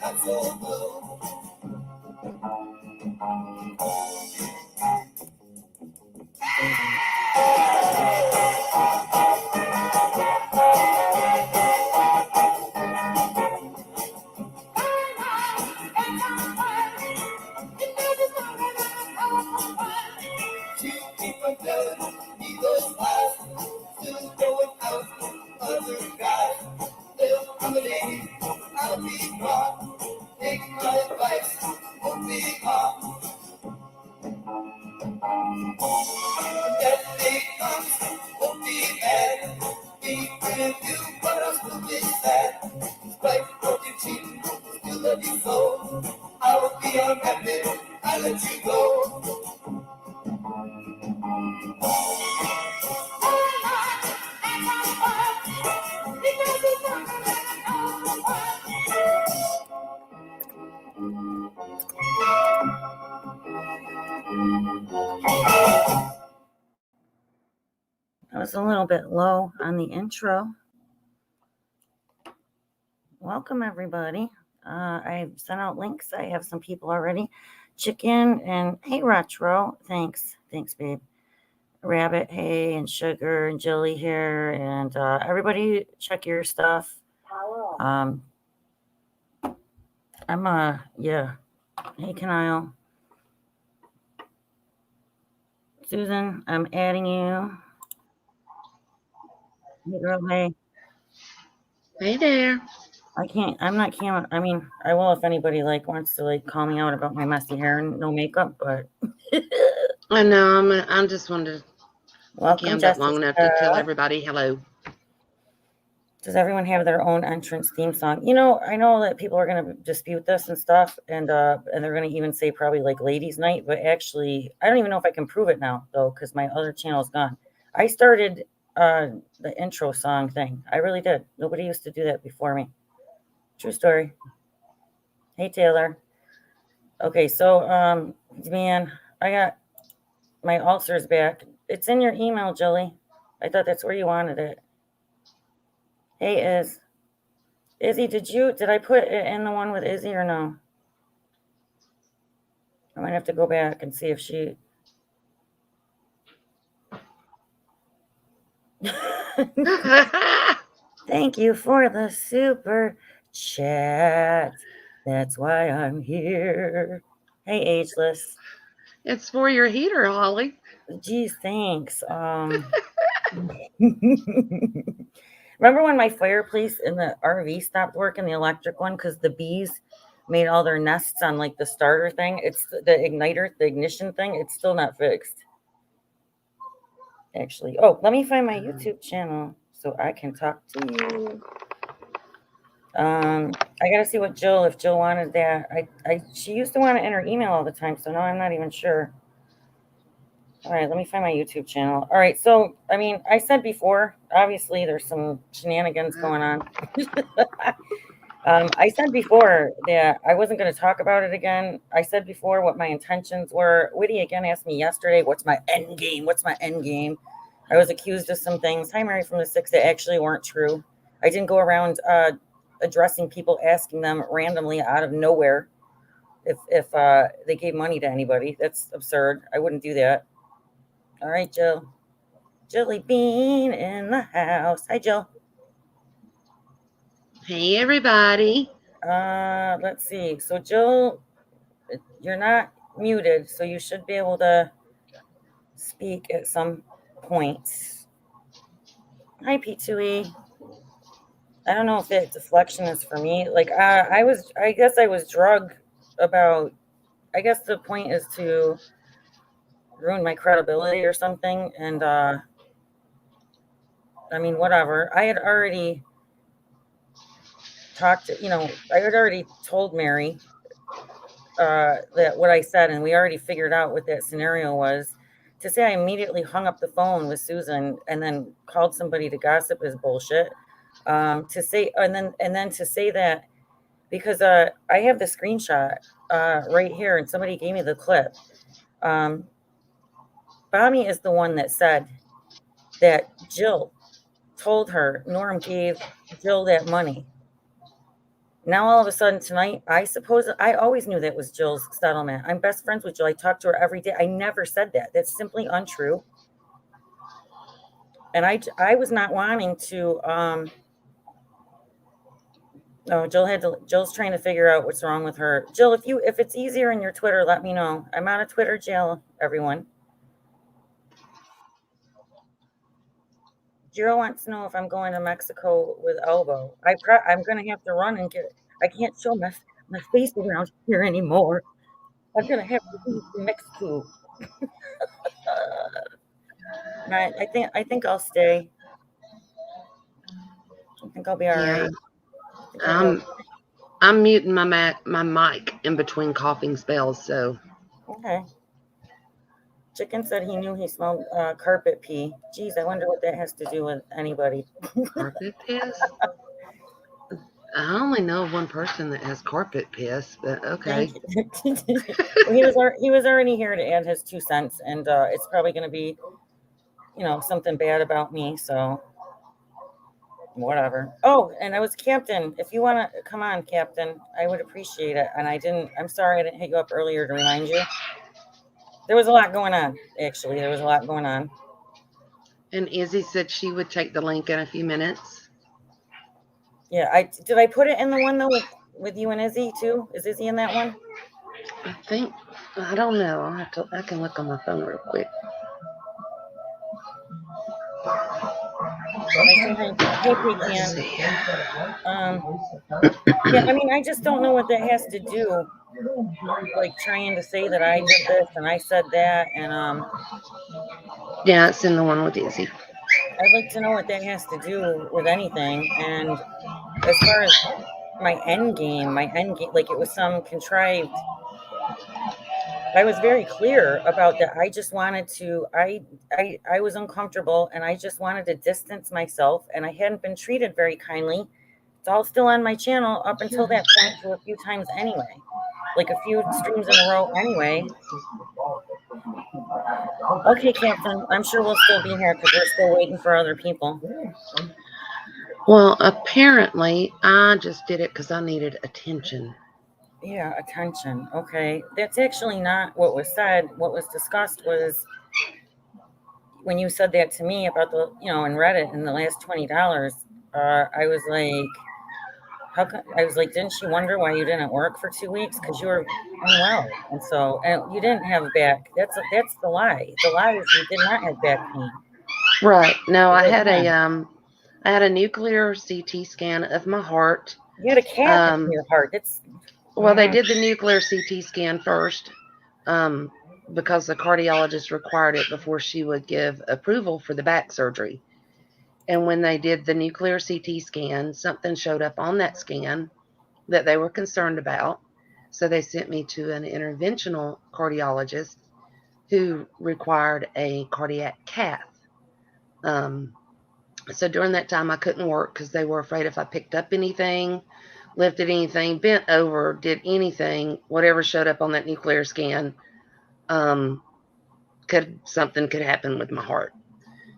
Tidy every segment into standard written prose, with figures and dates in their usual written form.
I was a little bit low on the intro. Welcome, everybody. I've sent out links. I have some people already. Chicken and hey, Retro. Thanks, babe. Rabbit, hey, and Sugar and Jilly here, and everybody, check your stuff. Yeah. Hey, Kanile. Susan, I'm adding you. Hey, girl, hey. Hey there. I'm not camera. I mean, I will if anybody wants to call me out about my messy hair and no makeup, but I know. I'm just wanted to welcome, up long enough to tell everybody hello. Does everyone have their own entrance theme song? You know, I know that people are going to dispute this and stuff, and they're going to even say probably ladies' night, but actually, I don't even know if I can prove it now though, because my other channel is gone. I started the intro song thing. I really did. Nobody used to do that before me. True story. Hey, Taylor. Okay, so, man, I got my ulcers back. It's in your email, Jilly. I thought that's where you wanted it. Hey, Izzy, did I put it in the one with Izzy or no? I might have to go back and see if she... Thank you for the super chat. That's why I'm here. Hey, Ageless. It's for your heater, Holly. Geez, thanks. Remember when my fireplace in the RV stopped working, the electric one, because the bees made all their nests on the starter thing? It's the igniter, the ignition thing. It's still not fixed. Actually, let me find my YouTube channel so I can talk to you. I gotta see if Jill wanted that. She used to want it in her email all the time, so now I'm not even sure. All right, let me find my YouTube channel. All right, so I mean, I said before, obviously there's some shenanigans going on. I said before that I wasn't going to talk about it again. I said before what my intentions were. Whitty again asked me yesterday, what's my end game? I was accused of some things. Hi, Mary from the 6 that actually weren't true. I didn't go around addressing people, asking them randomly out of nowhere if they gave money to anybody. That's absurd. I wouldn't do that. All right, Jill. Jilly Bean in the house. Hi, Jill. Hey, everybody. Let's see. So, Jill, you're not muted, so you should be able to speak at some point. Hi, P2E. I don't know if that deflection is for me. I guess I was drugged about, I guess the point is to ruin my credibility or something. And, I mean, whatever. I had already I had already told Mary that what I said, and we already figured out what that scenario was. To say I immediately hung up the phone with Susan and then called somebody to gossip is bullshit. To say that because I have the screenshot right here, and somebody gave me the clip. Bobby is the one that said that Jill told her Norm gave Jill that money. Now all of a sudden tonight, I suppose I always knew that was Jill's settlement. I'm best friends with Jill. I talk to her every day. I never said that. That's simply untrue. And I was not wanting to. No, Jill's trying to figure out what's wrong with her. Jill, if it's easier in your Twitter, let me know. I'm out of Twitter jail, everyone. Jill wants to know if I'm going to Mexico with Elbow. I'm gonna have to run and get. I can't show my face around here anymore. I'm gonna have to leave to Mexico. Right, I think I'll stay. I think I'll be all Yeah. right. I'll be okay. I'm muting my mic in between coughing spells, so. Okay. Chicken said he knew he smelled carpet pee. Geez, I wonder what that has to do with anybody. Carpet piss? I only know one person that has carpet piss, but okay. Thank you. Well, he was already here to add his 2 cents, and it's probably going to be, something bad about me. So whatever. Oh, and I was Captain. If you want to come on, Captain, I would appreciate it. And I'm sorry I didn't hit you up earlier to remind you. There was a lot going on. Actually, there was a lot going on. And Izzy said she would take the link in a few minutes. Yeah, did I put it in the one though with you and Izzy too? Is Izzy in that one? I don't know. I can look on my phone real quick. Hey, Pecan. Yeah, I mean, I just don't know what that has to do. Like trying to say that I did this and I said that, and yeah, it's in the one with Izzy. I'd like to know what that has to do with anything. And as far as my end game, like it was some contrived. I was very clear about that. I just wanted to. I was uncomfortable, and I just wanted to distance myself. And I hadn't been treated very kindly. It's all still on my channel up until that point for a few times anyway, like a few streams in a row anyway. Okay, Captain, I'm sure we'll still be here because we're still waiting for other people. Well, apparently, I just did it because I needed attention. Yeah, attention. Okay, that's actually not what was said. What was discussed was when you said that to me about the, in Reddit in the last $20. I was like, how come? I was like, didn't she wonder why you didn't work for 2 weeks because you were unwell, and you didn't have back. That's the lie. The lie is you did not have back pain. Right. No, I had a nuclear CT scan of my heart. You had a cat in your heart. Well, they did the nuclear CT scan first, because the cardiologist required it before she would give approval for the back surgery. And when they did the nuclear CT scan, something showed up on that scan that they were concerned about. So they sent me to an interventional cardiologist who required a cardiac cath. So during that time, I couldn't work because they were afraid if I picked up anything, lifted anything, bent over, did anything, whatever showed up on that nuclear scan, something could happen with my heart.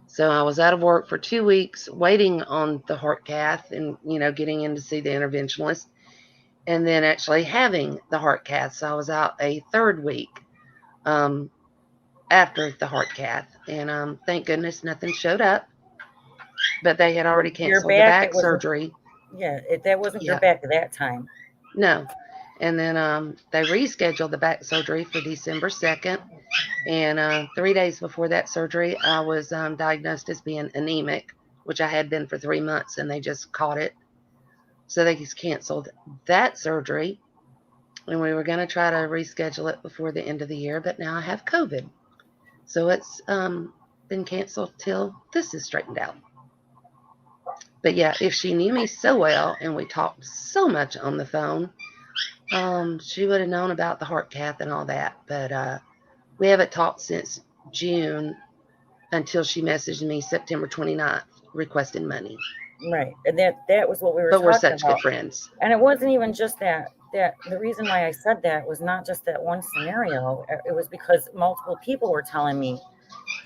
So I was out of work for 2 weeks, waiting on the heart cath and, getting in to see the interventionalist, and then actually having the heart cath. So I was out a third week after the heart cath, and thank goodness nothing showed up. But they had already canceled the back surgery. Yeah, that wasn't your back at that time. No. And then they rescheduled the back surgery for December 2nd. And 3 days before that surgery, I was diagnosed as being anemic, which I had been for 3 months, and they just caught it. So they just canceled that surgery. And we were going to try to reschedule it before the end of the year, but now I have COVID. So it's been canceled till this is straightened out. But yeah, if she knew me so well and we talked so much on the phone, she would have known about the heart cath and all that. But we haven't talked since June until she messaged me September 29th requesting money. Right. And that was what we were talking about. But we're such good friends. And it wasn't even just that the reason why I said that was not just that one scenario. It was because multiple people were telling me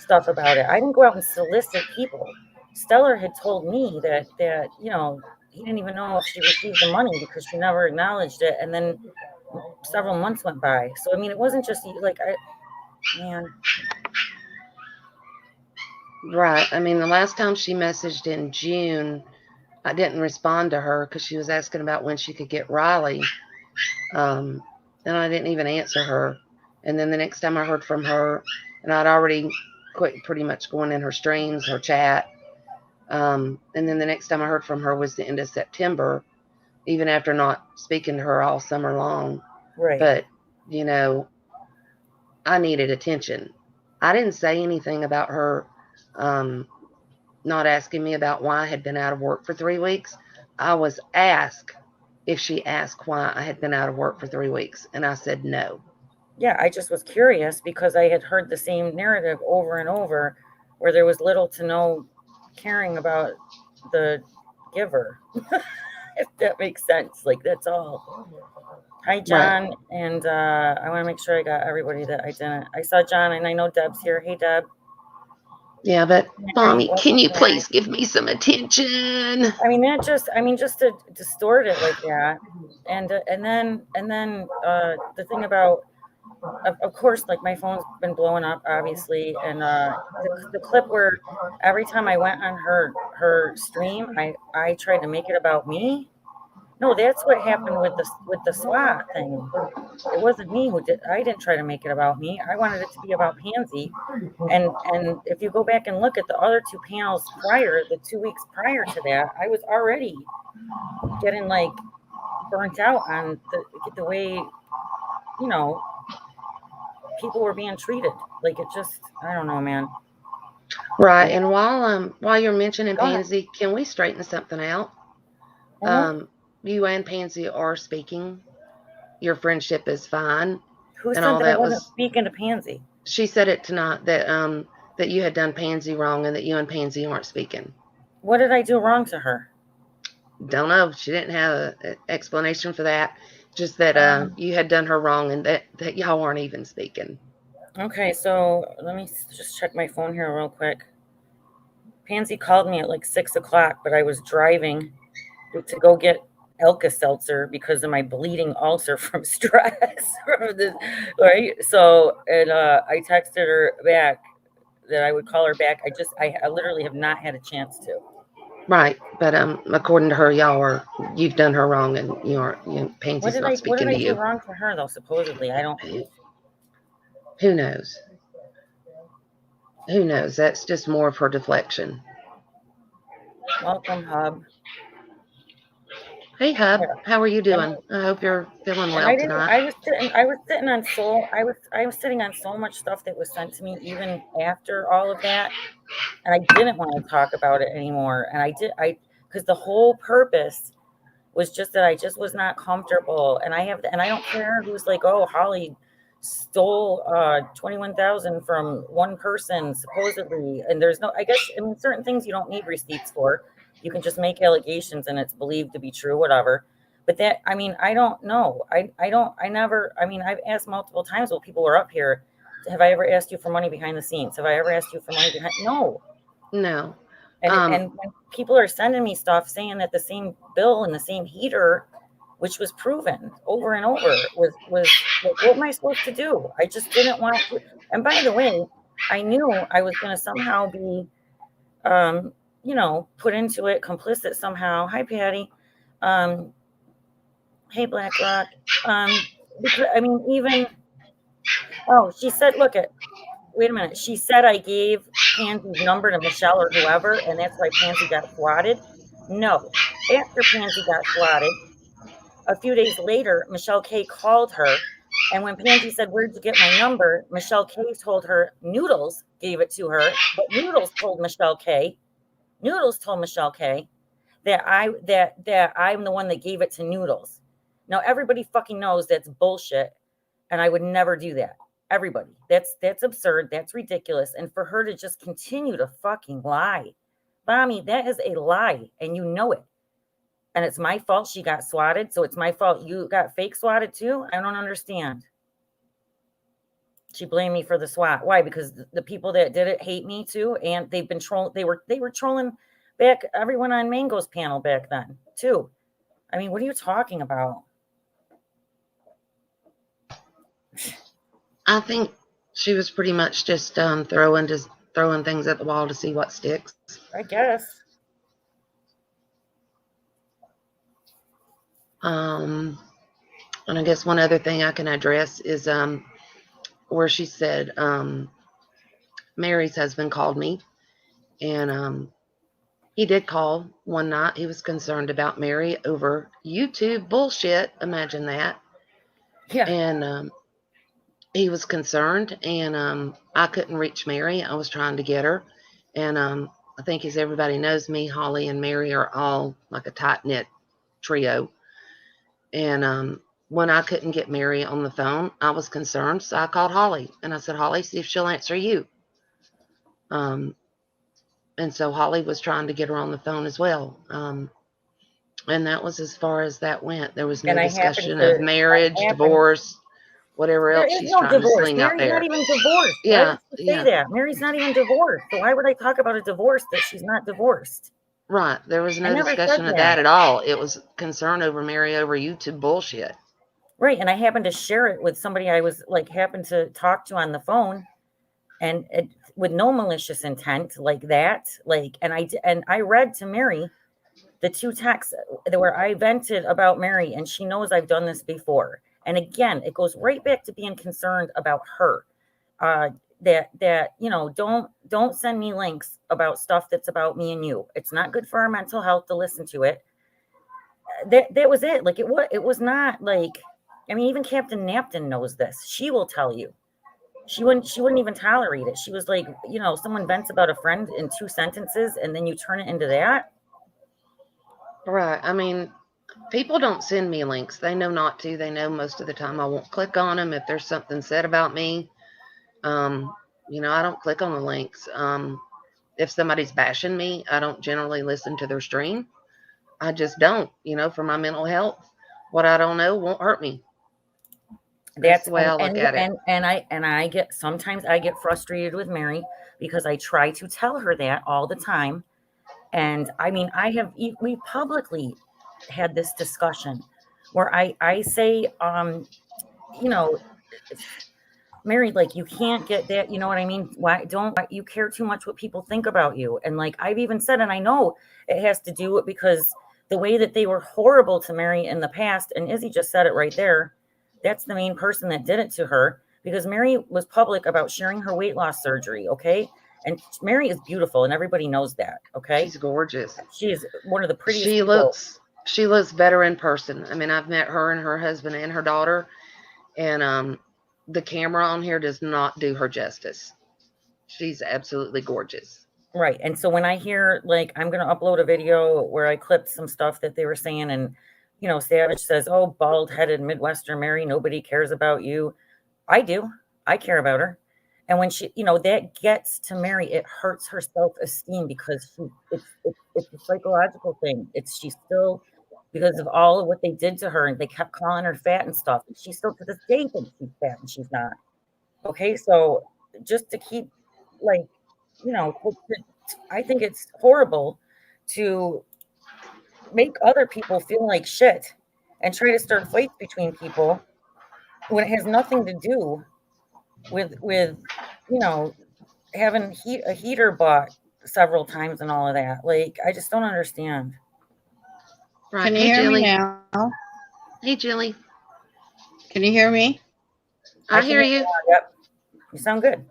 stuff about it. I didn't go out and solicit people. Stellar had told me that he didn't even know if she received the money because she never acknowledged it. And then several months went by. So, I mean, it wasn't just like, man. Right. I mean, the last time she messaged in June, I didn't respond to her because she was asking about when she could get Riley. And I didn't even answer her. And then the next time I heard from her, and I'd already quit pretty much going in her streams, her chat. And then the next time I heard from her was the end of September, even after not speaking to her all summer long. Right. But, you know, I needed attention. I didn't say anything about her not asking me about why I had been out of work for 3 weeks. I was asked if she asked why I had been out of work for 3 weeks, and I said no. Yeah, I just was curious because I had heard the same narrative over and over where there was little to no caring about the giver. If that makes sense. Like, that's all. Hi, John. Right. And I want to make sure I got everybody that I didn't. I saw John, and I know Deb's here. Hey, Deb. Yeah, but Mommy, can you please give me some attention? I mean, just to distort it like that. And then the thing about, of course, like, my phone's been blowing up, obviously, and the clip where every time I went on her stream, I tried to make it about me. No, that's what happened with the SWAT thing. It wasn't me who did. I didn't try to make it about me. I wanted it to be about Pansy. And if you go back and look at the other two panels prior, the 2 weeks prior to that, I was already getting like burnt out on the way, you know, people were being treated. Like, it just, I don't know, man. Right. And while you're mentioning Pansy, can we straighten something out? You and Pansy are speaking. Your friendship is fine. Who said that I wasn't speaking to Pansy? She said it tonight that you had done Pansy wrong and that you and Pansy aren't speaking. What did I do wrong to her? Don't know. She didn't have an explanation for that. Just that you had done her wrong and that y'all aren't even speaking. Okay, so let me just check my phone here real quick. Pansy called me at like 6 o'clock, but I was driving to go get Alka-Seltzer because of my bleeding ulcer from stress. Right? So, and I texted her back that I would call her back. I literally have not had a chance to. Right, but according to her, you've done her wrong, and Pansy's not speaking to you. What did I do wrong to her, though? Supposedly, I don't. Who knows? Who knows? That's just more of her deflection. Welcome, Hub. Hey, Hub. How are you doing? I hope you're feeling well tonight. I was sitting on so much stuff that was sent to me even after all of that, and I didn't want to talk about it anymore. And because the whole purpose was just that I just was not comfortable. And I don't care who's like, oh, Holly stole $21,000 from one person supposedly, and there's no, I mean, certain things you don't need receipts for. You can just make allegations and it's believed to be true, whatever. But that, I mean, I don't know. I mean, I've asked multiple times while people were up here, have I ever asked you for money behind the scenes? Have I ever asked you for money behind? No. And when people are sending me stuff saying that the same bill and the same heater, which was proven over and over, was like, what am I supposed to do? I just didn't want to. And by the way, I knew I was going to somehow be, put into it, complicit somehow. Hi, Patty. Hey, BlackRock. Because, I mean, she said, wait a minute. She said I gave Pansy's number to Michelle or whoever, and that's why Pansy got swatted. No. After Pansy got swatted, a few days later, Michelle K called her, and when Pansy said, where'd you get my number? Michelle K told her Noodles gave it to her, but Noodles told Michelle K that I'm the one that gave it to Noodles. Now, everybody fucking knows that's bullshit, and I would never do that. Everybody. That's absurd. That's ridiculous. And for her to just continue to fucking lie. Mommy, that is a lie, and you know it. And it's my fault she got swatted, so it's my fault you got fake swatted too? I don't understand. She blamed me for the SWAT. Why? Because the people that did it hate me too, and they've been trolling. They were trolling back everyone on Mango's panel back then. too. I mean, what are you talking about? I think she was pretty much just throwing things at the wall to see what sticks. I guess. And I guess one other thing I can address is where she said Mary's husband called me, and he did call one night. He was concerned about Mary over YouTube bullshit. Imagine that. Yeah. And he was concerned, and I couldn't reach Mary. I was trying to get her, and I think, as everybody knows, me, Holly, and Mary are all like a tight knit trio. And when I couldn't get Mary on the phone, I was concerned, so I called Holly, and I said, Holly, see if she'll answer you. And so Holly was trying to get her on the phone as well. And that was as far as that went. There was no discussion of marriage, divorce, whatever else she's no trying divorce. to sling out Mary's there. not even divorced. Yeah, Why would you say that? Mary's not even divorced. So why would I talk about a divorce that she's not divorced? Right. There was no discussion of that at all. It was concern over Mary over YouTube bullshit. Right. And I happened to share it with somebody I was like happened to talk to on the phone, and with no malicious intent like that. Like, and I read to Mary the 2 texts where I vented about Mary, and she knows I've done this before. And again, it goes right back to being concerned about her. That you know, don't send me links about stuff that's about me and you. It's not good for our mental health to listen to it. That was it. Like, it was not like, I mean, even Captain Napton knows this. She will tell you. She wouldn't even tolerate it. She was like, you know, someone vents about a friend in 2 sentences and then you turn it into that. Right. I mean, people don't send me links. They know not to. They know most of the time I won't click on them if there's something said about me. You know, I don't click on the links. If somebody's bashing me, I don't generally listen to their stream. I just don't, you know, for my mental health. What I don't know won't hurt me. That's the way I look at it. And I get, sometimes I get frustrated with Mary because I try to tell her that all the time. And I mean, we publicly had this discussion where I say, you know, Mary, like, you can't get that, you know what I mean? Why you care too much what people think about you? And like, I've even said, and I know it has to do with, because the way that they were horrible to Mary in the past, and Izzy just said it right there, that's the main person that did it to her, because Mary was public about sharing her weight loss surgery, okay? And Mary is beautiful, and everybody knows that, okay? She's gorgeous. She is one of the prettiest people. She looks better in person. I mean, I've met her and her husband and her daughter, and the camera on here does not do her justice. She's absolutely gorgeous. Right. And so when I hear, like, I'm going to upload a video where I clipped some stuff that they were saying, and, you know, Savage says, oh, bald-headed Midwestern Mary, nobody cares about you. I do. I care about her. And when she, you know, that gets to Mary, it hurts her self-esteem, because it's a psychological thing. She's still, because of all of what they did to her, and they kept calling her fat and stuff. She still to this day thinks she's fat and she's not. Okay. So just to keep, like, you know, I think it's horrible to make other people feel like shit and try to start fights between people when it has nothing to do with you know, having a heater bought several times and all of that. Like, I just don't understand. Right. Can you hear me now? Hey, Jilly. Can you hear me? I hear you. Yep. You sound good.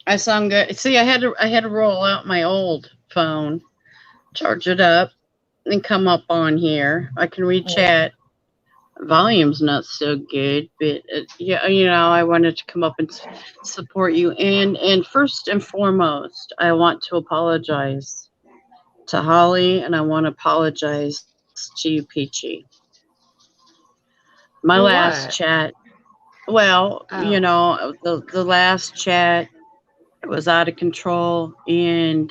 I sound good. See, I had to roll out my old phone, charge it up, and come up on here. I can read chat. Volume's not so good, but yeah, you know, I wanted to come up and support you. And first and foremost, I want to apologize to Holly, and I want to apologize to you, Peachy. My last chat. Well, you know, the last chat was out of control, and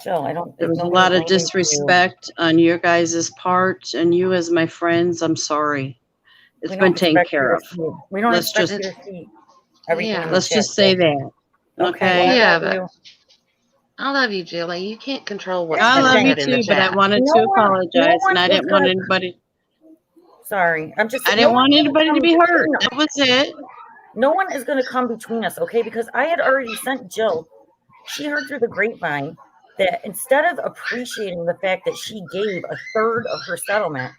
Jill, there was a lot of disrespect on your guys' part, and you as my friends, I'm sorry. It's been taken care of. We don't expect you to see everything. Let's just say that. Okay. Yeah, but I love you, Jilly. You can't control what's I Here's the love said you thing. in the too, but I chat. wanted No to one apologize, and I is didn't want gonna. anybody. Sorry, I'm just. I No didn't want one's gonna anybody to come be hurt. between us. That was it. No one is going to come between us, okay? Because I had already sent Jill. She heard through the grapevine that instead of appreciating the fact that she gave a third of her settlement,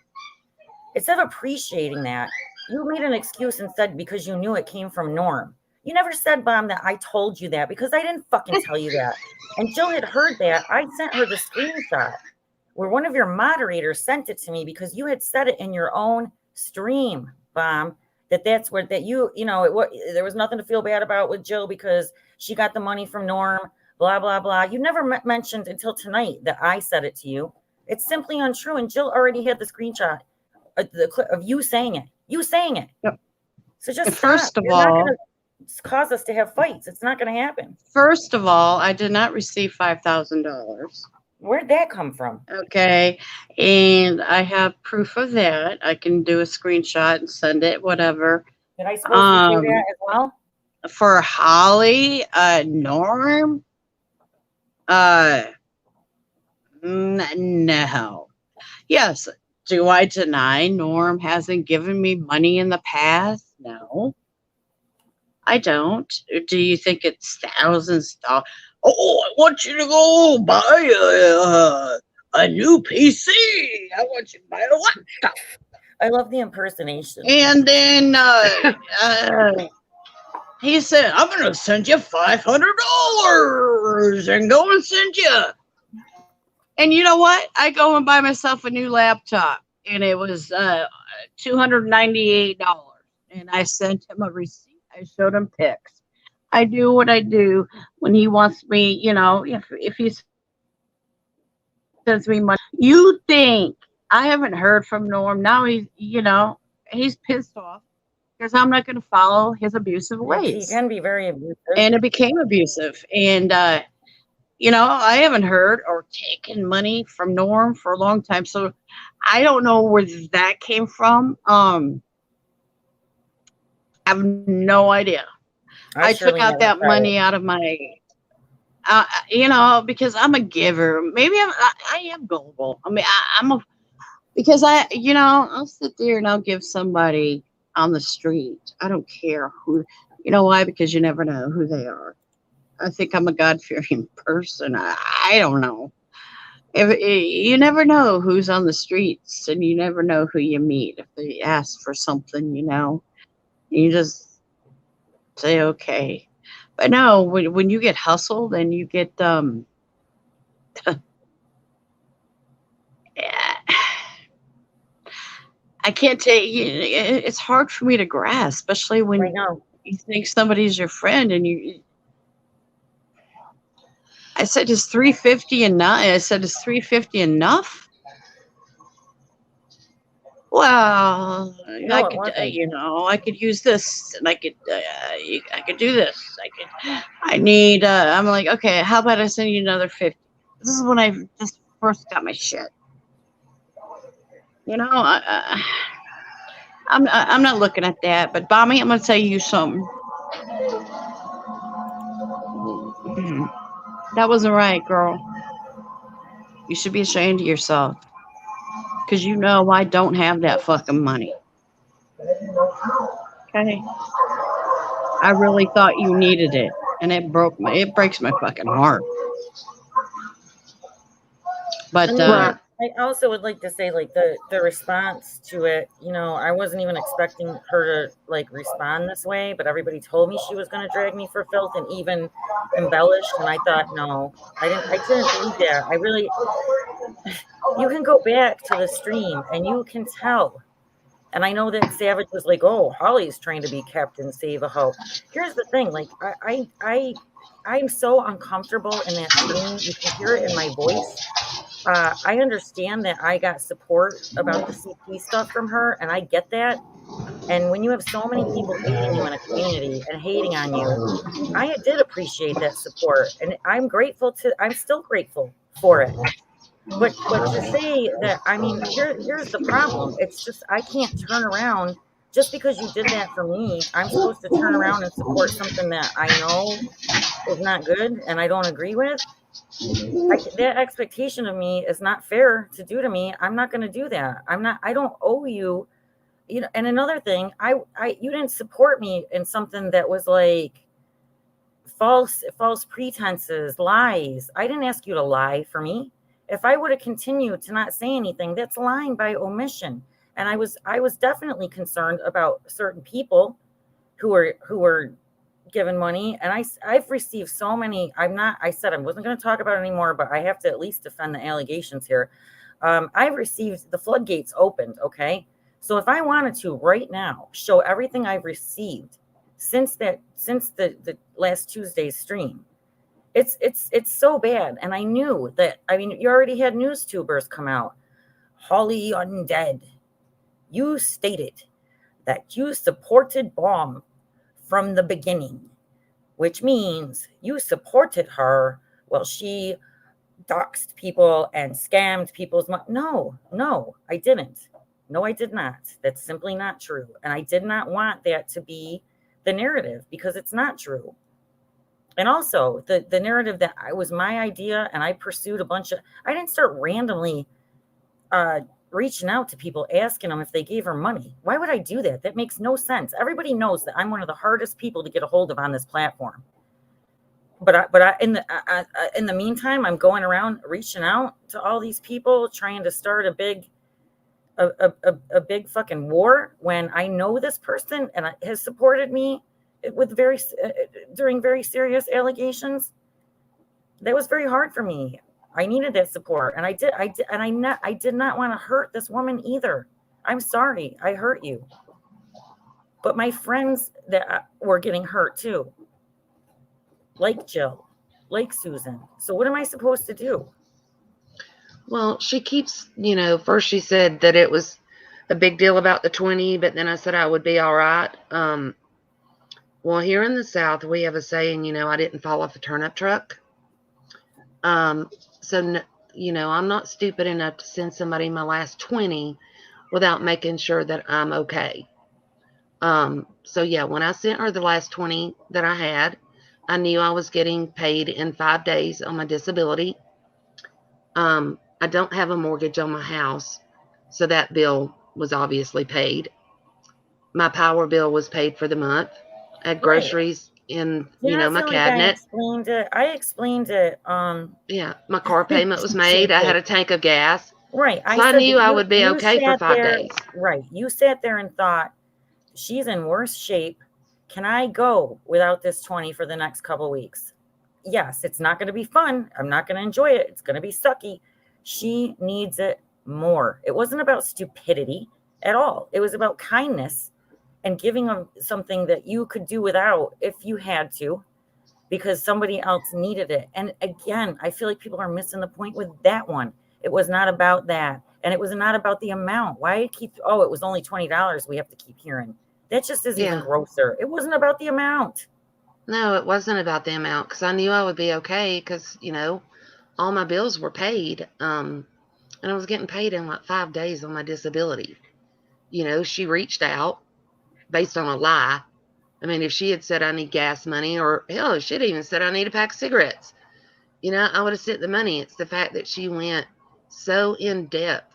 instead of appreciating that, you made an excuse and said because you knew it came from Norm. You never said, Bomb, that I told you that because I didn't fucking tell you that. And Jill had heard that. I sent her the screenshot where one of your moderators sent it to me because you had said it in your own stream, Bomb, that's where that you know there was nothing to feel bad about with Jill because she got the money from Norm, blah blah blah. You never mentioned until tonight that I said it to you. It's simply untrue, and Jill already had the screenshot of you saying it. Yep. So just First stop. of You're not all, going to cause us to have fights. It's not going to happen. first of all, I did not receive $5,000. Where'd that come from? Okay, and I have proof of that. I can do a screenshot and send it, whatever. Did I supposed to say that as well? For Holly, Norm, no. Yes. Do I deny Norm hasn't given me money in the past? No, I don't. Do you think it's thousands of? Oh, I want you to go buy a new PC. I want you to buy a laptop. I love the impersonation. And then he said, I'm going to send you $500 and go and send you. And you know what? I go and buy myself a new laptop. And it was $298. And I sent him a receipt. I showed him pics. I do what I do when he wants me, if he sends me money. You think I haven't heard from Norm. Now he's pissed off because I'm not going to follow his abusive ways. He can be very abusive. And it became abusive. And, I haven't heard or taken money from Norm for a long time. So I don't know where that came from. I have no idea. I took out that money out of my, because I'm a giver. Maybe I am gullible. I mean, because I'll sit there and I'll give somebody on the street. I don't care who, why? Because you never know who they are. I think I'm a God-fearing person. I don't know. You never know who's on the streets, and you never know who you meet. If they ask for something, you just say, okay. But no, when you get hustled and you get, I can't tell you, it's hard for me to grasp, especially when you think somebody's your friend and I said, is $350 enough? I said, is $350 enough? Well, I could use this, and I could do this. I'm like, okay, how about I send you another 50? This is when I just first got my shit. I'm not looking at that, but Bommy, I'm gonna tell you something. That wasn't right, girl. You should be ashamed of yourself. Because I don't have that fucking money. Okay? I really thought you needed it. And it breaks my fucking heart. But I also would like to say, like, the response to it, I wasn't even expecting her to, like, respond this way, but everybody told me she was going to drag me for filth and even embellished, and I thought, no, I didn't believe that. I really, you can go back to the stream, and you can tell. And I know that Savage was like, oh, Holly's trying to be Captain Save a Hope. Here's the thing, like, I'm so uncomfortable in that stream. You can hear it in my voice. I understand that I got support about the CP stuff from her, and I get that. And when you have so many people hating you in a community and hating on you, I did appreciate that support, and I'm still grateful for it. But to say that, I mean, here's the problem. It's just I can't turn around just because you did that for me. I'm supposed to turn around and support something that I know is not good and I don't agree with. That expectation of me is not fair to do to me. I'm not going to do that. I don't owe you, you know. And another thing, you didn't support me in something that was like false pretenses, lies. I didn't ask you to lie for me. If I would have continued to not say anything, that's lying by omission. And I was definitely concerned about certain people who were given money. And I've received so many. I said I wasn't going to talk about it anymore, but I have to at least defend the allegations here. I've received, the floodgates opened. Okay. So if I wanted to right now show everything I've received since the last Tuesday's stream, it's so bad. And I knew that. I mean, you already had news tubers come out. Holly Undead, you stated that you supported Bomb from the beginning, which means you supported her while she doxed people and scammed people's money. No, I didn't. No, I did not. That's simply not true. And I did not want that to be the narrative, because it's not true. And also the narrative that I was my idea and I pursued I didn't start randomly reaching out to people, asking them if they gave her money. Why would I do that? That makes no sense. Everybody knows that I'm one of the hardest people to get a hold of on this platform. But in the meantime, I'm going around reaching out to all these people, trying to start a big fucking war when I know this person and has supported me with during very serious allegations. That was very hard for me. I needed that support, and I did not want to hurt this woman either. I'm sorry I hurt you, but my friends that were getting hurt too, like Jill, like Susan. So what am I supposed to do? Well, she keeps, first she said that it was a big deal about the 20, but then I said I would be all right. Well, here in the South, we have a saying, I didn't fall off a turnip truck. So, I'm not stupid enough to send somebody my last 20 without making sure that I'm okay. So yeah, when I sent her the last 20 that I had, I knew I was getting paid in 5 days on my disability. I don't have a mortgage on my house, so that bill was obviously paid. My power bill was paid for the month. I had groceries in, my cabinet. I explained it. Yeah, my car payment was made. I had a tank of gas. Right. So I knew I would be okay for 5 days. Right. You sat there and thought, she's in worse shape. Can I go without this 20 for the next couple of weeks? Yes, it's not going to be fun. I'm not going to enjoy it. It's going to be sucky. She needs it more. It wasn't about stupidity at all. It was about kindness and giving them something that you could do without if you had to, because somebody else needed it. And again, I feel like people are missing the point with that one. It was not about that. And it was not about the amount. Why it was only $20 we have to keep hearing. That just is even grosser. It wasn't about the amount. No, it wasn't about the amount, because I knew I would be okay, because, all my bills were paid. And I was getting paid in like 5 days on my disability. She reached out based on a lie. I mean, if she had said I need gas money, or hell, she had even said I need a pack of cigarettes, I would have sent the money. It's the fact that she went so in depth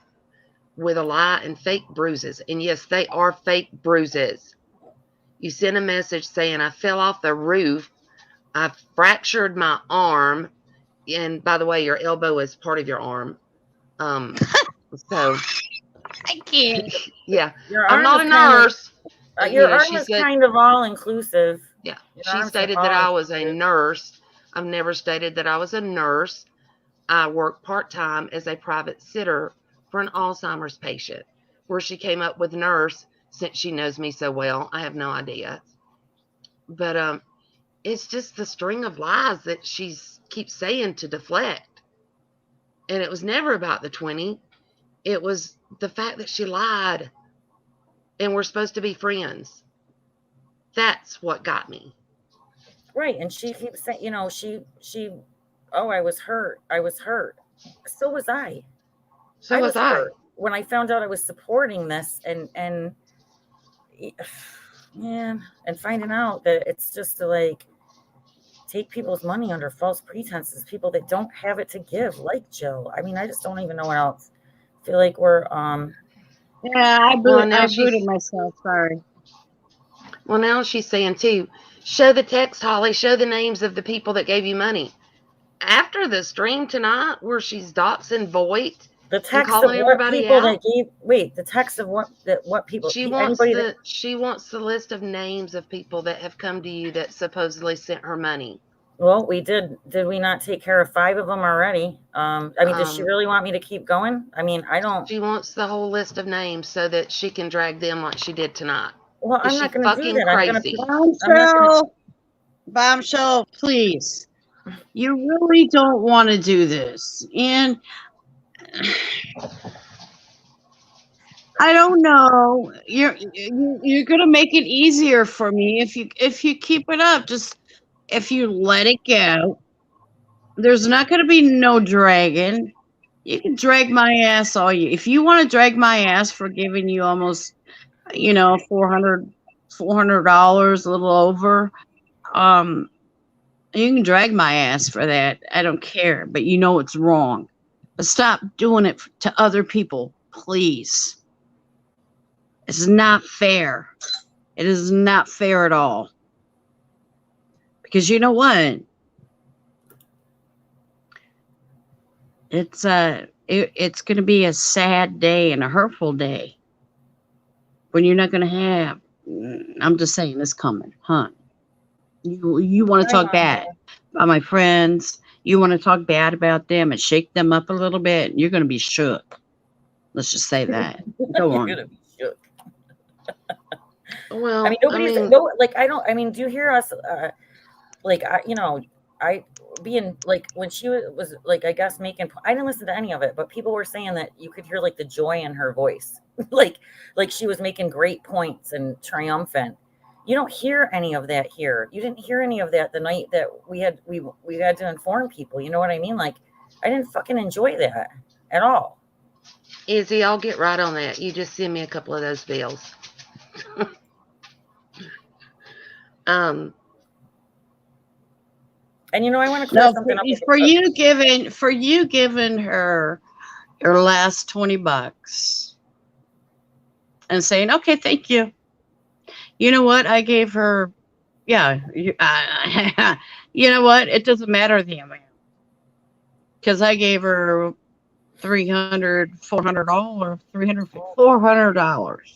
with a lie and fake bruises. And yes, they are fake bruises. You sent a message saying I fell off the roof, I fractured my arm, and by the way, your elbow is part of your arm. So I can't. Yeah, I'm not a nurse. Your arm is kind of all inclusive. Yeah, she stated that I was a nurse. I've never stated that I was a nurse. I work part-time as a private sitter for an Alzheimer's patient. Where she came up with nurse, since she knows me so well, I have no idea. But it's just the string of lies that she keeps saying to deflect. And it was never about the 20. It was the fact that she lied. And we're supposed to be friends. That's what got me. Right. And she keeps saying, I was hurt. I was hurt. So was I. So was I. Hurt when I found out I was supporting this and finding out that it's just like, take people's money under false pretenses, people that don't have it to give, like Jill. I mean, I just don't even know what else. I feel like we're Yeah, Well, now I she's booted myself. Sorry. well now she's saying too, show the text, Holly, show the names of the people that gave you money. After the stream tonight where she's doxing Voight the and text of calling what everybody people out, that gave. Wait, the text of what people? Anybody that she wants the list of names of people that have come to you that supposedly sent her money. Well, we did. Did we not take care of 5 of them already? I mean, does she really want me to keep going? I mean, I don't. She wants the whole list of names so that she can drag them like she did tonight. Well, Is I'm she not going to do fucking that. crazy? Bombshell, please. You really don't want to do this. And I don't know. You're gonna make it easier for me if you keep it up. Just if you let it go, there's not gonna be no dragging. You can drag my ass all you. If you want to drag my ass for giving you almost, $400, a little over, you can drag my ass for that. I don't care, but you know it's wrong. But stop doing it to other people, please. It's not fair. It is not fair at all. Because you know what? It's going to be a sad day and a hurtful day when you're not going to have. I'm just saying, it's coming, huh? You want to talk bad about my friends. You want to talk bad about them and shake them up a little bit. You're going to be shook. Let's just say that. Go on. You're gonna be shook. Well, I mean, no. Like, I don't. I mean, do you hear us? Like, I being like when she was like, I guess making. I didn't listen to any of it, but people were saying that you could hear like the joy in her voice, like she was making great points and triumphant. You don't hear any of that here. You didn't hear any of that the night that we had to inform people. You know what I mean? Like, I didn't fucking enjoy that at all. Izzy, I'll get right on that. You just send me a couple of those bills. And I want to clear something up. For you giving her your last $20 and saying, okay, thank you. You know what? I gave her, yeah. You know what? It doesn't matter the amount. Because I gave her $400,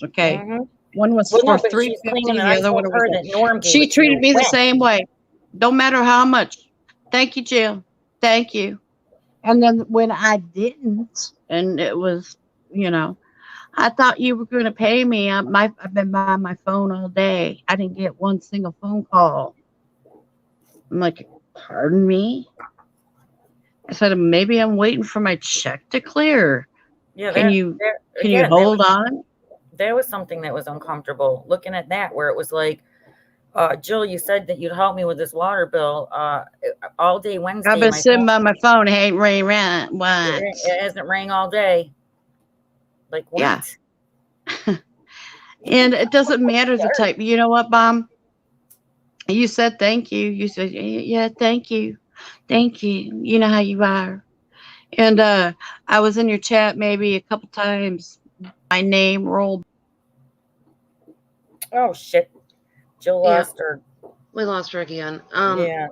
okay? Mm-hmm. One was for $350, the other one was she treated me the same way. Don't matter how much. Thank you, Jill. Thank you. And then when I didn't, and it was, I thought you were going to pay me. I've been by my phone all day. I didn't get one single phone call. I'm like, pardon me? I said, maybe I'm waiting for my check to clear. Yeah, can you hold on? There was something that was uncomfortable looking at that, where it was like, Jill, you said that you'd help me with this water bill all day Wednesday. I've been sitting by my phone. It ain't ring. What? It hasn't rang all day. Like, what? Yeah. And it doesn't matter the type. You know what, Mom? You said thank you. You said, yeah, thank you. Thank you. You know how you are. And I was in your chat maybe a couple times. My name rolled. Oh, shit. Jill lost her. We lost her again. Yeah.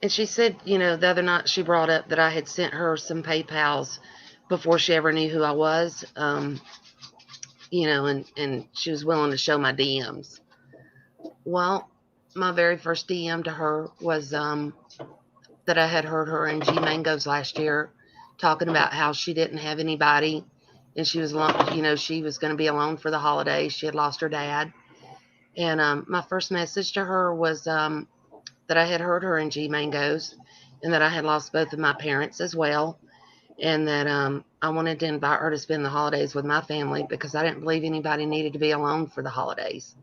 And she said, the other night she brought up that I had sent her some PayPals before she ever knew who I was. And she was willing to show my DMs. Well, my very first DM to her was that I had heard her in G Mangoes last year talking about how she didn't have anybody and she was alone, she was going to be alone for the holidays. She had lost her dad. And my first message to her was that I had heard her in G Mangoes and that I had lost both of my parents as well. And that I wanted to invite her to spend the holidays with my family because I didn't believe anybody needed to be alone for the holidays.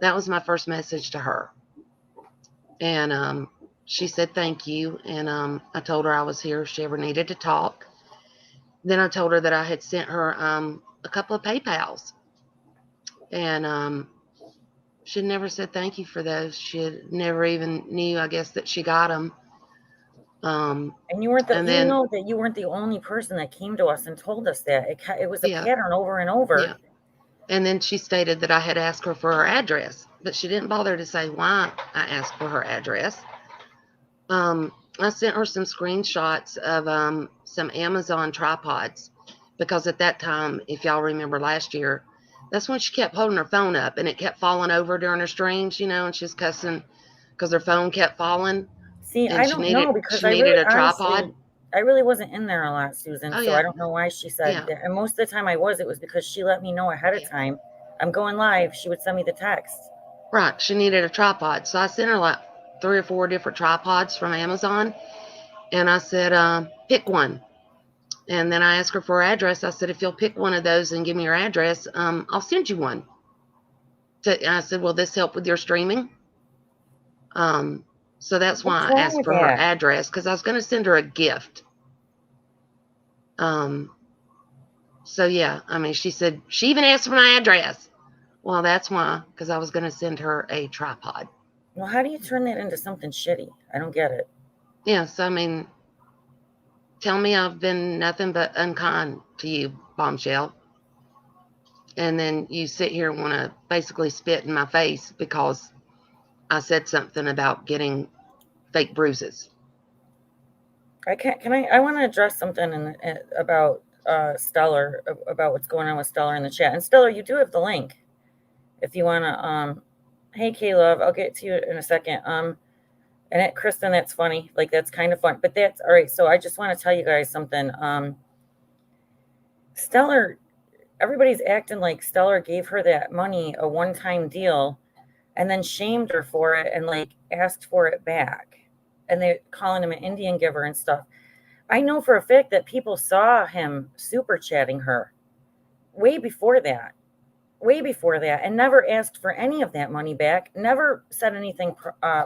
That was my first message to her. And she said thank you. And I told her I was here if she ever needed to talk. Then I told her that I had sent her a couple of PayPals. And She never said thank you for those. She never even knew, I guess, that she got them. And you weren't the, And you then, know that you weren't the only person that came to us and told us that. It was a Yeah. pattern over and over. Yeah. And then she stated that I had asked her for her address, but she didn't bother to say why I asked for her address. I sent her some screenshots of some Amazon tripods because at that time, if y'all remember last year, that's when she kept holding her phone up and it kept falling over during her streams, and she's cussing because her phone kept falling. See, And I she don't needed know because she needed a tripod. honestly, I really wasn't in there a lot, Susan. Oh, So I yeah. don't know why she said Yeah. that. And most of the time it was because she let me know ahead of Yeah. time. I'm going live. She would send me the text. Right. She needed a tripod. So I sent her like 3 or 4 different tripods from Amazon. And I said, pick one. And then I asked her for her address. I said, if you'll pick one of those and give me your address, I'll send you one. I said, will this help with your streaming? So that's why What's I wrong asked with for her that? address, because I was going to send her a gift. So yeah, I mean, she said, she even asked for my address. Well, that's why, because I was going to send her a tripod. Well, how do you turn that into something shitty? I don't get it. Yes, I mean, tell me I've been nothing but unkind to you, bombshell. And then you sit here and want to basically spit in my face because I said something about getting fake bruises. I want to address something about Stellar, about what's going on with Stellar in the chat. And Stellar, you do have the link if you want to. Hey, Caleb, I'll get to you in a second. And Kristen, that's funny. Like, that's kind of fun. But that's all right. So I just want to tell you guys something. Stellar, everybody's acting like Stellar gave her that money, a one-time deal, and then shamed her for it and like asked for it back. And they're calling him an Indian giver and stuff. I know for a fact that people saw him super chatting her way before that, and never asked for any of that money back, never said anything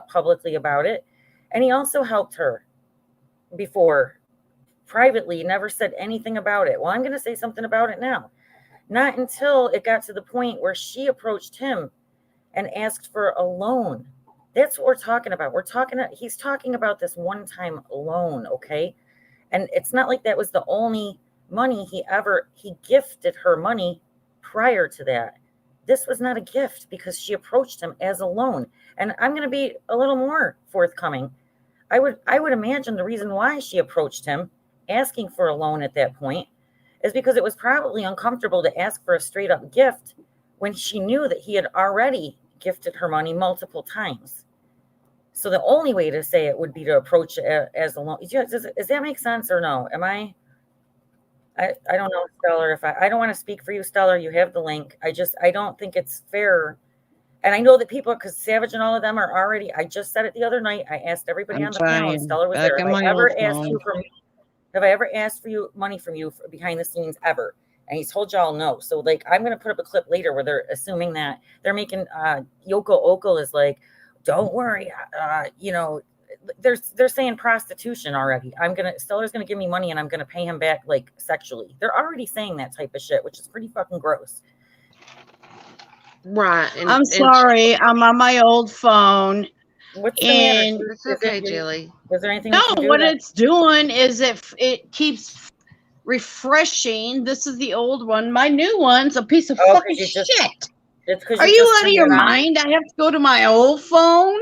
publicly about it. And he also helped her before privately, never said anything about it. Well, I'm going to say something about it now. Not until it got to the point where she approached him and asked for a loan. That's what we're talking about. He's talking about this one-time loan, okay? And it's not like that was the only money he gifted her money prior to that. This was not a gift because she approached him as a loan. And I'm going to be a little more forthcoming. I would imagine the reason why she approached him asking for a loan at that point is because it was probably uncomfortable to ask for a straight up gift when she knew that he had already gifted her money multiple times. So the only way to say it would be to approach it as a loan. Does that make sense or no? I don't know, Stellar. I don't want to speak for you, Stellar. You have the link. I don't think it's fair. And I know that people, because Savage and all of them are already, I just said it the other night. I asked everybody on the panel, and Stellar was there. Have I ever asked for you money from you behind the scenes ever? And he's told y'all no. So like, I'm going to put up a clip later where they're assuming that they're making Yoko Okal is like, don't worry, they're saying prostitution already. Stellar's gonna give me money and I'm gonna pay him back like sexually. They're already saying that type of shit, which is pretty fucking gross. Right. I'm sorry. I'm on my old phone. What's the matter? It's okay, Jilly. Is there anything? No, what it's doing is it keeps refreshing. This is the old one. My new one's a piece of fucking shit. Are you out of your mind? I have to go to my old phone,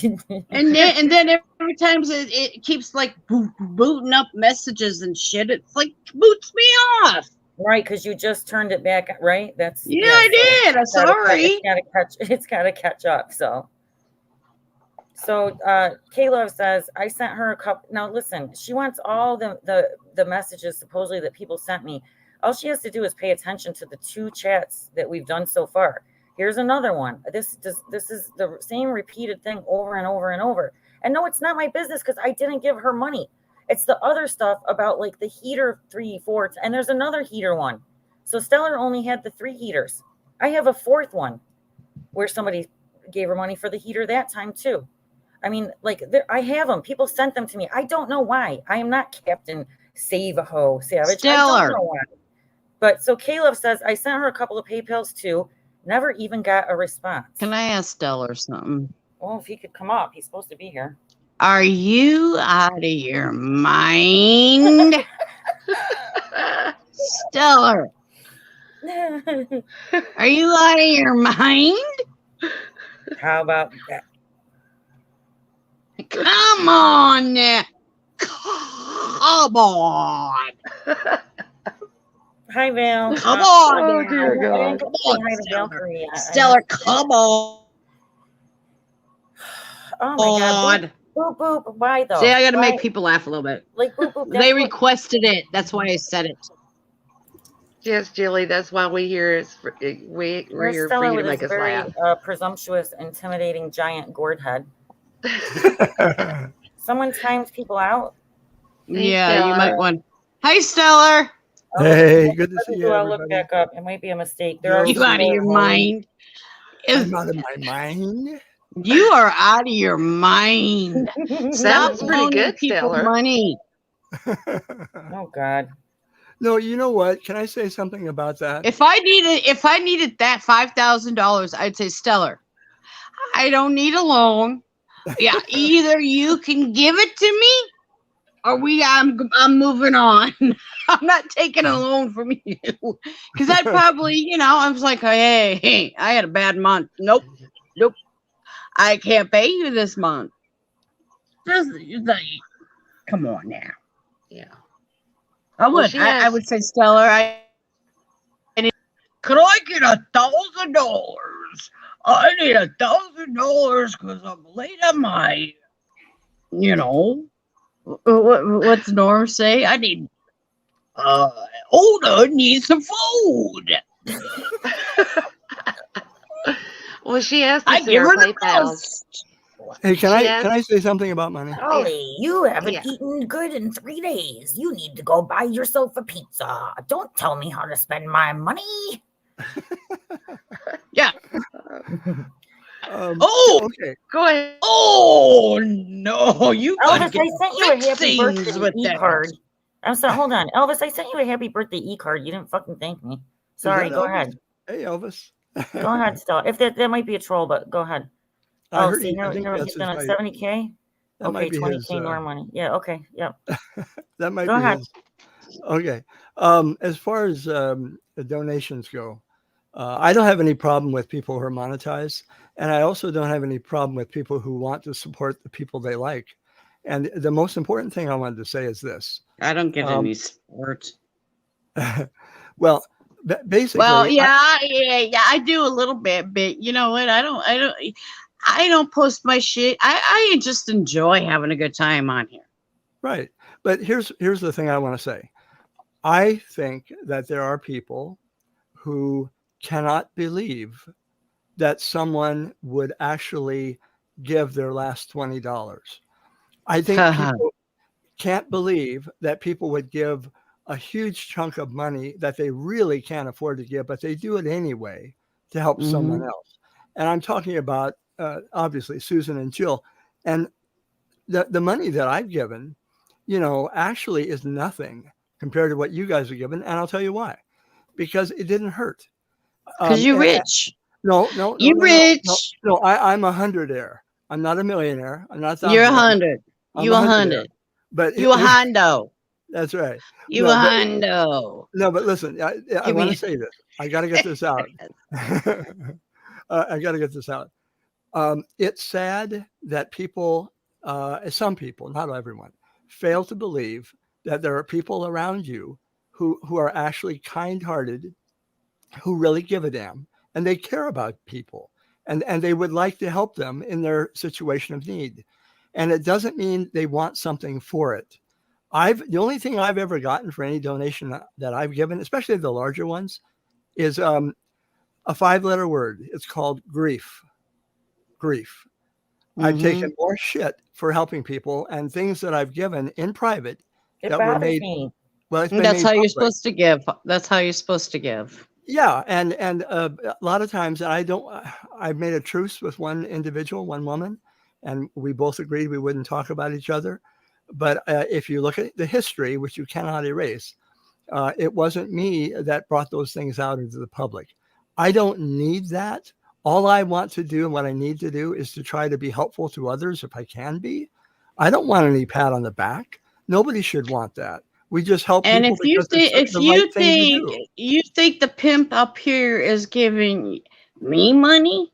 and then every time it keeps like booting up messages and shit. It's like boots me off. Right, because you just turned it back, right? I did. I'm sorry. It's gotta catch up. So Caleb says, I sent her a couple. Now listen, she wants all the messages supposedly that people sent me. All she has to do is pay attention to the 2 chats that we've done so far. Here's another one. This is the same repeated thing over and over and over. And no, it's not my business because I didn't give her money. It's the other stuff about like the heater 3, 4, and there's another heater one. So Stellar only had the 3 heaters. I have a 4th one where somebody gave her money for the heater that time too. I mean, like, I have them. People sent them to me. I don't know why. I am not Captain Save-A-Ho Savage. Stellar. I don't know why. But so Caleb says, I sent her a couple of PayPals too. Never even got a response. Can I ask Stellar something? Well, if he could come up, he's supposed to be here. Are you out of your mind? Stellar, are you out of your mind? How about that? Come on now. Come on. Hi, Val. Come on. Oh, now. dear I God. didn't get to Come say on, hi to Stellar. Valkyrie yet. Stellar, come on. Oh my God. Boop, boop, boop. Why though? See, I got to Why? make people laugh a little bit. Like boop, boop. They That's what, requested it. That's why I said it. Yes, Jilly, that's why we here is we're there's here for Stella you to with make this us very laugh. presumptuous, intimidating, giant gourd head. Someone times people out. Hey, Yeah, you might Stellar. want. Hey, Stellar. Hey, good to see you, I'll look everybody. back up. It might be a mistake. There are Joe, You out of Peter, your Holly. mind? I'm out of my mind. You are out of your mind. That Stop was pretty loaning good, people Stellar. money. Oh God. No, you know what? Can I say something about that? If I needed that $5,000, I'd say Stellar. I don't need a loan. Yeah, either you can give it to me, or I'm moving on. I'm not taking a loan from you because I'd probably, I was like, hey, I had a bad month. Nope, I can't pay you this month. Just like, come on now. Yeah. I Well, would. she I has- would say Stellar. Could I get $1,000? I need $1,000 because I'm late on my, what's Norm say? I need, Oda needs some food. Well, she has I to give share her the PayPal. most. Hey, can She I say something about money? Ollie, you haven't Yeah. eaten good in 3 days. You need to go buy yourself a pizza. Don't tell me how to spend my money. Yeah. Okay. Go ahead. Oh no! You gotta Elvis, get I sent you a happy things birthday with that. e-card. I'm sorry, hold on. Elvis, I sent you a happy birthday e-card. You didn't fucking thank me. Sorry, Is that go Elvis? ahead. Hey, Elvis. Go ahead, Stella. If that might be a troll, but go ahead. I Oh, heard see, I think he's that's his done a height. 70K. That Okay, might be 20K his. Norm money. Yeah, okay, yep. That might Go be ahead. his. Okay. As far as the donations go, I don't have any problem with people who are monetized, and I also don't have any problem with people who want to support the people they like. And the most important thing I wanted to say is this. I don't get any support. Well, basically, Well, yeah, I do a little bit, but you know what? I don't post my shit. I just enjoy having a good time on here. right. But here's the thing I want to say. I think that there are people who cannot believe that someone would actually give their last $20. I think people can't believe that people would give a huge chunk of money that they really can't afford to give, but they do it anyway to help someone else. And I'm talking about, obviously, Susan and Jill. And the money that I've given, actually is nothing compared to what you guys are given. And I'll tell you why. Because it didn't hurt. Because you're rich. No. You rich. No, I'm a hundredaire. I'm not a millionaire. I'm not. You're 100. You 100. But you a hondo. That's right. You a hondo. No, but listen, I want to say this. I got to get this out. I got to get this out. It's sad that people, some people, not everyone, fail to believe that there are people around you who are actually kind-hearted, who really give a damn, and they care about people, and they would like to help them in their situation of need. And it doesn't mean they want something for it. The only thing I've ever gotten for any donation that I've given, especially the larger ones, is a 5-letter word. It's called grief. Grief. I've taken more shit for helping people and things that I've given in private that were made. Well, that's how you're supposed to give. That's how you're supposed to give. Yeah, and a lot of times, and I've made a truce with one individual, one woman, and we both agreed we wouldn't talk about each other. But if you look at the history, which you cannot erase, it wasn't me that brought those things out into the public. I don't need that. All I want to do and what I need to do is to try to be helpful to others if I can be. I don't want any pat on the back. Nobody should want that. We just help And people if you because think it's the right thing to do. you think the pimp up here is giving me money,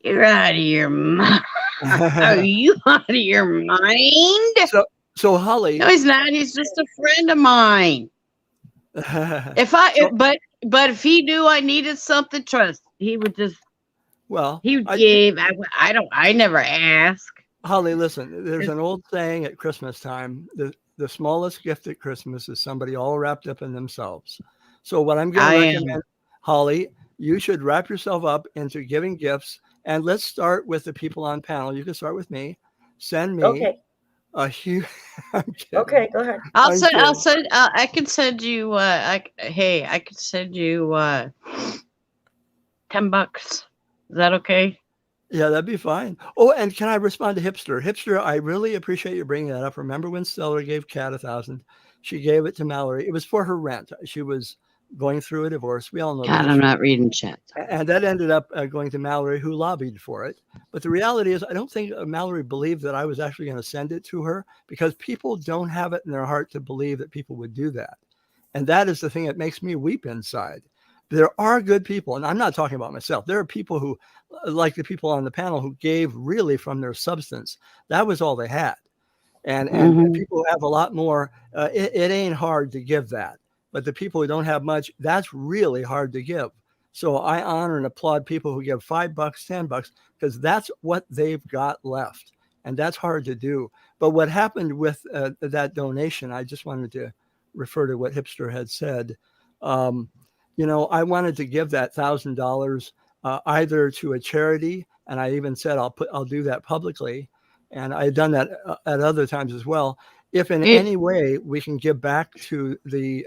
you're out of your mind. Are you out of your mind? So Holly, No, he's not. He's just a friend of mine. But if he knew I needed something, trust he would just. Well, he would give. I never ask. Holly, listen. There's an old saying at Christmas time: the smallest gift at Christmas is somebody all wrapped up in themselves. So what I'm going to recommend, Holly, you should wrap yourself up into giving gifts, and let's start with the people on panel. You can start with me. Send me a huge. Okay, go ahead. I can send you. I can send you $10. Is that okay? Yeah, that'd be fine. Oh, and can I respond to Hipster? Hipster, I really appreciate you bringing that up. Remember when Stella gave Kat $1,000? She gave it to Mallory. It was for her rent. She was going through a divorce. We all know. God, I'm not reading chat. And that ended up going to Mallory, who lobbied for it. But the reality is, I don't think Mallory believed that I was actually going to send it to her, because people don't have it in their heart to believe that people would do that. And that is the thing that makes me weep inside. There are good people, and I'm not talking about myself. There are people who, like the people on the panel, who gave really from their substance. That was all they had. And people who have a lot more, it ain't hard to give that. But the people who don't have much, that's really hard to give. So I honor and applaud people who give $5, $10, because that's what they've got left. And that's hard to do. But what happened with that donation, I just wanted to refer to what Hipster had said. I wanted to give that $1,000 either to a charity, and I even said I'll do that publicly, and I had done that at other times as well. If in any way we can give back to the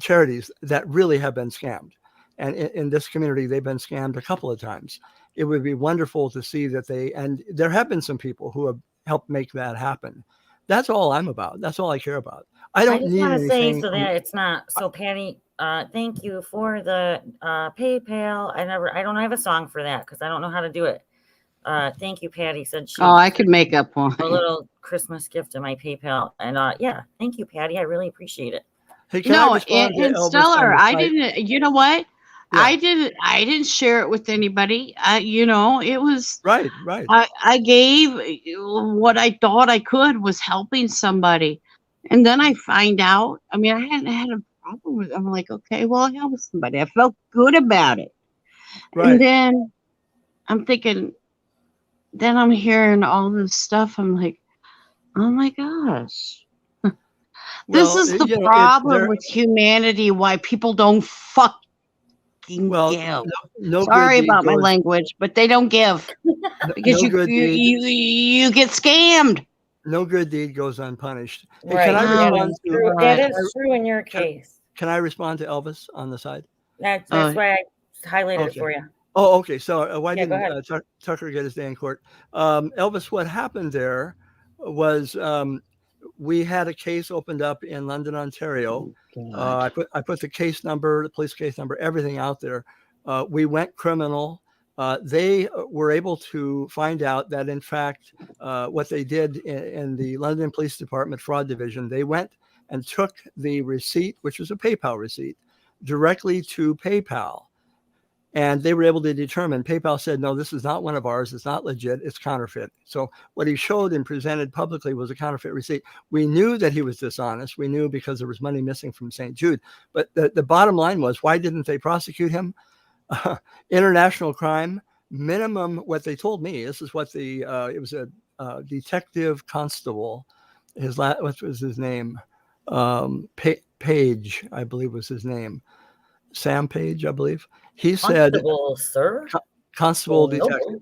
charities that really have been scammed, and in this community they've been scammed a couple of times, it would be wonderful to see that and there have been some people who have helped make that happen. That's all I'm about. That's all I care about. I don't need anything. I just want to say so that it's not so, Patty. Thank you for the PayPal. I don't have a song for that because I don't know how to do it. Thank you, Patty. Said she. Oh, I could make up one. A little Christmas gift to my PayPal, and yeah, thank you, Patty. I really appreciate it. Hey, and Stellar, I didn't. You know what? Yeah. I didn't share it with anybody. It was right. I gave what I thought I could was helping somebody, and then I find out. I mean, I hadn't had a problem with. I'm like, okay, well, I helped somebody. I felt good about it, right. And then I'm thinking. Then I'm hearing all this stuff. I'm like, oh my gosh. This is the problem with humanity, why people don't fucking give. Sorry about my language, but they don't give. Because you get scammed. No good deed goes unpunished. Hey, right. Can I respond to, that is true in your case. Can I respond to Elvis on the side? That's why I highlighted it for you. Oh, okay. So why didn't Tucker get his day in court? Elvis, what happened there was we had a case opened up in London, Ontario. I put the case number, the police case number, everything out there. We went criminal. They were able to find out that, in fact, what they did in the London Police Department Fraud Division, they went and took the receipt, which was a PayPal receipt, directly to PayPal. And they were able to determine, PayPal said, no, this is not one of ours. It's not legit. It's counterfeit. So what he showed and presented publicly was a counterfeit receipt. We knew that he was dishonest. We knew because there was money missing from St. Jude. But the bottom line was, why didn't they prosecute him? International crime, minimum, what they told me, this is what it was a detective constable. What was his name? Page, I believe was his name. Sam Page, I believe. He said, Constable, sir? Constable detective.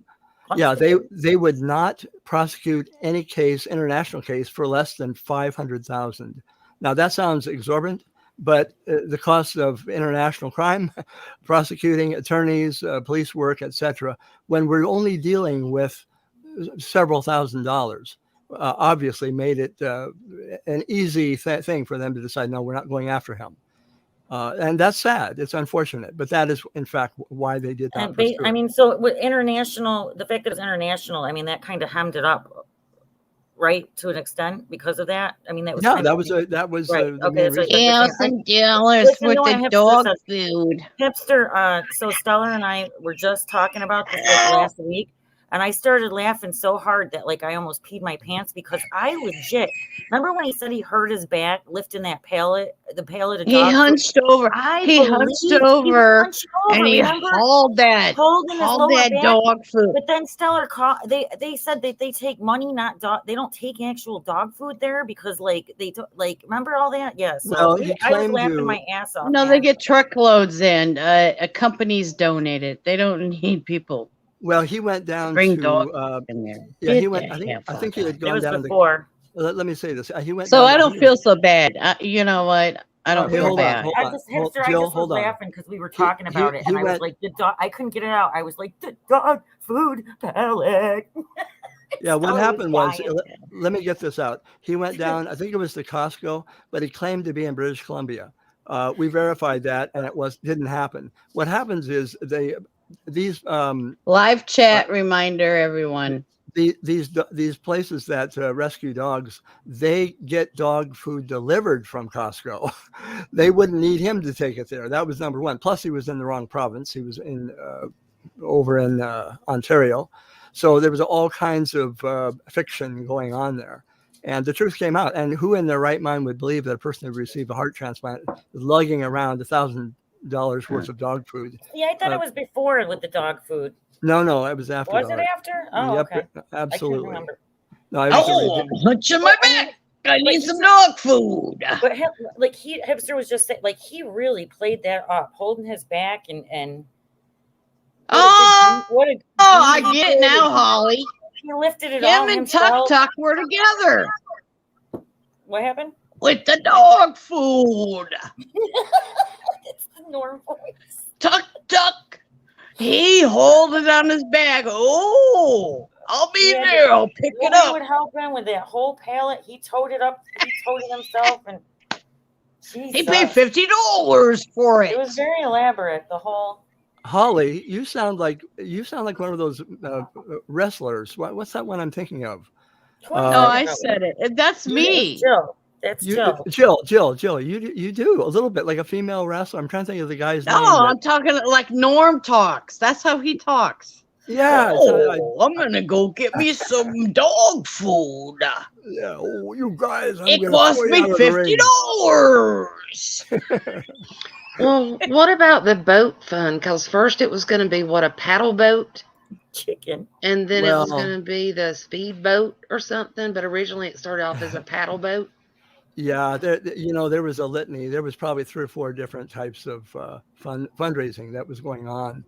Yeah, they would not prosecute any case, international case, for less than $500,000. Now that sounds exorbitant, but the cost of international crime, prosecuting attorneys, police work, etc., when we're only dealing with several $1,000s, obviously made it an easy thing for them to decide, no, we're not going after him. And that's sad. It's unfortunate, but that is in fact why they did not And pursue I it. mean, so with international, the fact that it's international, I mean, that kind of hemmed it up, right, to an extent because of that. I mean, that was Yeah, kind that of was right. the Okay, main that's what reason. I Yeah, was saying. some dollars Listen with to what the Hipster dog says. food. Hipster, so Stellar and I were just talking about this like last week, and I started laughing so hard that like I almost peed my pants because I legit remember when he said he hurt his back lifting that pallet, the pallet of He dog food? hunched over. I He believed hunched he was over hunched over. and he Remember, hauled that holding his lower back. dog food. But then Stellar called. They said that they take money, not dog. They don't take actual dog food there because like they don't like. Remember all that? Yeah. So Well, he I was claimed laughing to. my ass off. No, they man. get truckloads in. Companies donate it. They don't need people Well, he went to down bring to. dogs in there. Yeah, he Get went. the I think. hell I out think he of had It gone was down to. before. Let me say this. He went So down. I To, don't feel so bad. You know what? I don't Hey, feel hold on, bad. hold I on. just Hold- hipster. I Jill, just was hold on. laughing because we were talking about it, he and I was went- like, the dog. I couldn't get it out. I was like, the dog food pallet. Yeah, what Stellar happened was, dying. let me get this out. He went down, I think it was to Costco, but he claimed to be in British Columbia. We verified that, and it didn't happen. What happens is these Live chat reminder, everyone. these places that rescue dogs, they get dog food delivered from Costco. They wouldn't need him to take it there. That was number one. Plus, he was in the wrong province. He was over in Ontario. So there was all kinds of fiction going on there. And the truth came out. And who in their right mind would believe that a person who received a heart transplant is lugging around $1,000 worth of dog food? Yeah, I thought it was before with the dog food. No, it was after. Was the it heart. after? Oh, Yep, okay. I can't absolutely. remember. No, it was Oh, I'm hunching my But, I mean, back. I need he some just- dog food. But hipster was just saying, like he really played that up, holding his back and. Oh, What a I get it now, Holly. He lifted it all Him and Tuck himself. Tuck were together What happened? with the dog food. It's the norm voice. Tuck Tuck. He hold it on his back. Oh, I'll be Yeah, there. I'll pick it Nobody up. would help him with that whole pallet. He towed it up. He towed it himself, and He paid $50 for it. It was very elaborate. The whole. Holly, you sound like one of those wrestlers. What's that one I'm thinking of? No, I said it. That's me. Jill. That's Jill. Jill. You do a little bit like a female wrestler. I'm trying to think of the guy's name. No, I'm talking like Norm talks. That's how he talks. Yeah. Oh, I'm gonna go get me some dog food. Yeah. Oh, you guys. It cost me $50. Well, what about the boat fund? Because first it was going to be a paddle boat, Chicken. and then it was going to be the speed boat or something. But originally it started off as a paddle boat. Yeah, there was a litany. There was probably 3 or 4 different types of fundraising that was going on,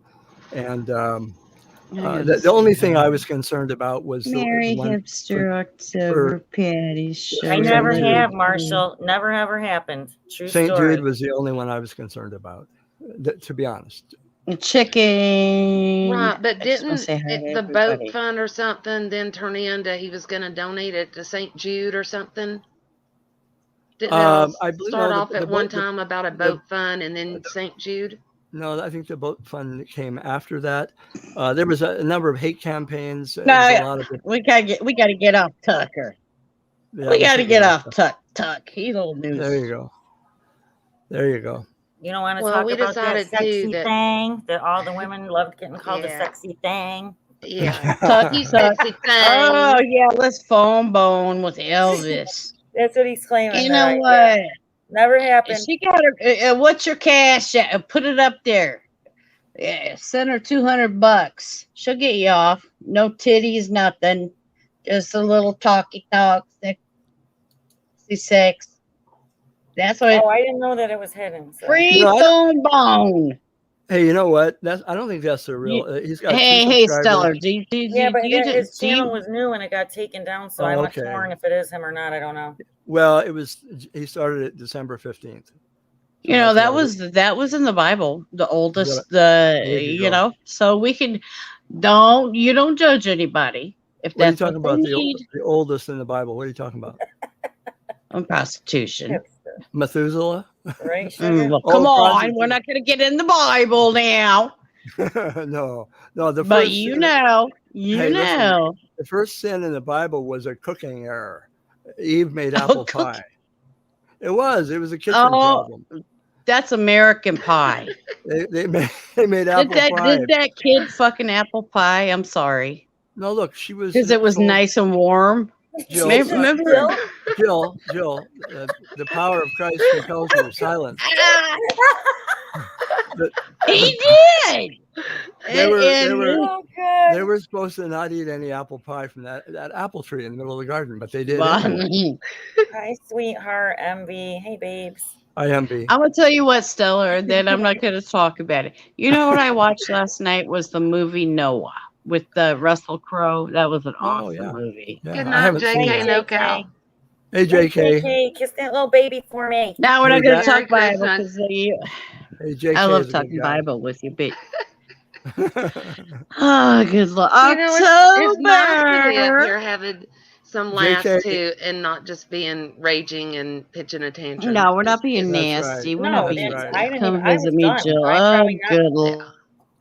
and the only thing I was concerned about was Mary the one Hipster October Patty Show. I never have, Marshall. Never ever happened. True St. story. Jude was the only one I was concerned about, to be honest. Chicken. Right, but I just wanna didn't say hi to the boat everybody. fund or something then turn into he was going to donate it to St. Jude or something? Didn't it all I believe start no, off the at one boat- time about a boat fund and then St. Jude? No, I think the boat fund came after that. There was a number of hate campaigns. There No, was a lot of we gotta get off Tucker. yeah, We gotta should get off Tuck. He's old news. There you go. You don't want to Well, talk we about that decided, too, sexy that- thing that all the women loved getting called the Yeah. sexy thing. Yeah. Tuck, You Tuck. sexy thing. Oh yeah, let's phone bone with Elvis. That's what he's claiming. You know right? what? Never happened. She got her. What's your cash? Put it up there. Yeah, send her $200. She'll get you off. No titties, nothing. Just a little talky talk, sexy sex. That's what. Oh, I didn't know that it was hidden. So. Free You know, I phone bone. Hey, you know what? I don't think that's the real. He's got Hey, 2 hey, subscribers. Stellar. Yeah, but his channel was new and it got taken down, so I'm okay. torn if it is him or not. I don't know. Well, he started it December 15th. You know, that's that was in the Bible, the oldest, There you you go. know, so we can don't judge anybody if What are you that's what talking they about? need. The oldest in the Bible. What are you talking about? On prostitution. Methuselah? Right, sugar? Well, come Oh, on. prostitute. We're not going to get in the Bible now. No. The But first you sin, know. hey, listen, the first sin in the Bible was a cooking error. Eve made apple pie. It was a kitchen problem. That's American Pie. They made apple pie. Did that kid fucking apple pie? I'm sorry. No, look, she was Because it was told- nice and warm. Jill, Remember? Jill, the power of Christ compels you to silence. He did. They were supposed to not eat any apple pie from that apple tree in the middle of the garden, but they did. Anyway. Hi, sweetheart, MB. Hey, babes. I MB. I'm gonna tell you what, Stellar. Then I'm not gonna talk about it. You know what I watched last night was the movie Noah with Russell Crowe. That was an awesome movie. Yeah, Good I night, haven't seen JK. it. No cow. Hey, JK. JK, kiss that little baby for me. Now we're not Merry gonna talk Bible Christmas. because Hey, JK I love is a good talking guy. Bible with you, but oh, good luck. You know, it's nice to be up October. here having some laughs JK. too, and not just being raging and pitching a tantrum. No, we're not being That's nasty. right. We're No, not That's being. right. I didn't Come even. I was visit me, done. Jill. I'm Oh, probably not. good lord.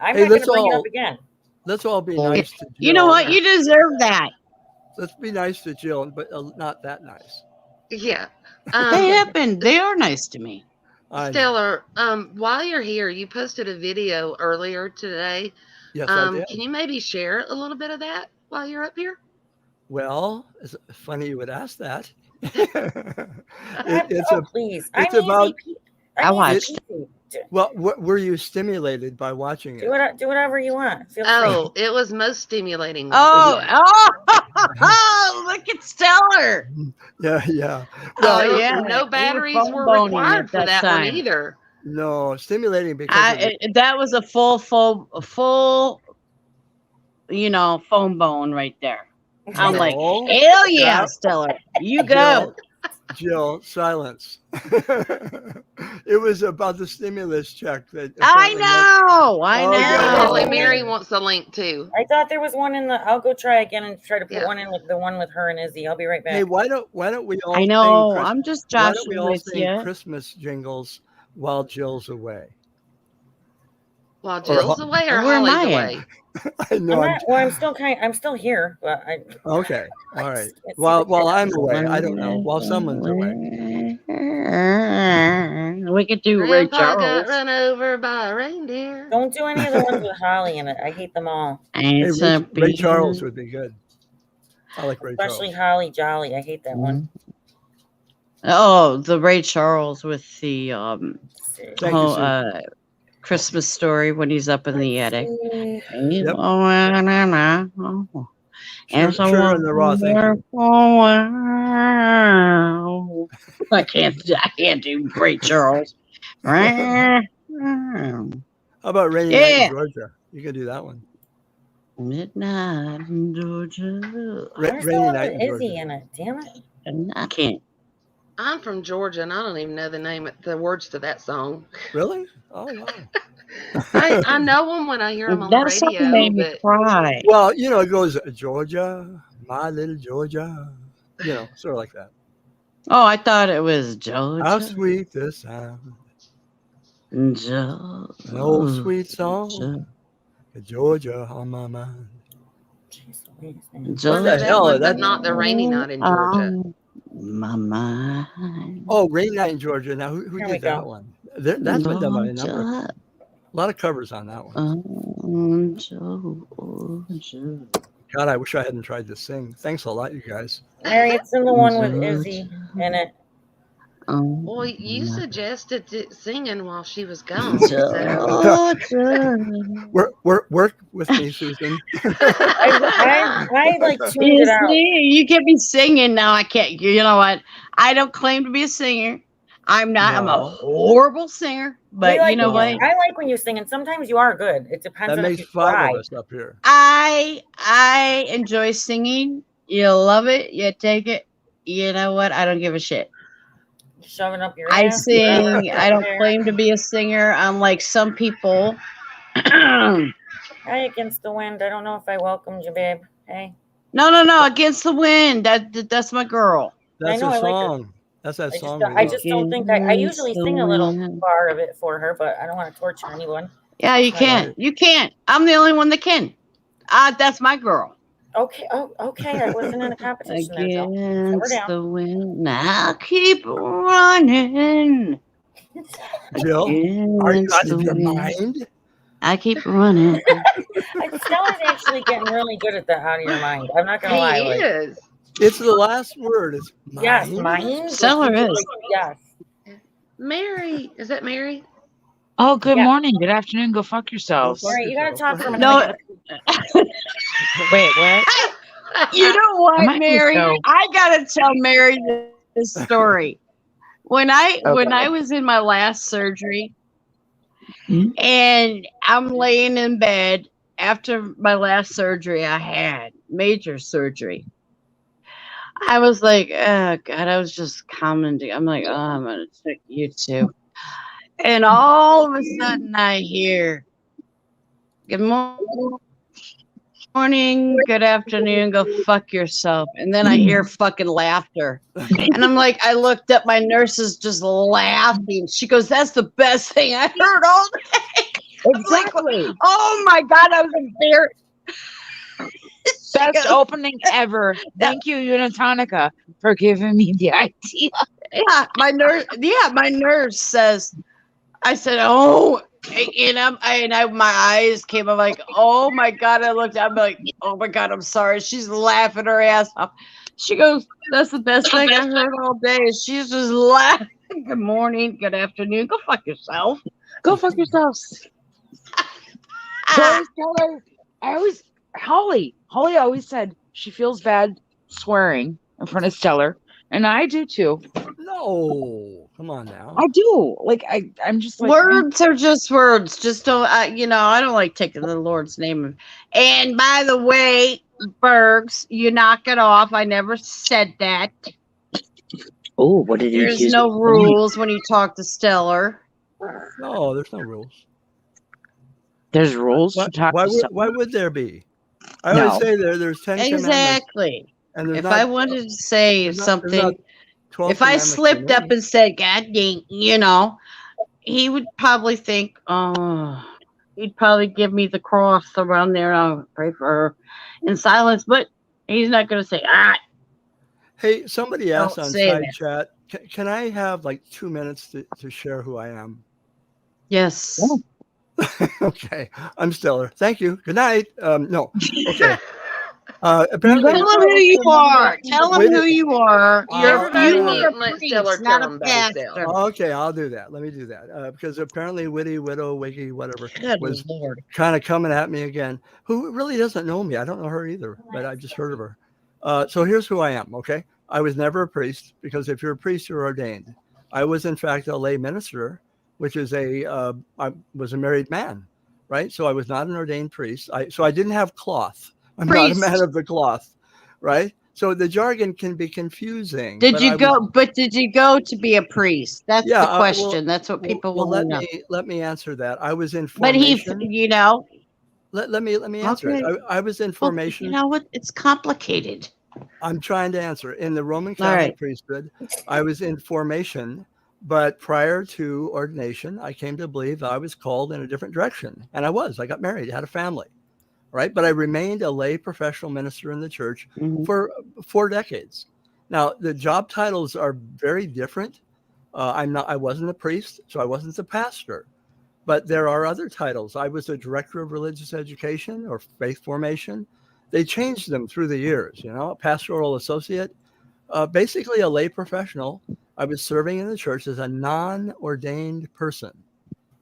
I'm Hey, not going let's to bring it all- up again. Let's all be nice to Jill. You know what? You deserve that. Let's be nice to Jill, but not that nice. Yeah. They have been. They are nice to me. I know. Stellar, while you're here, you posted a video earlier today. Yes, I did. Can you maybe share a little bit of that while you're up here? Well, it's funny you would ask that. Please. it's about. I watched it. Well, were you stimulated by watching it? Do whatever you want. Feel Oh, it was most stimulating. Oh, Yeah. oh, look at Stellar. Yeah. Oh, No, yeah. no We batteries phone were boning required at for that one time. either. No, stimulating because That was a full, phone bone right there. I'm like, No. hell yeah, Stop. Stellar. You go. Jill, silence. It was about the stimulus check that. I apparently know. I Oh, know. And no. Holy Mary wants a link too. I thought there was one in the. I'll go try again and try to put Yeah. one in with the one with her and Izzy. I'll be right back. Hey, why don't we all? I sing know. Chris- I'm just Why don't joshing we all with sing you. Christmas jingles while Jill's away? While Jill's away or Where am Holly's I at? away? I know. I'm still here, but I. Okay. All right. It's- While I'm away, I don't know. While someone's away. We could do Ray Grandpa got Charles. run over by a reindeer. Don't do any of the ones with Holly in it. I hate them all, Hey, It's Ray Charles would be good. I like Ray especially Charles. Holly Jolly. I hate that one. Oh, the Ray Charles with the Thank you, Sue. Christmas story when he's up in the attic. Yep. Sure, in the raw, thank I can't do Ray Charles. How about Rainy Night Yeah. in Georgia? You can do that one. Midnight in Georgia. Where's the Rainy one Night with in Izzy Georgia. in it? Damn it! And I can't. I'm from Georgia and I don't even know the words to that song. Really? Oh wow. I know them when I hear them on the That song radio, made me but cry. Well, it goes Georgia, my little Georgia. Sort of like that. Oh, I thought it was Georgia. How sweet the sound, Georgia. an old sweet song, Georgia on my mind. Jeez Louise, man. What the Georgia. hell? but That's not the rainy night in Georgia. on my mind. Oh, Rainy Night in Georgia. Now, who Here we did that go. one? That's been done by a number. Georgia. A lot of covers on that one. Georgia. God, I wish I hadn't tried to sing. Thanks a lot, you guys. Mary, it's in the one with Izzy in it. Well, you suggested singing while she was gone. So. Georgia. Work with me, Susan. I like tuned You it out. see, you get me singing now. I can't. You know what? I don't claim to be a singer. I'm not. I'm a No. horrible singer. But We like you know when what? I like when you sing, and sometimes you are good. It depends That on if makes you 5 try. of us up here. I enjoy singing. You love it. You take it. You know what? I don't give a shit. Shoving up your I ass. sing. I don't There. claim to be a singer. Unlike some people. Hi, against the wind. I don't know if I welcomed you, babe. Hey. No. Against the wind. That's my girl. That's know, a I like her. song. That's that I song. just don't think I usually sing a little bar of it for her, but I don't want to torture anyone. Yeah, you can't. You can't. I'm the only one that can. That's my girl. Okay. Oh, okay. I wasn't in a competition there, Joe. So we're Against down. the wind, now keep running. Jill, are you out Against of the your wind. mind? I keep running. Stella's actually getting really good at the out of your mind. I'm not gonna He lie. Like, is. It's the last word. It's yes, mind. mind. Stella Like, is. yes. Mary. Is that Mary? Oh, good Yeah. morning. Good afternoon. Go fuck yourselves. Go All fuck right, you gotta yourself. talk for a minute. No. I gotta- Wait, what? You know I what, might be Mary? so- I gotta tell Mary this story. When I Okay. was in my last surgery, Mhm. and I'm laying in bed after my last surgery, I had major surgery. I was like, oh God, I was just commenting. I'm like, oh, I'm gonna check YouTube. And all of a sudden I hear, good morning, good afternoon, go fuck yourself. And then I hear fucking laughter. And I'm like, I looked up, my nurse is just laughing. She goes, that's the best thing I heard all day. Exactly. Oh my God, I was embarrassed. She Best goes, opening ever. Thank you, Unitonica, for giving me the idea. yeah, my nurse says, I said, oh, and my eyes came. I'm like, oh my God. I looked, I'm like, oh my God, I'm sorry. She's laughing her ass off. She goes, that's the best thing I heard all day. She's just laughing. Good morning, good afternoon. Go fuck yourself. Go fuck yourselves. Holly always said she feels bad swearing in front of Stellar, and I do too. No, come on now. I do. Like I'm just like Words are just words. Just don't, I don't like taking the Lord's name. And by the way, Bergs, you knock it off. I never said that. oh, what did he There's accuse no me of? rules when you talk to Stellar. No, there's no rules. There's rules to talk to Stellar. Why would there be? I No. always say there's 10 commandments. Exactly. And there's If not, I wanted to say there's not something, 12 if I commandments slipped for up me. and said, God dang, he would probably think, oh, he'd probably give me the cross around there and I'll pray for her in silence, but he's not going to say, Hey, somebody asked Don't on say side that. chat, can I have like 2 minutes to share who I am? yes. Yeah. Okay, I'm Stellar. Thank you. Good night. No, okay. Apparently, Tell him who you are. Tell him who you are. Everybody You mute are and a let Stellar priest, not tell a him about himself. pastor. Okay, I'll do that. Let me do that because apparently Witty, Widow, Wiggy, whatever Good was Lord. kind of coming at me again. Who really doesn't know me? I don't know her either, but I just heard of her. So here's who I am. Okay, I was never a priest because if you're a priest, you're ordained. I was in fact a lay minister, which is I was a married man, right? So I was not an ordained priest. So I didn't have cloth. I'm not a man of the cloth, right? So the jargon can be confusing. Did you go to be a priest? That's the question. That's what people want to know. Let me answer that. I was in But formation. Let me answer Okay. it. I was in formation. You know what? It's complicated. I'm trying to answer. In the Roman Catholic priesthood, I was in formation, but prior to ordination, I came to believe I was called in a different direction. And I got married, had a family, right? But I remained a lay professional minister in the church for 4 decades. Now, the job titles are very different. I wasn't a priest, so I wasn't the pastor. But there are other titles. I was a director of religious education or faith formation. They changed them through the years, a pastoral associate, basically a lay professional. I was serving in the church as a non-ordained person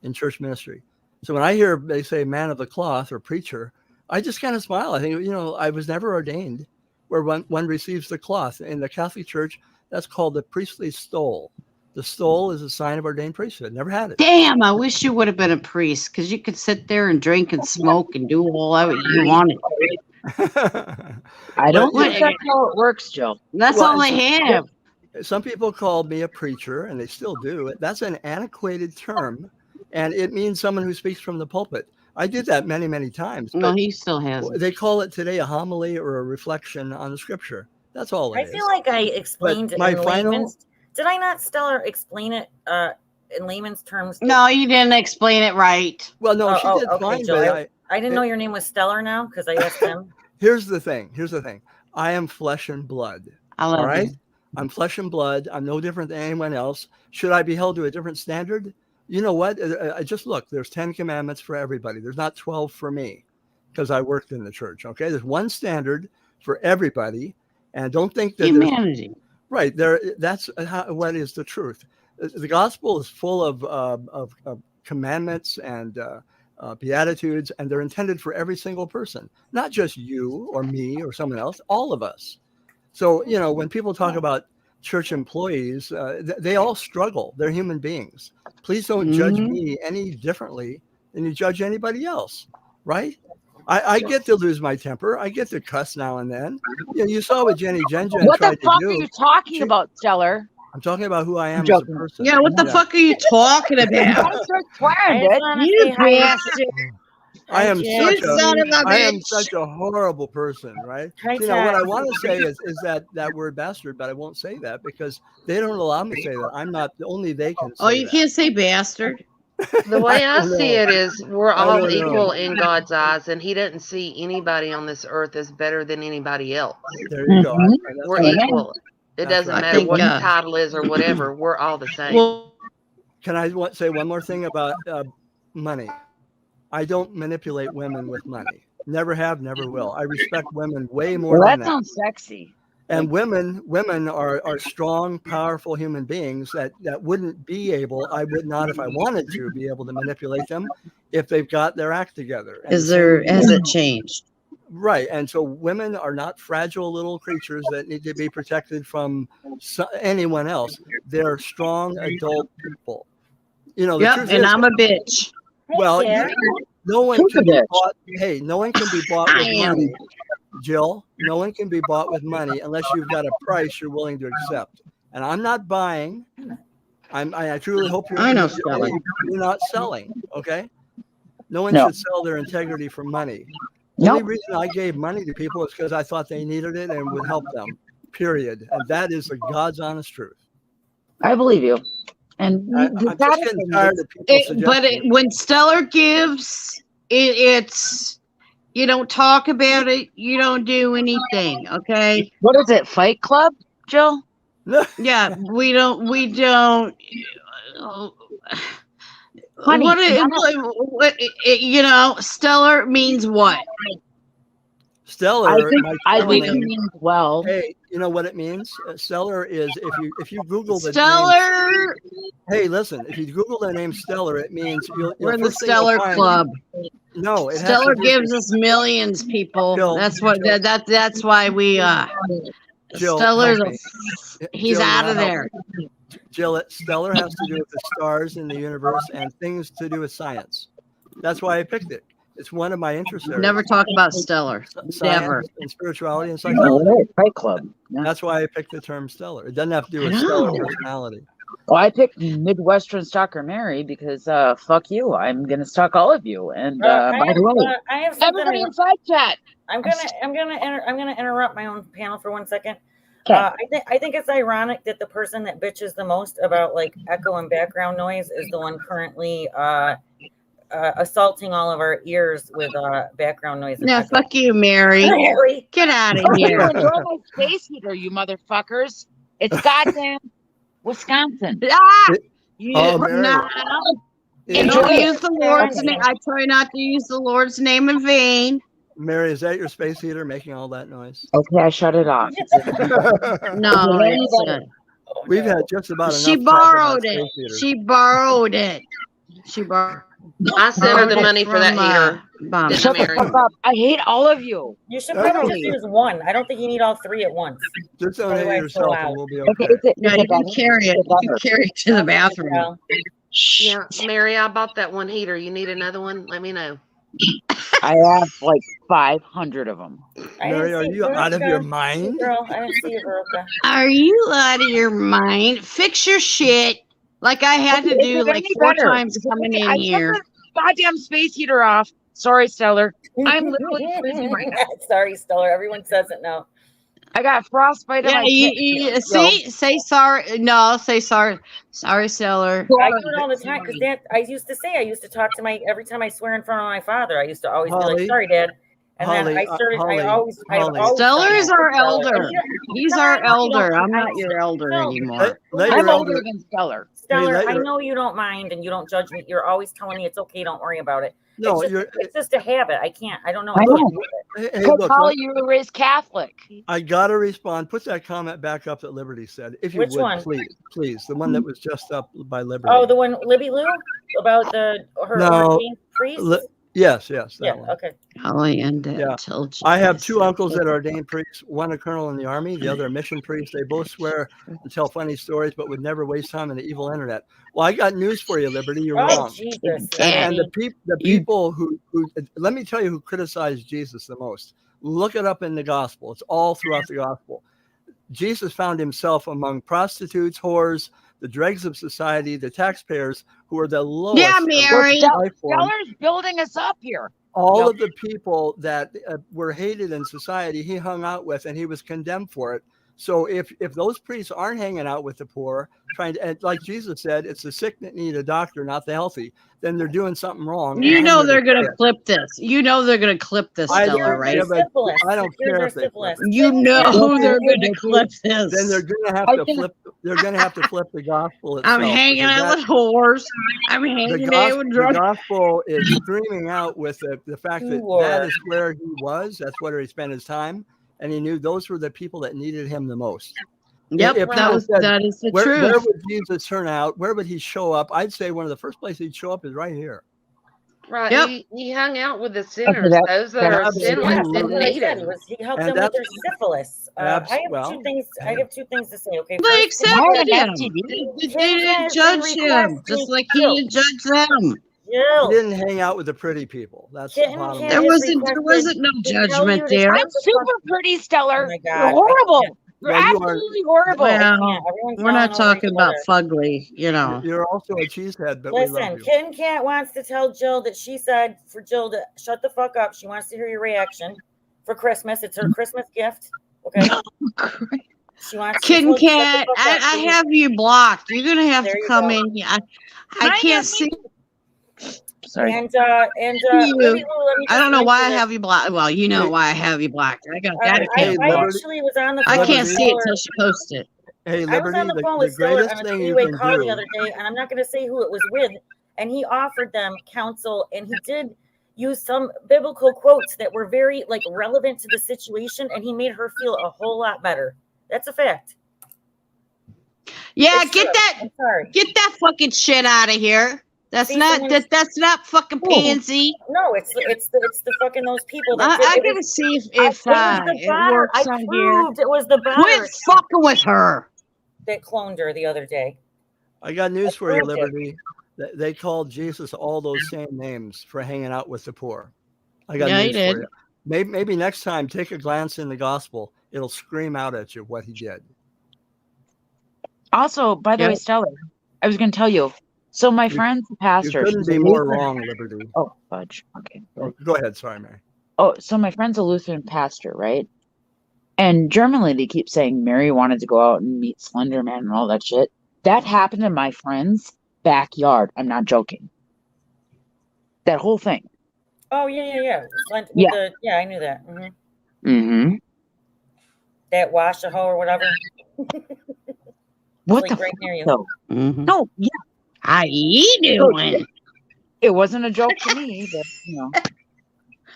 in church ministry. So when I hear they say man of the cloth or preacher, I just kind of smile. I think, I was never ordained where one receives the cloth. In the Catholic Church, that's called the priestly stole. The stole is a sign of ordained priesthood. Never had it. Damn, I wish you would have been a priest because you could sit there and drink and smoke and do all that you wanted. I don't think that's how it works, Joe. That's all they have. Some people call me a preacher, and they still do. That's an antiquated term, and it means someone who speaks from the pulpit. I did that many, many times. Well, he still has it. They call it today a homily or a reflection on the scripture. That's all it is. I feel like I explained in layman's Did I not, Stellar, explain it in layman's terms? No, you didn't explain it right. Well, no, she did okay, fine, Jill. but I didn't know your name was Stellar now because I asked him. here's the thing. I am flesh and blood. I love All right. you. I'm flesh and blood. I'm no different than anyone else. Should I be held to a different standard? You know what? I just look, there's 10 commandments for everybody. There's not 12 for me because I worked in the church. Okay. There's one standard for everybody. And don't think that Humanity. right there. That's what is the truth. The gospel is full of commandments and beatitudes, and they're intended for every single person, not just you or me or someone else, all of us. So, you know, when people talk about church employees, they all struggle. They're human beings. Please don't judge me any differently than you judge anybody else, right? I get to lose my temper. I get to cuss now and then. You saw what Jenny Jen What tried the fuck to are do. you talking about, Stellar? I'm talking about who I am as a Joking. person. Yeah, what the fuck are you talking about? I start swearing, I just bitch. wanna You say hi to- bastard. I am Hi, You such Jen. son of a I am bitch. such a horrible person, right? Hi, You know what I Jen. want to say is that word bastard, but I won't say that because they don't allow me to say that. I'm not only they can say Oh, you that. can't say bastard. The way I don't see know. it is we're I all don't know. equal in God's eyes, and He doesn't see anybody on this earth as better than anybody else. There you go. Mhm. That's We're right. equal. It That's doesn't right. matter think, what your title is or whatever. We're all the same. Well, Can I say one more thing about money? I don't manipulate women with money. Never have, never will. I respect women way more Well, than that that. sounds sexy. And women are strong, powerful human beings that wouldn't be able, I would not if I wanted to be able to manipulate them if they've got their act together. And has the same- it changed? Right. And so women are not fragile little creatures that need to be protected from anyone else. They're strong adult people. You know, the Yep, truth and is, I'm a bitch. well, Jen. no one Who's can a be bitch? bought. Hey, no one can be bought I with am. money. Jill, no one can be bought with money unless you've got a price you're willing to accept. And I'm not buying. I truly hope I know, Scully. you're not selling. Okay. No one No. should sell their integrity for money. The only reason I gave money to people is because I thought they needed it and would help them. Period. And that is the God's honest truth. I believe you. And I'm just getting tired of people suggesting. When Stellar gives, it's you don't talk about it. You don't do anything. Okay. what is it? Fight Club, Jill? Yeah, we don't. Honey, You know, Stellar means what? Stellar. I my think name- it means well. Hey, you know what it means? Stellar is if you Google the name. Stellar. Hey, listen, if you Google the name Stellar, it means We're in the first thing you'll Stellar find- Club. No, it has to Stellar do- gives us millions, people. Jill, That's what. Jill. That's why we. Jill, Stellar's. help me. He's Jill, out now of help there. me. Jill, Stellar has to do with the stars in the universe and things to do with science. That's why I picked it. It's one of my interest areas. Never talk about Stellar. Science Never. and spirituality and Oh, psychology. right, Fight Club. Yeah. That's why I picked the term stellar. It doesn't have to do with I stellar know. personality. Well, I picked Midwestern Stalker Mary because fuck you. I'm gonna stalk all of you. And by the way, I have something. everybody in side chat. I'm gonna interrupt my own panel for 1 second. Okay. I think it's ironic that the person that bitches the most about like echo and background noise is the one currently assaulting all of our ears with background noise. and No, echo. fuck you, Mary. Mary. Get out of Oh, you here. enjoy my space heater, you motherfuckers. It's goddamn Wisconsin. Ah! Oh, Mary. No. Yeah. Don't Enjoy use the Lord's name. I try not to use the Lord's name in vain. Mary, is that your space heater making all that noise? Okay, I shut it off. No, Is it's anybody- We've had just about enough. she talk about borrowed space it. heaters. She borrowed it. She borrowed I sent her the it money for that from, heater. Bonnie. Didn't Shut the Mary. fuck up. I hate all of you. You should probably just Literally. use one. I don't think you need all three at once. Just don't hate Otherwise, yourself so and loud. we'll be Okay, okay. is it, Yeah, is you it can better? carry it. Is You can better? carry it to the bathroom. Well, Yeah, Mary, I bought that one heater. You need another one? Let me know. I have like 500 of them. I Mary, didn't are see you out of your Veruca. mind? Girl, I didn't see you, Veruca. Are you out of your mind? Fix your shit. Like I had to Is do it like any 4 better? times coming I in shut here. the goddamn space heater off. Sorry, Stellar. I'm literally freezing right now. Sorry, Stellar. Everyone says it now. I got frostbite on Yeah, my you tit. say sorry. No, say sorry. Sorry, Seller. I do it all the time because I used to talk to every time I swear in front of my father, I used to always be like, Holly, sorry, Dad. And then Holly, I started, Holly, I've always done Stellar's that. our Stellar. elder. And He's Stellar, our I know you elder. don't- I'm I- not your elder no, anymore. let I'm your older elder. than Stellar. Stellar, let I your- know you don't mind and you don't judge me. You're always telling me it's okay. Don't worry about it. No, It's just a habit. I can't. I don't know. I I know. can't do it. Hey, Because look, Holly, you were raised Catholic. I gotta respond. Put that comment back up that Liberty said, if you Which would, one? please. The one that was just up by Liberty. Oh, the one Libby Lou about her No, ordained priest. Yes, that Yeah. one. Okay. Holly ended Yeah. until I have two uncles that are ordained priests, one a colonel in the army, the other a mission priest. They both swear and tell funny stories, but would never waste time on the evil internet. Well, I got news for you, Liberty. You're Oh wrong. Jesus. And Andy. the people who let me tell you who criticize Jesus the most. Look it up in the gospel. It's all throughout the gospel. Jesus found himself among prostitutes, whores, the dregs of society, the taxpayers, who are the lowest. Yeah, Mary. Life form. Stellar's building us up here. All of the people that were hated in society, he hung out with, and he was condemned for it. So if those priests aren't hanging out with the poor, trying to, and like Jesus said, it's the sick that need a doctor, not the healthy, then they're doing something wrong. You know they're going to clip this. You know they're going to clip this, Stellar, right? I don't care if they clip it. You know they're going to clip this. Then they're going to have to flip. They're going to have to flip the gospel itself. I'm hanging out with whores. I'm hanging out with The drugs. gospel is screaming out with the fact that that is where he was. That's where he spent his time. And he knew those were the people that needed him the most. Yep, that is the truth. Where would Jesus turn out? Where would he show up? I'd say one of the first places he'd show up is right here. Right. Yep. He hung out with the sinners. Okay, Those that are sinless didn't need him. He helped them with their syphilis. I have two things to say. Okay. They First, accepted him. They didn't judge him, just like he didn't judge them. He didn't hang out with the pretty people. That's the bottom line. There wasn't no judgment there. I'm super pretty, Stellar. Oh my You're God. horrible. You're Well, you absolutely horrible. Well, we're not talking about fugly, you know. You're also a cheesehead, but we love Listen, you. Kitten Cat wants to tell Jill that she said for Jill to shut the fuck up. She wants to hear your reaction for Christmas. It's her Christmas gift. Okay. She wants Kitten Cat, I have you blocked. You're gonna have to come in. I can't see. Sorry. And Libby Lou, I don't know why I have you blocked. Well, you know why I have you blocked. I got that account. I actually was on the phone. I can't see it till she posts it. Hey, I was Liberty, on the phone with the Stellar greatest on a thing you three-way can call the do. other day, and I'm not going to say who it was with. And he offered them counsel, and he did use some biblical quotes that were very relevant to the situation, and he made her feel a whole lot better. That's a fact. Yeah, It's get true. that. I'm sorry. Get that fucking shit out of here. That's that's not fucking pansy. No, it's the fucking those people. That I gotta see if it works on here. It was the Quit batter fucking with her. that cloned her the other day. I got news for you, proved it. Liberty. They called Jesus all those same names for hanging out with the poor. I got Yeah, he news did. for you. Maybe next time, take a glance in the gospel. It'll scream out at you what he did. Also, by the way, Stellar, I was going to tell you. So my friend's a pastor. You couldn't She's be a more Lutheran. wrong, Liberty. Oh, fudge. Okay. Go ahead. Sorry, Mary. Oh, so my friend's a Lutheran pastor, right? And Germany, they keep saying Mary wanted to go out and meet Slenderman and all that shit. That happened in my friend's backyard. I'm not joking. That whole thing. Oh yeah. I knew that. Mm-hmm. Mm-hmm. That Washaho or whatever. What Like the right fuck, near you. though? Mm-hmm. No, yeah. How you doing? It wasn't a joke to me, but you know.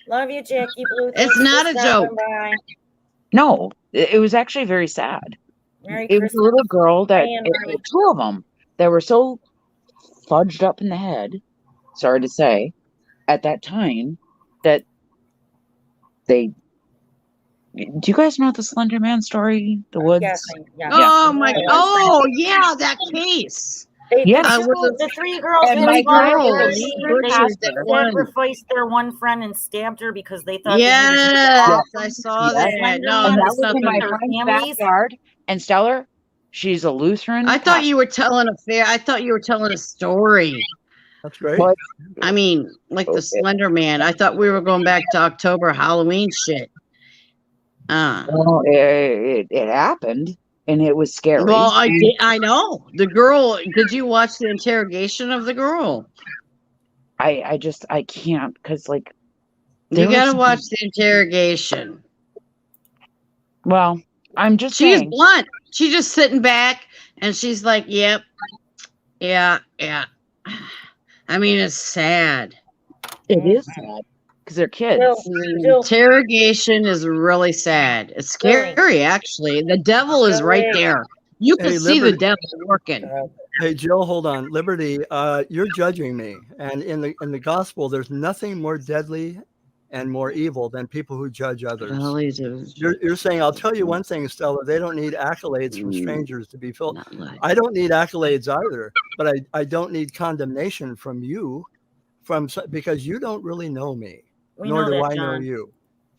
Love you, Jackie Blue. It's Thanks not for a stopping joke. by. No, it was actually very sad. Merry It was a Christmas. little girl that Diane, Merry- two of them that were so fudged up in the head, sorry to say, at that time that they. Do you guys know the Slender Man story? The woods. Yes, yeah. Oh my! Oh yeah, that case. Yeah. The three girls And in my Florida, girls, they sacrificed their one friend and stabbed her because they thought. Yes, I saw Yes. that. No, And that that's was in my nothing. friend's backyard. And Stellar, she's a Lutheran. I thought you were telling I thought you were telling a story. That's great. What? I mean, like the Slender Man. I thought we were going back to October Halloween shit. Well, it happened, and it was scary. Well, I know the girl. Did you watch the interrogation of the girl? I can't because like You was gotta some- watch the interrogation. Well, I'm just She is saying. blunt. She's just sitting back and she's like, "Yep, yeah." I mean, it's sad. It is sad because they're kids. The Jill. interrogation is really sad. It's scary, actually. The devil is right there. You can Hey, see the Liberty. devil working. Hey, Jill, hold on. Liberty, you're judging me. And in the gospel, there's nothing more deadly and more evil than people who judge others. You're saying, I'll tell you one thing, Stella, they don't need accolades from strangers to be filled. I don't need accolades either, but I don't need condemnation from you because you don't really know me, nor do I know you.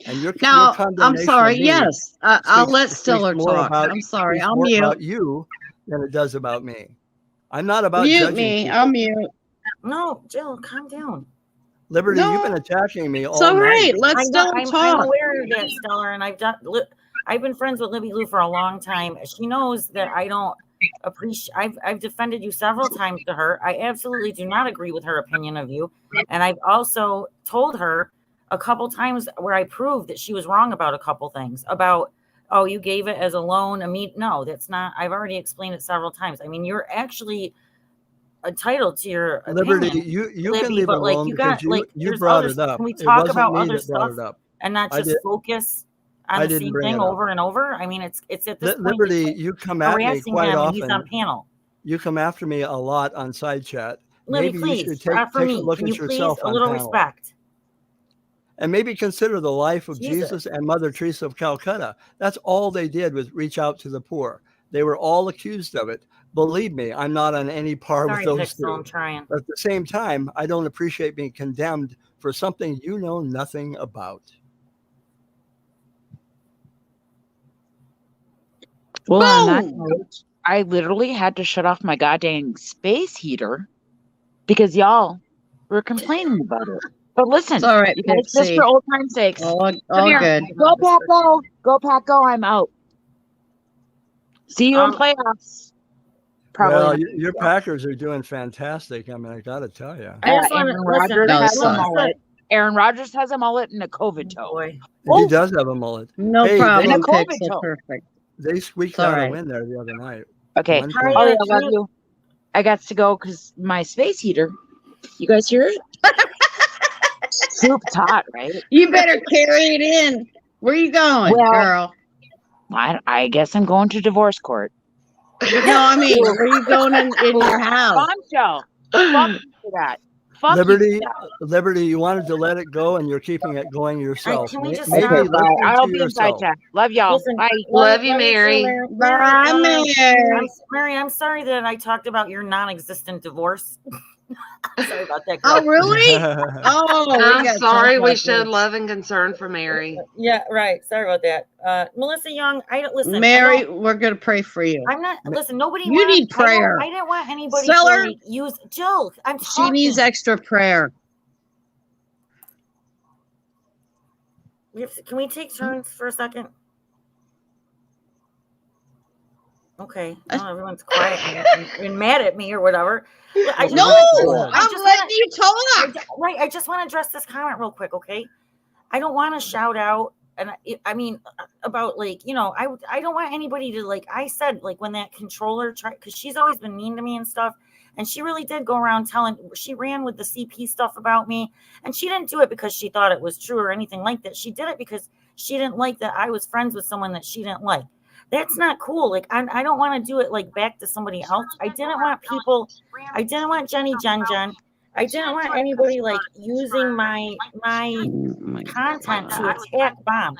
And your Now, condemnation I'm sorry. of me Yes, I'll let speaks Stiller more talk. about- I'm sorry. speaks I'll more mute. about you than it does about me. I'm not about Mute judging me. people. I'll mute. No, Jill, calm down. Liberty, No. you've been attacking me all It's all right. night. Let Stiller I'm talk. aware of that, Stellar, and I've been friends with Libby Lou for a long time. She knows that I don't appreciate. I've defended you several times to her. I absolutely do not agree with her opinion of you, and I've also told her a couple times where I proved that she was wrong about a couple things about. Oh, you gave it as a loan. No, that's not. I've already explained it several times. I mean, you're actually entitled to your Liberty, opinion, you Libby, can leave it but like alone you because got like you there's brought others. it up. Can we It talk wasn't about me other that brought stuff it up. and not I just did- focus I on the didn't same bring thing it up. over and over? I mean, it's at this point Liberty, it's you come at me harassing quite him and he's on often. panel. You come after me a lot on side chat. Libby, Maybe you please, should for take a me, look can at you please yourself a on little panel. respect? And maybe consider the life of Jesus. Jesus and Mother Teresa of Calcutta. That's all they did was reach out to the poor. They were all accused of it. Believe me, I'm not on any par Sorry, with those Pixel, two. I'm trying. But at the same time, I don't appreciate being condemned for something you know nothing about. Well, on that Boom! note, I literally had to shut off my goddamn space heater because y'all were complaining about it. But listen, It's all right, you guys, just Pixie. for old time's sakes, All come here. good. Go Pack Go. Go Pack Go. I'm out. See you in playoffs. Probably. Well, not. your Packers are doing fantastic. I mean, I got to tell you. I just want Aaron to Rodgers listen. No, has it's a not. mullet. Aaron Rodgers has a mullet and a COVID toe. Boy, He does have a mullet. No Hey, problem, And a COVID Pixel. toe. Perfect. They squeaked It's all out right. a win there the other night. Okay. 1 Hi, point. Oh, yeah, can I love you. I got to go because my space heater. You guys hear it? Soup's hot, right? You better carry it in. Where you going, Well- girl? I guess I'm going to divorce court. No, I mean, where you going in your house? Bombshell. Fuck you for that. Fuck Liberty, you for that. Liberty, you wanted to let it go, and you're keeping it going yourself. can we just Maybe stop? listen Bye. I'll to be inside yourself. chat. Love y'all. Listen, Bye. Love you, let me say, Mary. Bye, Mary. Mary, I'm sorry that I talked about your non-existent divorce. Sorry about that, girl. Oh, really? Oh, we I'm gotta sorry talk we about showed this. love and concern for Mary. Yeah, right. Sorry about that. Melissa Young, I don't listen. Mary, we're gonna pray for you. I'm not listen. Nobody. You need prayer. I didn't want anybody Stellar, to like, use Jill. I'm She talking. needs extra prayer. Can we take turns for a second? Okay. Well, everyone's quiet and mad at me or whatever. I just No, wanna- I I'm just letting wanna- you talk. Right. I just want to address this comment real quick, okay? I don't want to shout out, and I mean about like I don't want anybody to like. I said like when that controller tried, because she's always been mean to me and stuff, and she really did go around telling. She ran with the CP stuff about me, and she didn't do it because she thought it was true or anything like that. She did it because she didn't like that I was friends with someone that she didn't like. That's not cool. Like I don't want to do it like back to somebody else. I didn't want people. I didn't want Jenny Jen. I didn't want anybody like using my content to attack Bomb.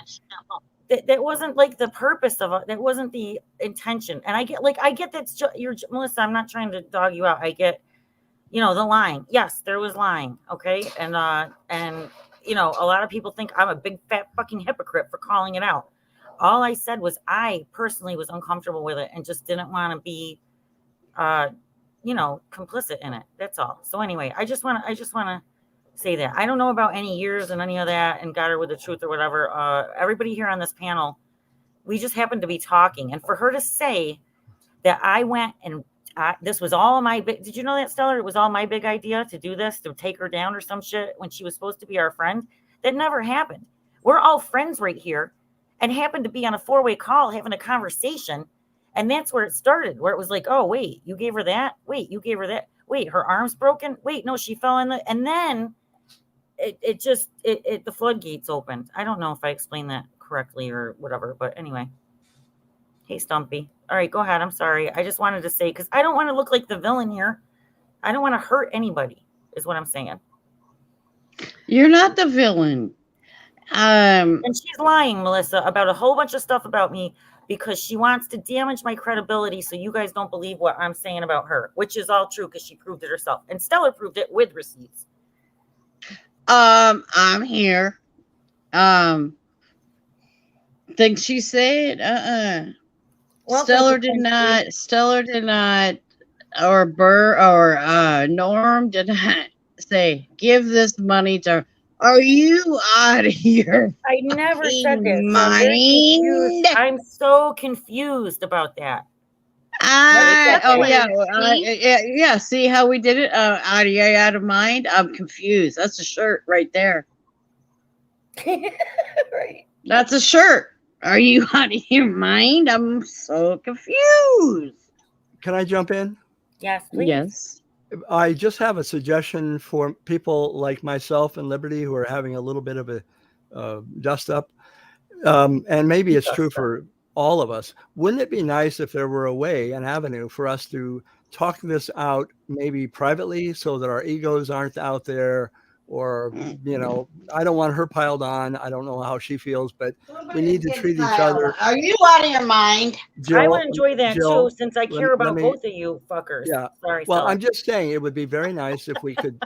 That wasn't like the purpose of it. That wasn't the intention. And I get that's you're Melissa. I'm not trying to dog you out. I get, the lying. Yes, there was lying. Okay, and a lot of people think I'm a big fat fucking hypocrite for calling it out. All I said was I personally was uncomfortable with it and just didn't want to be, complicit in it. That's all. So anyway, I just want to say that. I don't know about any years and any of that and got her with the truth or whatever. Everybody here on this panel, we just happened to be talking. And for her to say that I went and this was all my big, did you know that, Stellar? It was all my big idea to do this, to take her down or some shit when she was supposed to be our friend. That never happened. We're all friends right here and happened to be on a 4-way call having a conversation. And that's where it started, where it was like, oh, wait, you gave her that? Wait, you gave her that? Wait, her arm's broken? Wait, no, she fell in the, and then the floodgates opened. I don't know if I explained that correctly or whatever, but anyway. Hey, Stumpy. All right, go ahead. I'm sorry. I just wanted to say, because I don't want to look like the villain here. I don't want to hurt anybody, is what I'm saying. You're not the villain. And she's lying, Melissa, about a whole bunch of stuff about me because she wants to damage my credibility so you guys don't believe what I'm saying about her, which is all true because she proved it herself. And Stella proved it with receipts. I'm here. Think she said, Well, Stellar did not, or Burr or Norm did not say, give this money to her. Are you out of here? I never said that. So I'm very confused. I'm so confused about that. Yeah. See how we did it? Out of mind. I'm confused. That's a shirt right there. Right. That's a shirt. Are you out of your mind? I'm so confused. Can I jump in? Yes, please. Yes. I just have a suggestion for people like myself and Liberty who are having a little bit of a dust up. And maybe it's true for all of us. Wouldn't it be nice if there were a way, an avenue for us to talk this out, maybe privately, so that our egos aren't out there? Or, you know, I don't want her piled on. I don't know how she feels, but we need to treat each other. Are you out of your mind? Jill, I would enjoy that Jill, too, since I care about both of you fuckers. Yeah. Sorry. Well, Stella. I'm just saying it would be very nice if we could,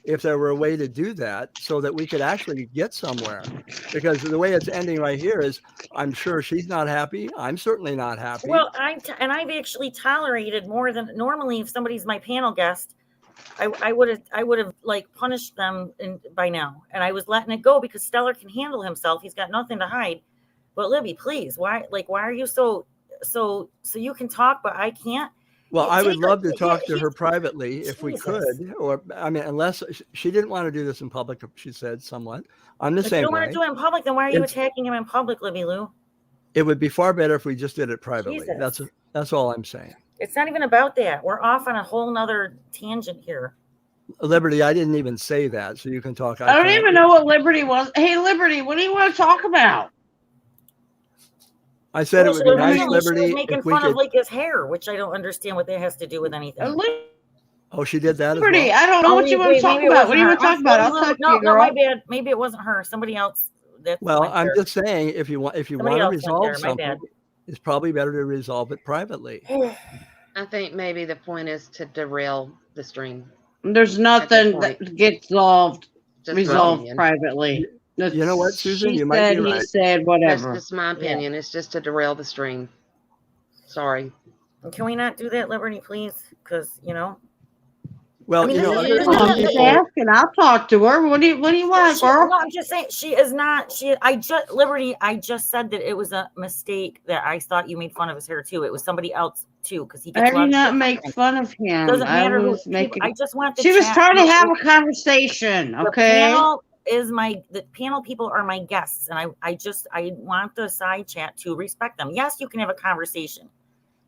if there were a way to do that so that we could actually get somewhere. Because the way it's ending right here is, I'm sure she's not happy. I'm certainly not happy. Well, I've actually tolerated more than normally. If somebody's my panel guest, I would have like punished them by now, and I was letting it go because Stellar can handle himself. He's got nothing to hide. But Libby, please, why are you so you can talk, but I can't? Well, I would love to talk to her privately if we could, or I mean, unless she didn't want to do this in public, she said somewhat. I'm the same way. If you don't want to do it in public, then why are you attacking him in public, Libby Lou? It would be far better if we just did it privately. Jesus. That's all I'm saying. It's not even about that. We're off on a whole nother tangent here. Liberty, I didn't even say that, so you can talk. I don't even know what Liberty was. Hey, Liberty, what do you want to talk about? I said it would be nice, Liberty. She was making fun of like his hair, which I don't understand what that has to do with anything. Oh, she did that. Liberty, as well? I don't know what you want to talk about. What do you want to talk about? I'll talk to you, girl. No, my bad. Maybe it wasn't her. Somebody else. Well, I'm just saying, if you want to resolve something, it's probably better to resolve it privately. I think maybe the point is to derail the stream. There's nothing that gets resolved privately. You know what, Susan? You might be right. He said whatever. That's just my opinion. Yeah. It's just to derail the stream. Sorry. Can we not do that, Liberty, please? Because, you know. Well, I'm just asking. I'll talk to her. What do you want, girl? No, I'm just saying she is not. Liberty, I just said that it was a mistake that I thought you made fun of his hair too. It was somebody else too, because he. I did not make fun of him. Doesn't matter who. I just want. She was trying to have a conversation. Okay. The panel people are my guests, and I want the side chat to respect them. Yes, you can have a conversation.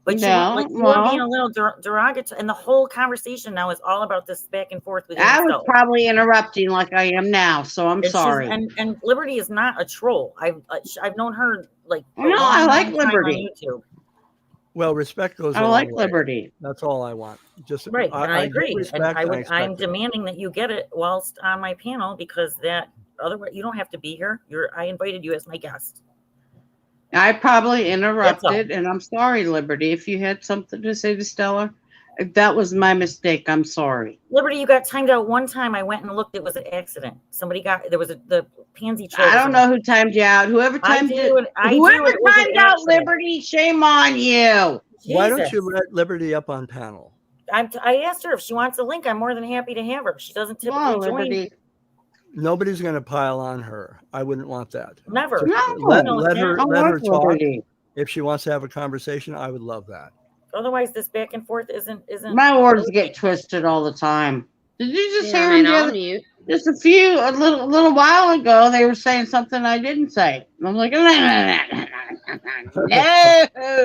But you were being a little derogatory, and the whole conversation now is all about this back and forth with I was probably interrupting like I am now, so I'm sorry. And Liberty is not a troll. I've known her like. No, I like Liberty. On YouTube. Well, respect goes. I like Liberty. That's all I want. Just right, and I agree. And I'm demanding that you get it whilst on my panel because that otherwise you don't have to be here. I invited you as my guest. I probably interrupted, and I'm sorry, Liberty. If you had something to say to Stella, if that was my mistake, I'm sorry. Liberty, you got timed out one time. I went and looked. It was an accident. The pansy troll. I don't know who timed you out. Whoever timed out Liberty, shame on you. Jesus. Why don't you let Liberty up on panel? I asked her if she wants a link. I'm more than happy to have her. She doesn't typically join. Nobody's going to pile on her. I wouldn't want that. Never. Just No. let her I like talk. Liberty. If she wants to have a conversation, I would love that. Otherwise, this back and forth isn't. My words get twisted all the time. Did you just hear I mean, him I'll mute. just a little while ago? They were saying something I didn't say. And I'm like,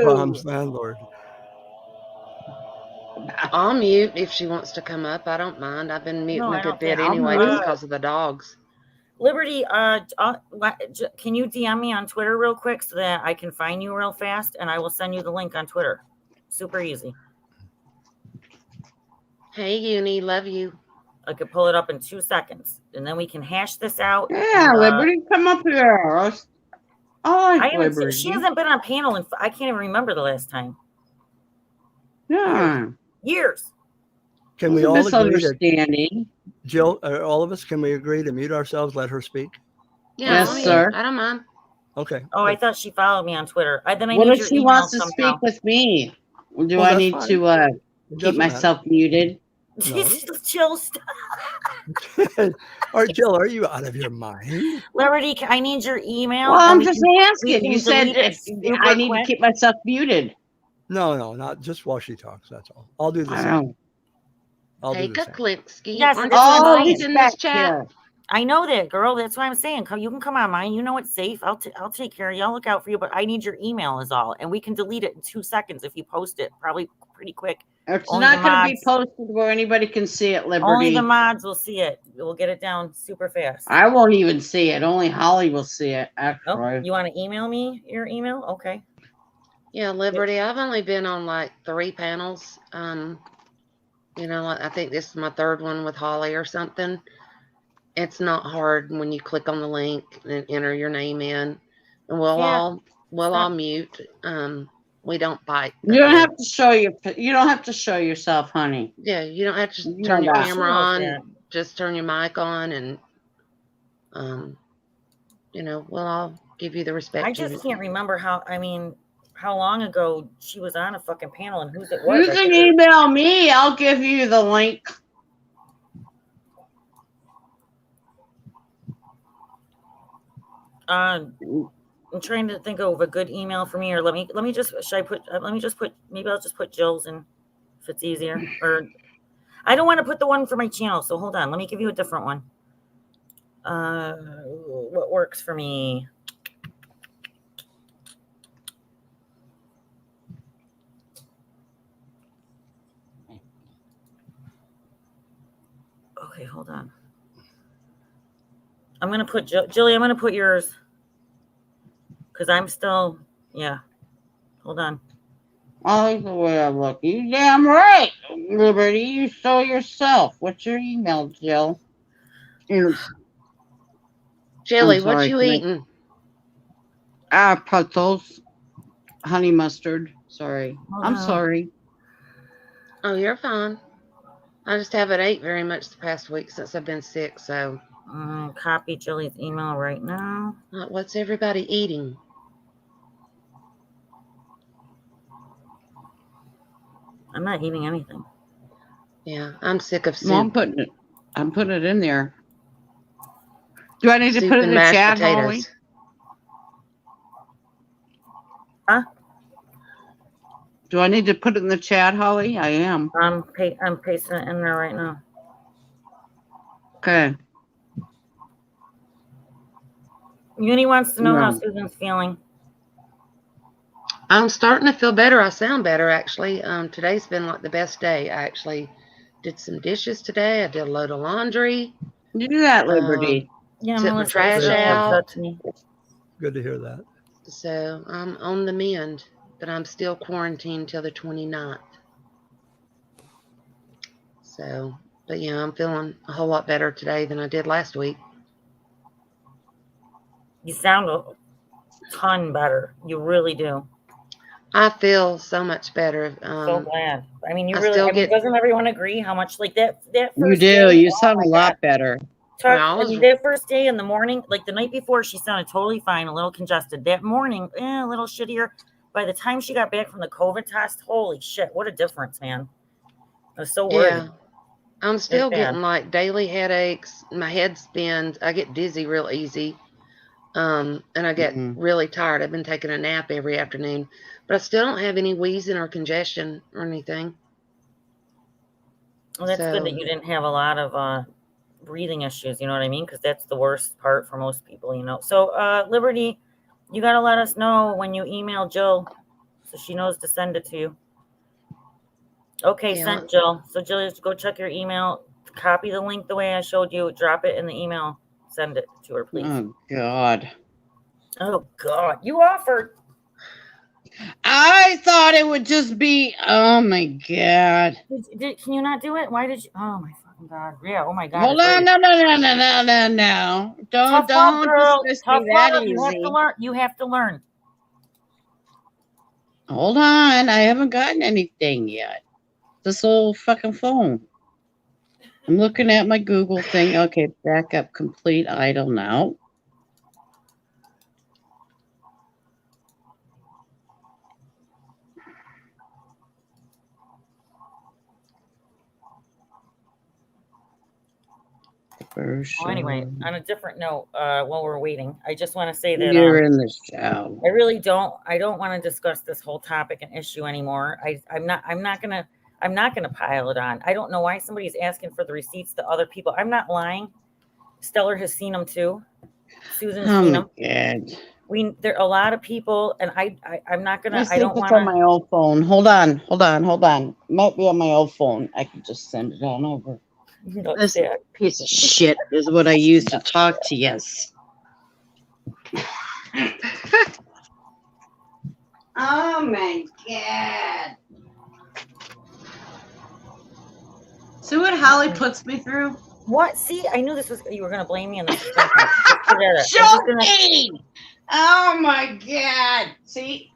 Mom's no. landlord. I'll mute if she wants to come up. I don't mind. I've been muting No, I a don't good bit think- anyway, I'll just mute. because of the dogs. Liberty, can you DM me on Twitter real quick so that I can find you real fast, and I will send you the link on Twitter. Super easy. Hey, Uni, love you. I could pull it up in 2 seconds, and then we can hash this out. Yeah, and, Liberty, come up here. I like Liberty. She hasn't been on panel, and I can't even remember the last time. Yeah. Years. Can we It's a all agree that misunderstanding. Jill, all of us, can we agree to mute ourselves, let her speak? Yeah, Yes, I'll mute. sir. I don't mind. Okay. Oh, I thought she followed me on Twitter. Then I What need if your she email wants to somehow. speak with me? Do Well, I that's need fine. to It keep doesn't myself muted? No. Chill. Stop. matter. All right, Jill, are you out of your mind? Liberty, I need your email. Well, then I'm we just can- we asking. can You said delete it if super I need quick. to keep myself muted. No, not just while she talks. That's all. I'll do the I same. know. I'll Hey, do the same. Kuklinski, Yes, aren't that's you what I'm All saying. involved in this respect chat? here. I know that, girl. That's why I'm saying. You can come on mine. You know it's safe. I'll take care of you. I'll look out for you. But I need your email is all. And we can delete it in 2 seconds if you post it. Probably pretty quick. It's Only not the going to be mods. posted where anybody can see it, Liberty. Only the mods will see it. We'll get it down super fast. I won't even see it. Only Holly will see it, Oh, actually. you want to email me your email? Okay. Yeah, Liberty. I've only been on like 3 panels. I think this is my 3rd one with Holly or something. It's not hard when you click on the link and enter your name in, and we'll all mute. We don't bite. You don't have to show you don't have to show yourself, honey. Yeah, you don't have to You turn know your that. camera She knows on. that. Just turn your mic on, and we'll all give you the respect. I just can't remember how long ago she was on a fucking panel and whose it was. You can email me. I'll give you the link. I'm trying to think of a good email for me, or let me just maybe I'll just put Jill's in if it's easier. Or I don't want to put the one for my channel, so hold on. Let me give you a different one. What works for me? Okay, hold on. I'm gonna put Jilly. I'm gonna put yours because I'm still Hold on. I like the way I look. You damn right, Liberty. You show yourself. What's your email, Jill? Jilly, I'm what sorry, you can I- eating? Pretzels, honey mustard. Sorry, I'm on. sorry. Oh, you're fine. I just haven't ate very much the past week since I've been sick. So, Copy Jilly's email right now. what's everybody eating? I'm not eating anything. Yeah, I'm sick of soup. No, I'm putting it in there. Do I need to Soup put it in and the mashed chat, potatoes. Holly? Huh? Do I need to put it in the chat, Holly? I am. I'm pasting it in there right now. Okay. Uni wants to know how No. Susan's feeling. I'm starting to feel better. I sound better, actually. Today's been like the best day. I actually did some dishes today. I did a load of laundry. You do that, Liberty. Yeah, Took my Melissa trash said out. that to me. Good to hear that. So I'm on the mend, but I'm still quarantined till the 29th. So, but yeah, I'm feeling a whole lot better today than I did last week. You sound a ton better. You really do. I feel so much better. So glad. I mean, I still get- doesn't everyone agree how much like that first You do. day, You oh sound my a lot God. better. That first day in the morning, like the night before, she sounded totally fine, a little congested. That morning, a little shittier. By the time she got back from the COVID test, holy shit, what a difference, man. I was so worried. Yeah. I'm still bad. getting like daily headaches. My head spins. I get dizzy real easy. And I get really tired. I've been taking a nap every afternoon, but I still don't have any wheezing or congestion or anything. Well, that's good that you didn't have a lot of breathing issues. You know what I mean? Because that's the worst part for most people. You know. So, Liberty, you got to let us know when you email Jill, so she knows to send it to you. Okay, Yeah. sent, Jill. So, Jill, just go check your email. Copy the link the way I showed you. Drop it in the email. Send it to her, please. Oh, God. Oh, God. You offered. I thought it would just be, oh, my God. Can you not do it? Why did you? Oh, my fucking God. Yeah, oh, my God. Hold on, no. Tough love, Don't girl. dismiss Tough me that love. easy. You have to learn. You have to learn. Hold on, I haven't gotten anything yet. This old fucking phone. I'm looking at my Google thing. Okay, backup complete, idle now. Well, anyway, on a different note, while we're waiting, I just want to say that You're in the show. I really don't. I don't want to discuss this whole topic and issue anymore. I'm not gonna pile it on. I don't know why somebody's asking for the receipts to other people. I'm not lying. Stellar has seen them too. Susan's seen them. God. There are a lot of people, and I'm not gonna. I don't want on my old phone. Hold on. Might be on my old phone. I can just send it on over. This piece of shit is what I use to talk to yes. Oh my God. See what Holly puts me through? What? See, I knew this was. You were gonna blame me on this. Joking! Oh my God. See?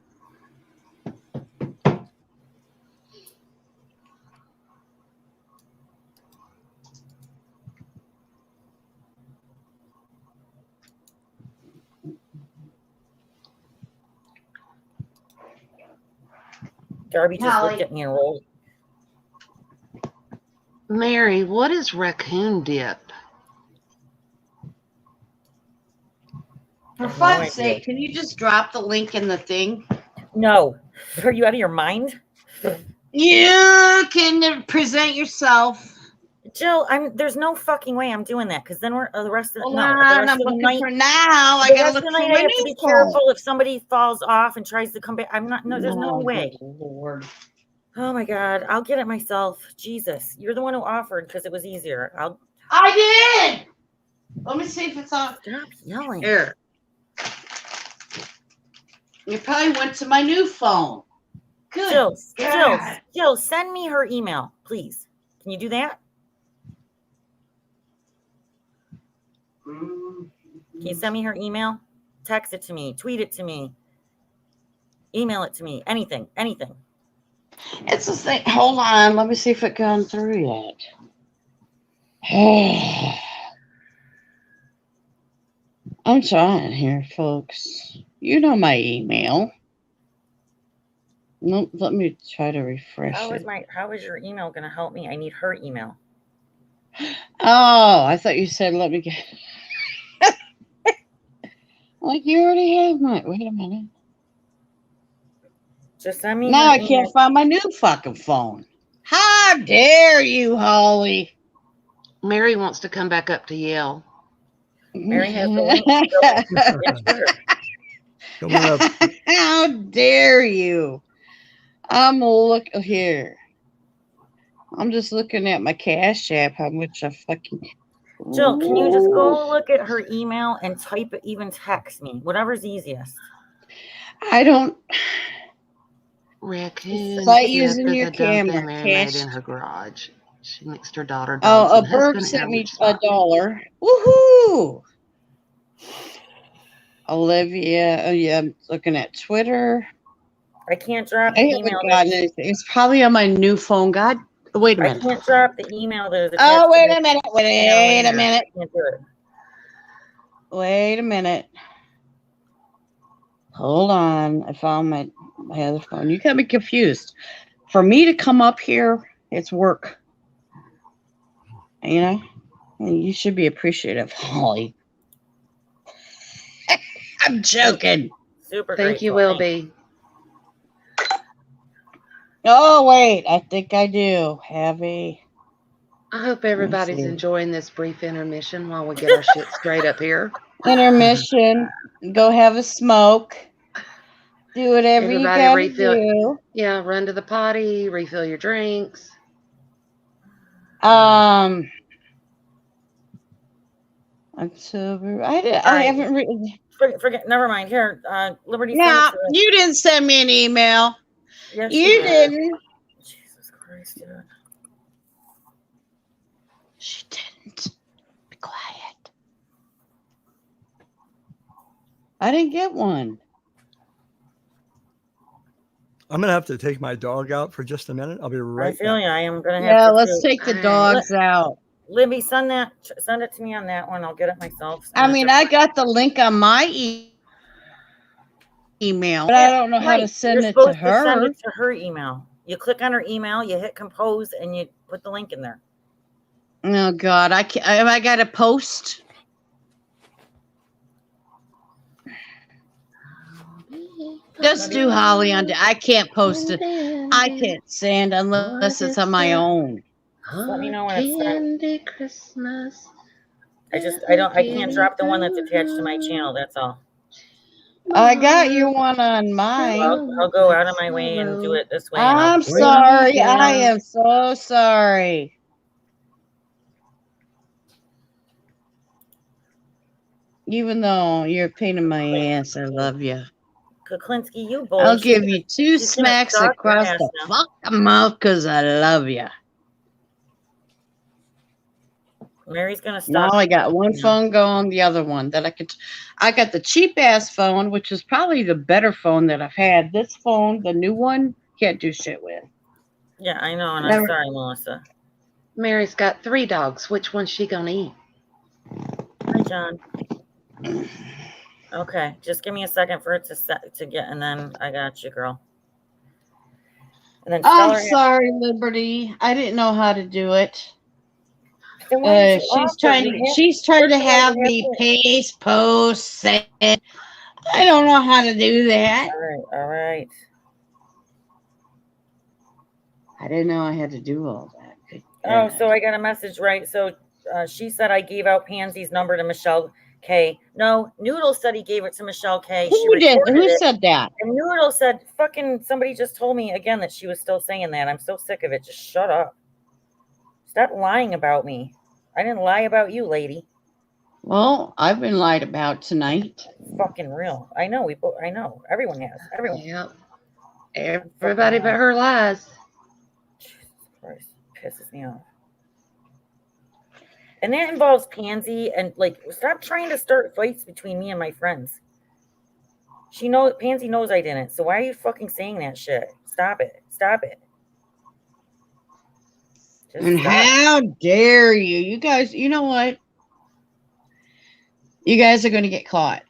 Darby just looked at me and rolled. Mary, what is raccoon dip? For fuck's sake, can you just drop the link in the thing? No. Are you out of your mind? You can present yourself. Jill, there's no fucking way I'm doing that because then we're the rest of the night. I'm looking for now. I gotta look for my I have to be careful if somebody falls off and tries to come back. I'm not. No, there's no way. Lord. Oh my God, I'll get it myself. Jesus, you're the one who offered because it was easier. I did. Let me see if it's on. Stop yelling. Here. You probably went to my new phone. Good. Jill, send me her email, please. Can you do that? Can you send me her email? Text it to me, tweet it to me, email it to me, anything. It's the thing. Hold on. Let me see if it gone through yet. I'm trying here, folks. You know my email. Nope. Let me try to refresh it. How is your email going to help me? I need her email. Oh, I thought you said let me get. Like you already have mine. Wait a minute. Just send me. Now I can't find my new fucking phone. How dare you, Holly? Mary wants to come back up to Yale. Mary has the link. Come on up. How dare you? I'm look here. I'm just looking at my Cash App. How much I fucking. Jill, can you just go look at her email and type it? Even text me, whatever's easiest. I don't. Raccoon like using your camera. Mary made in her garage. She mixed her daughter. Oh, a Burp sent me $1. Woohoo! Olivia, oh yeah, I'm looking at Twitter. I can't drop the email. It's probably on my new phone. God, wait a minute. I can't drop the email. Oh, wait a minute. Wait a minute. I can't do it. Wait a minute. Hold on. I found my other phone. You got me confused. For me to come up here, it's work. You know, you should be appreciative, Holly. I'm joking. Super Think you grateful. will be. Oh wait, I think I do have a I hope everybody's see. enjoying this brief intermission while we get our shit straight up here. intermission. Go have a smoke. Do whatever you Everybody gotta refill. do. Yeah, run to the potty, refill your drinks. I'm sober. I right. haven't written. Forget. Never mind. Here, Liberty. No, Send it to us. you didn't send me an email. Yes, You she did. didn't. Jesus Christ, dude. She didn't. Be quiet. I didn't get one. I'm gonna have to take my dog out for just a minute. I'll be I right feel back. you. I am gonna have Yeah, to. let's too. take the Alright. dogs out. Libby, send it to me on that one. I'll get it myself. I mean, I got the link on my email, but I don't know how to send You're it to supposed to send her. it to her email. You click on her email, you hit compose, and you put the link in there. Oh God, I can't. I got to post. Just do Holly on. I can't post it. I can't send unless it's on my own. Just let me know when it's sent. Candy Christmas. I can't drop the one that's attached to my channel. That's all. I got your one on mine. I'll go out of my way and do it this way. and I'm sorry. I am so sorry. Even though you're a pain in my ass, I love you. Kuklinski, you bully. I'll give you two she's gonna smacks stalk your across ass the now. fucking mouth because I love you. Mary's gonna Now stop. I got one phone going, the other one that I got the cheap ass phone, which is probably the better phone that I've had. This phone, the new one, can't do shit with. Yeah, I know, and I'm Never- sorry, Melissa. Mary's got 3 dogs. Which one's she gonna eat? Hi, John. Okay, just give me a second for it to get, and then I got you, girl. And then I'm sorry, Liberty. I didn't know how to do it. She's trying to have me paste, post, send. I don't know how to do that. All right. I didn't know I had to do all that. Good Oh, God. so I got a message, right? So she said I gave out Pansy's number to Michelle K. No, Noodle said he gave it to Michelle K. Who did? Who recorded it. said that? And Noodle said, fucking somebody just told me again that she was still saying that. I'm so sick of it. Just shut up. Stop lying about me. I didn't lie about you, lady. Well, I've been lied about tonight. Fucking real. I know. I know. Everyone has. Everyone. Yep. Everybody but her lies. Jesus Christ. Pisses me off. And that involves Pansy and stop trying to start fights between me and my friends. Pansy knows I didn't. So why are you fucking saying that shit? Stop it. Stop it. And how dare you? You guys, you know what? You guys are going to get caught.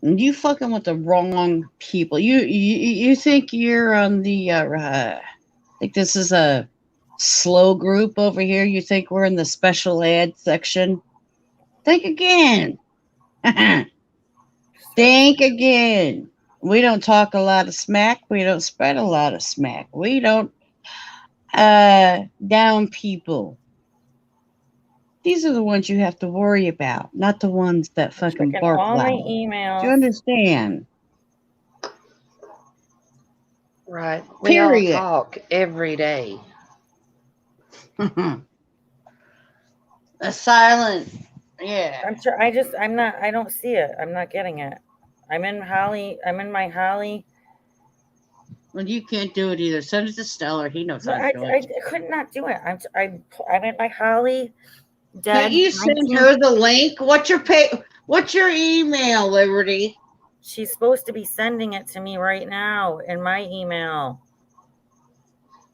And you fucking with the wrong people. You think you're on the, I think this is a slow group over here. You think we're in the special ed section? Think again. Think again. We don't talk a lot of smack. We don't spread a lot of smack. We don't down people. These are the ones you have to worry about, not the ones that fucking bark all my loud. emails. Do you understand? Right. Period. We all talk every day. The silent. Yeah. I don't see it. I'm not getting it. I'm in my Holly. Well, you can't do it either. Send it to Stellar. He knows how to do I it. could not do it. I'm in my Holly. Can't you send her the link? What's your email, Liberty? She's supposed to be sending it to me right now in my email.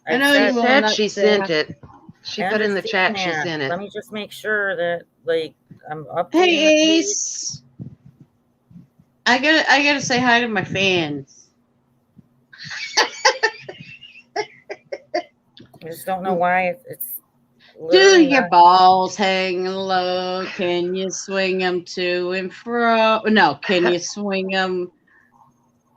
I know She you said she sent it. She I put in the chat she understand sent that. it. Let me just make sure that I'm up. Hey, Ace. I gotta say hi to my fans. I just don't know why it's Do literally your not. balls hang low? Can you swing them to and fro? No, can you swing them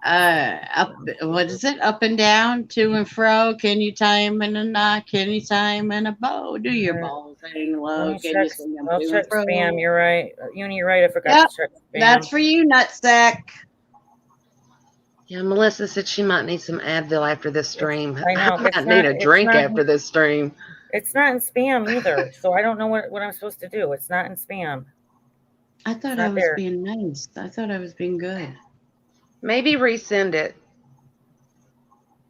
up? What is it? Up and down, to and fro? Can you tie them in a knot? Can you tie them in a bow? Do your balls hang Let low? me Can you check. swing them I'll to check and fro? spam. You're right. Uni, you're right. I forgot Yep, to check spam. that's for you, nutsack. Yeah, Melissa said she might need some Advil after this stream. I know. I might need a drink after this stream. It's not in spam either. So I don't know what I'm supposed to do. It's not in spam. I thought It's I not was there. being nice. I thought I was being good. Maybe resend it.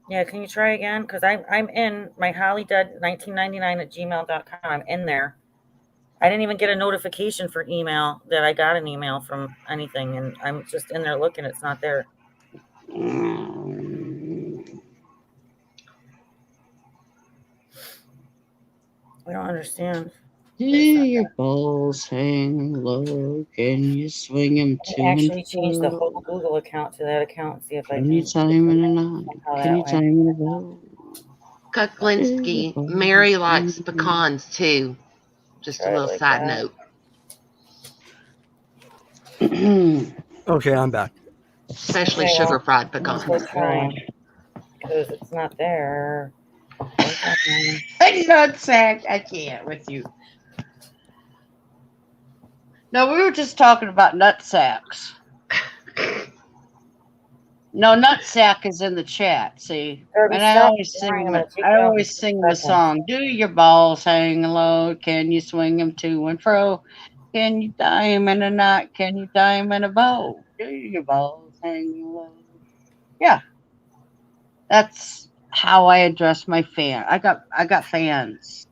Yeah, can you try again? Because I'm in my hollydead1999 at gmail.com. I'm in there. I didn't even get a notification for email that I got an email from anything, and I'm just in there looking. It's not there. I don't understand. Do your balls hang low? Can you swing them I to can actually and change the fro? whole Google account to that account and see if I Can you can. tie them in a knot? somehow Can that you way. tie them in a bow? Kuklinski, Mary likes pecans too. Just Try a it little like side that. note. Okay, I'm back. Especially Okay, sugar well, fried I'm pecans. still trying because it's not there. Nutsack, I can't with you. No, we were just talking about nutsacks. No, nutsack is in the chat. See, Kirby, and I stop always lying. sing. I'm gonna take I you out in always 6 sing the seconds. song. Do your balls hang low? Can you swing them to and fro? Can you tie them in a knot? Can you tie them in a bow? Do your balls hang low? Yeah, that's how I address my fan. I got fans.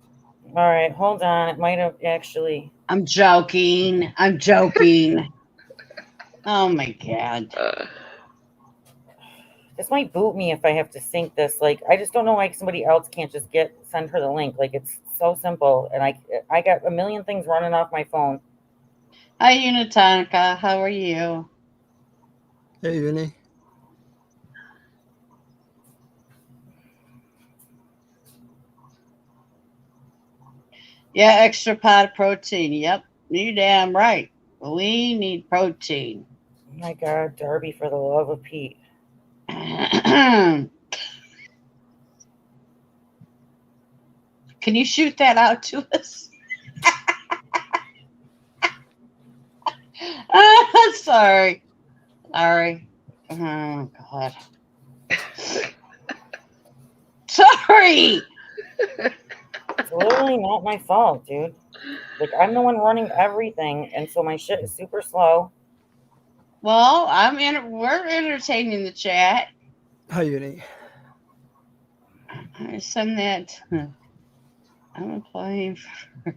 All right, hold on. It might have actually. I'm joking. I'm joking. Oh my god. This might boot me if I have to sync this. Like, I just don't know why somebody else can't just send her the link. Like, it's so simple, and I got a million things running off my phone. Hi, Unitanica. How are you? Hey, Uni. Yeah, extra pot of protein. Yep, you damn right. We need protein. Oh my God, Darby, for the love of Pete. Can you shoot that out to us? Sorry. Sorry. Oh, God. Sorry. It's literally not my fault, dude. Like, I'm the one running everything, and so my shit is super slow. Well, we're entertaining the chat. Hi, Uni. I send that. I'm applying for.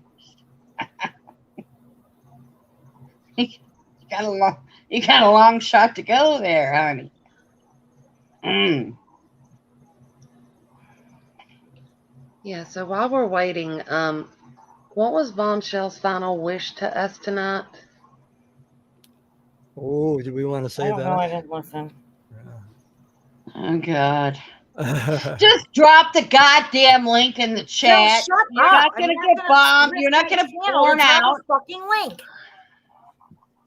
You got a long shot to go there, honey. Yeah, so while we're waiting, what was Bombshell's final wish to us tonight? Oh, do we want to I say don't know. I that? didn't listen. Oh, God. Just drop the goddamn link in the chat. Jill, shut You're up. not going to get bombed. You're not going to burn out. Fucking link.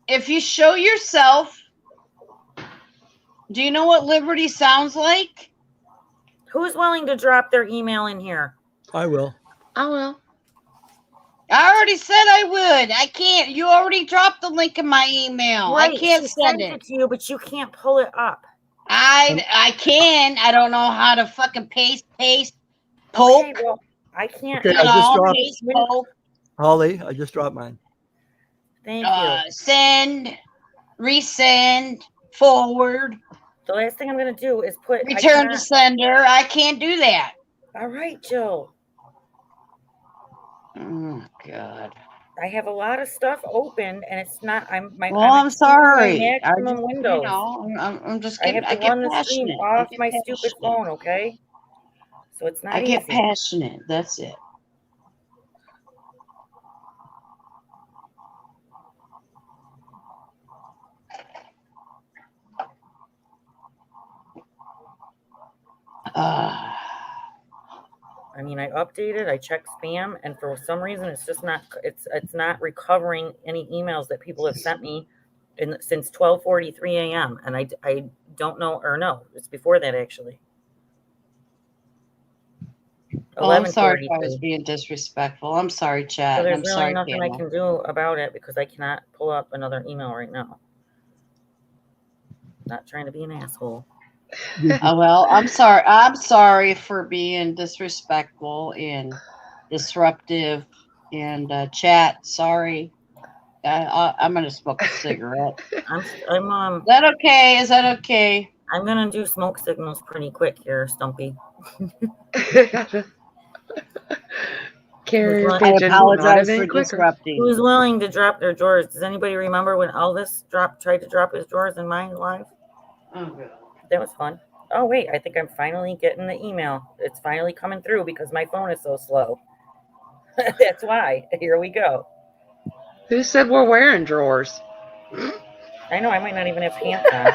If you show yourself, do you know what liberty sounds like? Who's willing to drop their email in here? I will. I will. I already said I would. I can't. You already dropped the link in my email. Right, I can't she send sent it. to you, but you can't pull it up. I can. I don't know how to fucking paste, poke. Okay, well, I can't. Okay, I just dropped. Paste, poke. Holly, I just dropped mine. Thank you. Send, resend, forward, The last thing I'm going to do is put. return to sender. I can't do that. All right, Jill. Oh, God. I have a lot of stuff open, and it's not. I'm I'm sorry. My maximum windows. I'm just I getting. have to run the stream off my stupid phone. Okay. So it's not easy. I get passionate. That's it. I mean, I updated, I checked spam, and for some reason, it's just not. It's not recovering any emails that people have sent me since 12:43 a.m. And I don't know, or no, it's before that actually. Oh, I'm sorry if I was 11:43. being disrespectful. I'm sorry, So chat. there's I'm really sorry, nothing I panel. can do about it because I cannot pull up another email right now. Not trying to be an asshole. Oh, well, I'm sorry. I'm sorry for being disrespectful and disruptive. And chat, sorry. I'm gonna smoke a cigarette. I'm Is that okay? Is that okay? I'm gonna do smoke signals pretty quick here, Stumpy. Carrier I I pigeon might have apologize been for quicker. disrupting. Who's willing to drop their drawers? Does anybody remember when Elvis tried to drop his drawers in my live? Oh, God. That was fun. Oh wait, I think I'm finally getting the email. It's finally coming through because my phone is so slow. That's why. Here we go. Who said we're wearing drawers? I know I might not even have pants on.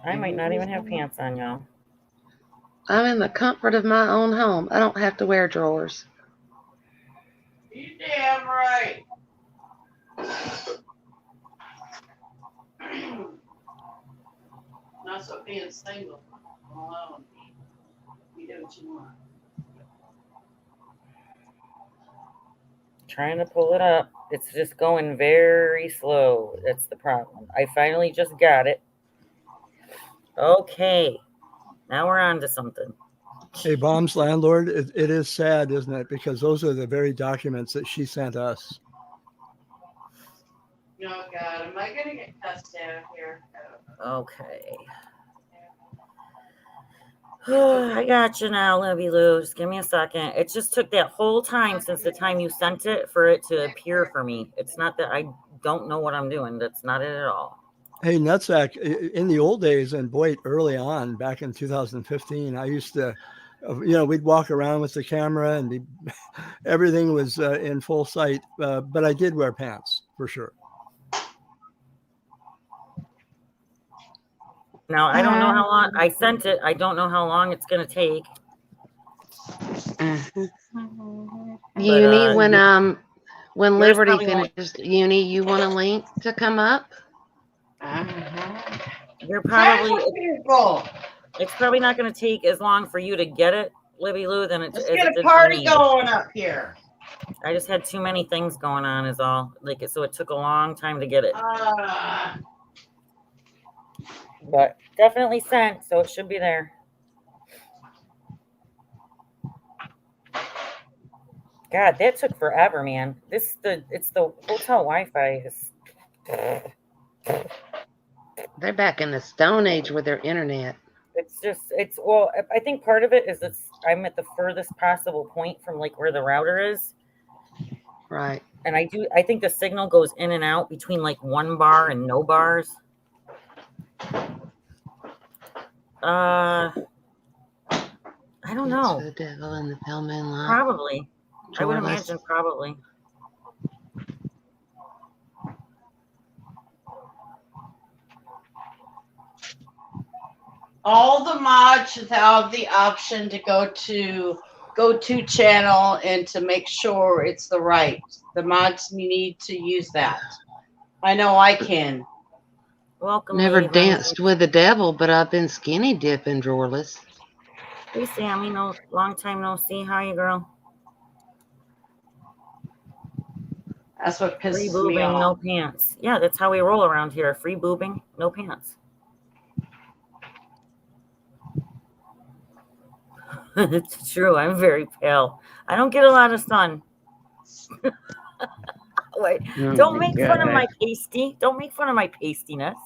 I might not even have pants on, y'all. I'm in the comfort of my own home. I don't have to wear drawers. You damn right. Not so being single alone. You do what you want. Trying to pull it up. It's just going very slow. That's the problem. I finally just got it. Okay. Now we're on to something. Hey, Bomb's landlord, it is sad, isn't it? Because those are the very documents that she sent us. Oh, God. Am I going to get cussed out here? Okay. I got you now, Libby Lou. Just give me a second. It just took that whole time since the time you sent it for it to appear for me. It's not that I don't know what I'm doing. That's not it at all. Hey, Nutsack, in the old days, and boy, early on, back in 2015, I used to, we'd walk around with the camera and everything was in full sight. But I did wear pants for sure. Now, I don't know how long I sent it. I don't know how long it's going to take. Uni, when Yours Liberty probably won't- finishes uni, you want a link to come up? You're probably, people. it's probably not going to take as long for you to get it, Libby Lou, than it, Let's as get it a did party for me. going up here. I just had too many things going on is all. Like, so it took a long time to get it. But definitely sent, so it should be there. God, that took forever, man. It's the hotel Wi-Fi is. They're back in the Stone Age with their internet. Well, I think part of it is I'm at the furthest possible point from like where the router is. Right. And I think the signal goes in and out between like one bar and no bars. I don't know. The devil in the pale moonlight. Probably. I would Jorless. imagine probably. All the mods should have the option to go to channel and to make sure it's the mods need to use that. I know I can. Welcome. Never Lady danced with the devil, but I've been skinny dipping drawerless. Hey Sammy, long time no see. How you, girl? That's what Free pisses me boobing, no off. pants. Yeah, that's how we roll around here. Free boobing, no pants. It's true. I'm very pale. I don't get a lot of sun. Wait, don't make fun of my pasty. Don't make fun of my pastiness.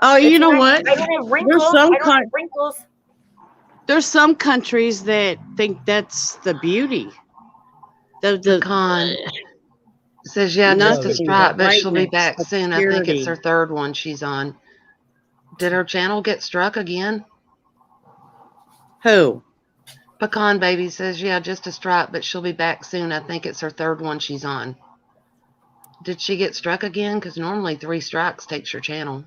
Oh, you know what? I don't have wrinkles. I don't have wrinkles. There's some countries that think that's the beauty. The Con says, yeah, just a stripe, but she'll be back soon. I think it's her third one she's on. Did her channel get struck again? Who? Pecan Baby says, yeah, just a stripe, but she'll be back soon. I think it's her third one she's on. Did she get struck again? Because normally 3 strikes takes your channel.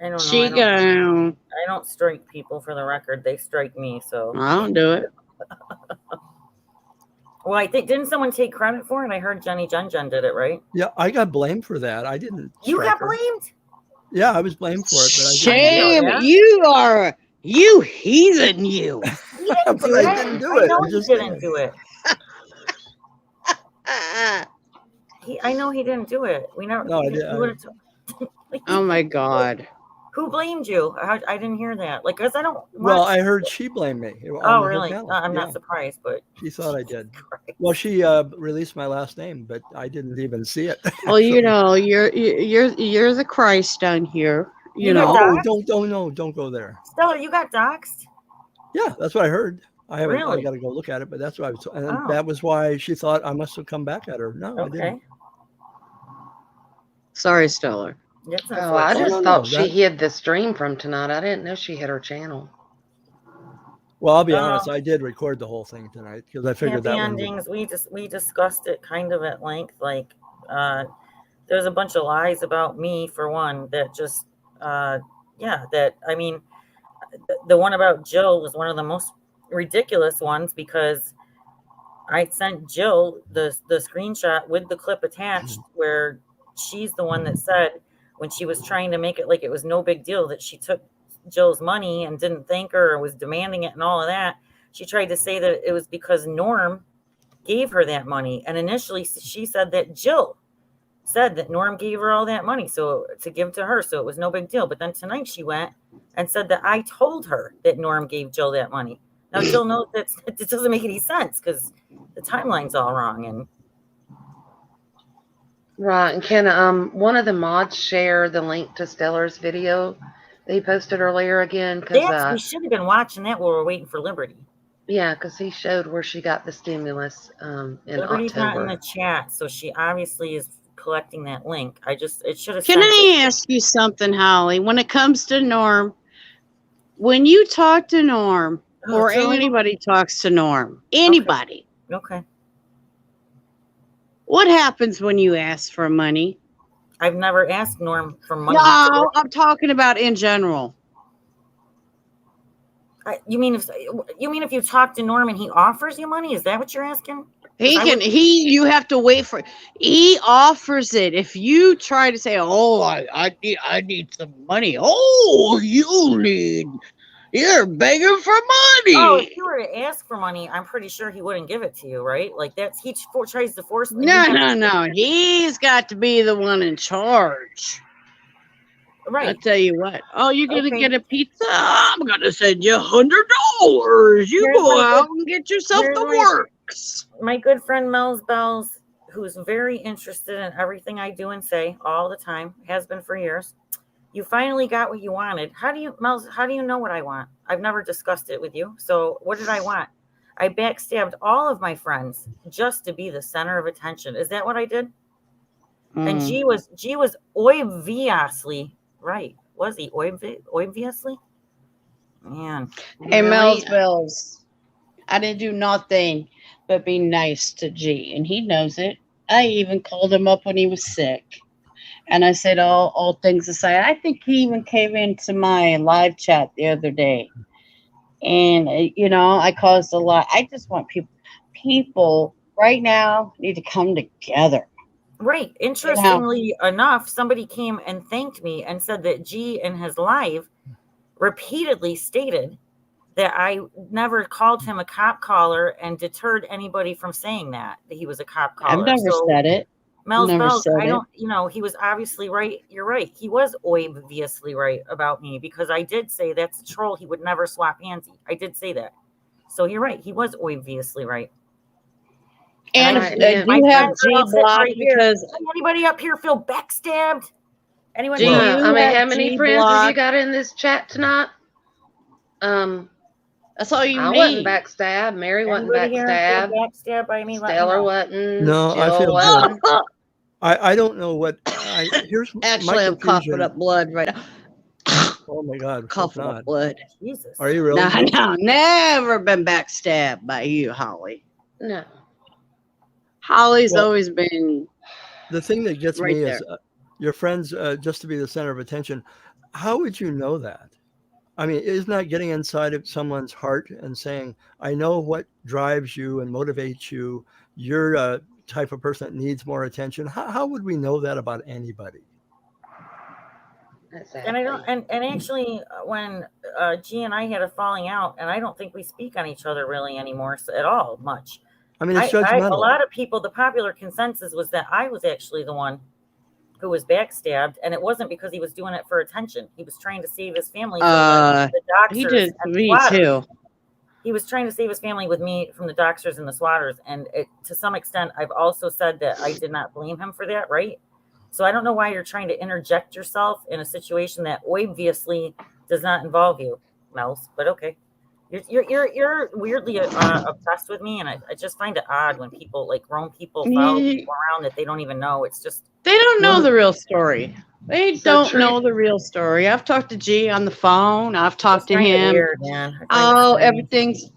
I don't know. She go. I don't strike people, for the record. They strike me. So, I don't do it. well, I think didn't someone take credit for it? I heard Jenny Jen did it, right? Yeah, I got blamed for that. I didn't. You strike got her. blamed. Yeah, I was blamed for it, but I didn't. Shame, Yeah. you heathen, you. He didn't But do I it. didn't do I it. know I'm he just didn't saying. do it. I know he didn't do it. We never. No, I he did- would've Oh my God. Who blamed you? I didn't hear that. Like, cause I don't. Well, watch- I heard she blamed me. Oh, on her really? channel. I'm Yeah, not surprised, but she thought I did. Christ. Well, she released my last name, but I didn't even see it. Well, you know, you're the Christ down here. You You know. got No, don't go there. Stella, you got doxxed. Yeah, that's what I heard. I haven't. I Really? got to go look at it, but that's what I was. And Oh. that was why she thought I must have come back at her. No, I Okay. didn't. Sorry, Stella. That's Oh, I unfortunate. just no, thought she that- hid the stream from tonight. I didn't know she hid her channel. Well, I'll be Oh. honest. I did record the whole thing tonight because I figured Happy that one. endings. We discussed it kind of at length. Like, there's a bunch of lies about me, for one, that just that I mean, the one about Jill was one of the most ridiculous ones, because I sent Jill the screenshot with the clip attached where she's the one that said, when she was trying to make it like it was no big deal that she took Jill's money and didn't thank her or was demanding it and all of that, she tried to say that it was because Norm gave her that money. And initially she said that Jill said that Norm gave her all that money so to give to her, so it was no big deal. But then tonight she went and said that I told her that Norm gave Jill that money. Now Jill knows that it doesn't make any sense because the timeline's all wrong. And Right, and can one of the mods share the link to Stellar's video that he posted earlier again? we Because should have been watching that while we're waiting for Liberty. yeah, because he showed where she got the stimulus in Liberty's not in October. the chat, so she obviously is collecting that link. It should have. Can I ask you something, Holly? When it comes to Norm, when you talk to Norm, or Jill? anybody talks to Norm, anybody, Okay. what happens when you ask for money? I've never asked Norm for money. No, I'm talking about in general. You mean if you talk to Norm and he offers you money? Is that what you're asking? You have to wait for, he offers it. If you try to say, oh, I need some money. Oh, you're begging for money. Oh, if you were to ask for money, I'm pretty sure he wouldn't give it to you, right? Like he tries to force. No. He's got to be the one in charge. Right. I'll tell you what. Oh, you're gonna Okay. get a pizza? I'm gonna send you $100. You Here's go my out good- and get yourself here's the my- works. My good friend Mel's Bells, who's very interested in everything I do and say all the time, has been for years. You finally got what you wanted. How do you know what I want? I've never discussed it with you. So what did I want? I backstabbed all of my friends just to be the center of attention. Is that what I did? And G was obviously right. Was he obviously? Man. Hey, Really? Mel's Bells. I didn't do nothing but be nice to G, and he knows it. I even called him up when he was sick. And I said, all things aside, I think he even came into my live chat the other day. And, I caused a lot. I just want people right now need to come together. Right. Interestingly enough, somebody came and thanked me and said that G in his live repeatedly stated that I never called him a cop caller and deterred anybody from saying that he was a cop caller. I've never said it. Mel's Never Bells, said I it. don't, he was obviously right. You're right. He was obviously right about me because I did say that's a troll. He would never swap handsy. I did say that. So you're right. He was obviously right. And Right, do my you have friends are G all sitting blocked right here. because Does anybody up here feel backstabbed? Anyone? Do know? you I mean, have how many G friends have you blocked? got in this chat tonight? that's all you I need. wasn't backstabbed. Mary wasn't Anybody here feel backstabbed. backstabbed by me? Let me Stellar know. wasn't. No, I Jill feel wasn't. I don't know what. Here's Actually, my I'm coughing confusion. up blood right now. Oh my God, hope Coughing not. up blood. Jesus. Are you really? No, never been backstabbed by you, Holly. No. Holly's Well, always been The thing that gets right me there. is your friends just to be the center of attention. how would you know that? I mean, isn't that getting inside of someone's heart and saying, I know what drives you and motivates you. You're a type of person that needs more attention. How would we know that about anybody? Exactly. And I don't, and actually, when G and I had a falling out, and I don't think we speak on each other really anymore at all much. I mean, it's A judgmental. lot of people, the popular consensus was that I was actually the one who was backstabbed, and it wasn't because he was doing it for attention. He was trying to save his family from the He doxers did and me swatters. too. He was trying to save his family with me from the doxers and the swatters. And to some extent, I've also said that I did not blame him for that, right? So I don't know why you're trying to interject yourself in a situation that obviously does not involve you, Mels. But okay, you're weirdly obsessed with me, and I just find it odd when people, like grown people, follow people around that they don't even know. It's just they don't know the real story. They So don't true. know the real story. I've talked to G on the phone. I've talked to kinda him. weird, man. I find it Oh, strange. everything's,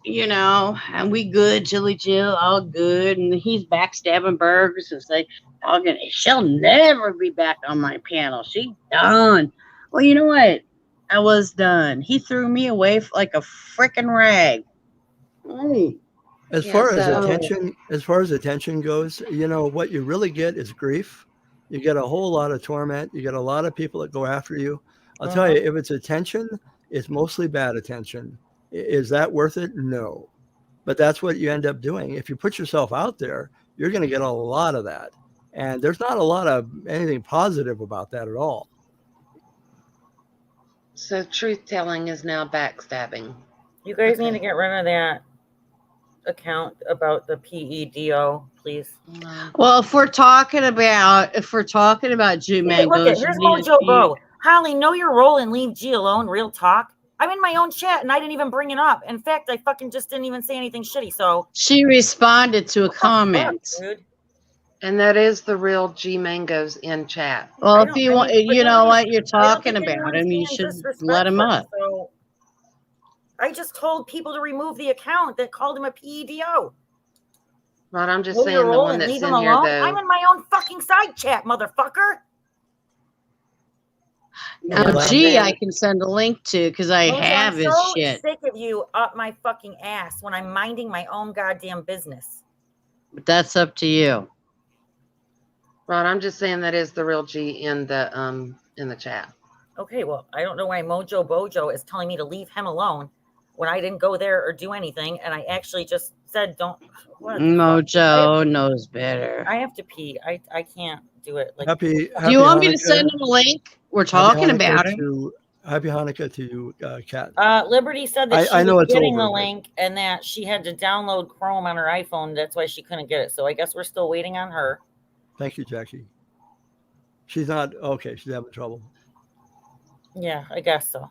and we good, Jilly Jill, all good. And he's backstabbing Burgers and say, she'll never be back on my panel. She's done. Well, you know what? I was done. He threw me away like a freaking rag. Hey. As Yeah, far as so- attention goes, what you really get is grief. You get a whole lot of torment. You get a lot of people that go after you. I'll tell you, if it's attention, it's mostly bad attention. Is that worth it? No. But that's what you end up doing. If you put yourself out there, you're going to get a lot of that. And there's not a lot of anything positive about that at all. So truth telling is now backstabbing. You guys Okay. need to get rid of that account about the PEDO, please. Well, if we're talking about G Mangoes, Look, here's Mojo Bo. Holly, know your role and leave G alone. Real talk. I'm in my own chat and I didn't even bring it up. In fact, I fucking just didn't even say anything shitty. So she responded to a what the comment. fuck, dude? And that is the real G Mangoes in chat. Well, I if you don't- I want, mean, but you know then- what you're I don't talking think about anyone's him, you being should let him disrespectful. up. So I just told people to remove the account that called him a PEDO. Right, I'm just Know saying your the role one and that's leave in him here alone. though. I'm in my own fucking side chat, motherfucker. Now, Yeah, G, then- I can send a link to because I Mojo, have I'm his so shit. sick of you up my fucking ass when I'm minding my own goddamn business. But that's up to you. Right, I'm just saying that is the real G in the chat. Okay, well, I don't know why Mojo Bojo is telling me to leave him alone when I didn't go there or do anything, and I actually just said don't. What the fuck? Mojo knows better. I have to pee. I can't do it. Like, Happy Do you want me to Hanukkah. send him a link? We're Happy talking Hanukkah about him. Happy Hanukkah to you, Kat. Liberty said that I she know was it's getting over, the but- link and that she had to download Chrome on her iPhone. That's why she couldn't get it. So I guess we're still waiting on her. Thank you, Jackie. She's not okay. She's having trouble. Yeah, I guess so.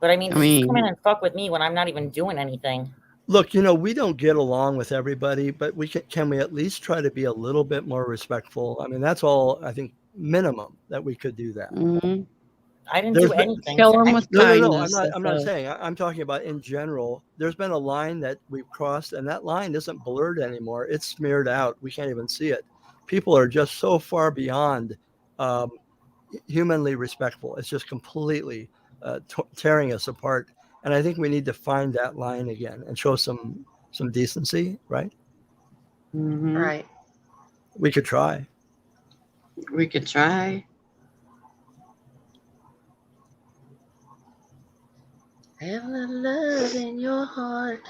But I mean, just come in and fuck with me when I'm not even doing anything. Look, we don't get along with everybody, but can we at least try to be a little bit more respectful? I mean, that's all I think minimum that we could do that. Mm-hmm. I didn't do anything. Kill him with kindness. No, I'm not saying. I'm talking about in general. There's been a line that we've crossed, and that line isn't blurred anymore. It's smeared out. We can't even see it. People are just so far beyond humanly respectful. It's just completely tearing us apart. And I think we need to find that line again and show some decency, right? Mm-hmm. Right. We could try. We could try. Have a love in your heart.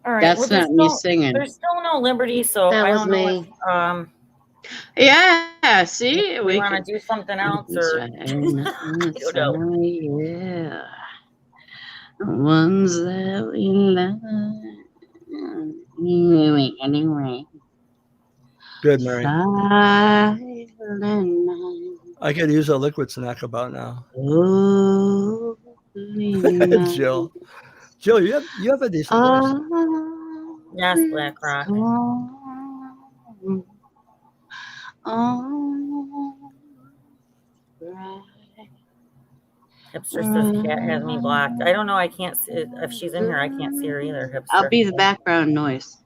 All right. That's not me singing. There's still no Liberty, so That I was don't know me. if, Yeah, see, we want to do something else or I don't know. Yeah. Ones that we love. Anyway. Good, Mary. Silent night. I could use a liquid snack about now. Oh, Jill, you have a decent voice. Yes, Black Rock. Hipster says Cat has me blocked. I don't know. I can't see if she's in here. I can't see her either. Hipster. I'll be the background noise.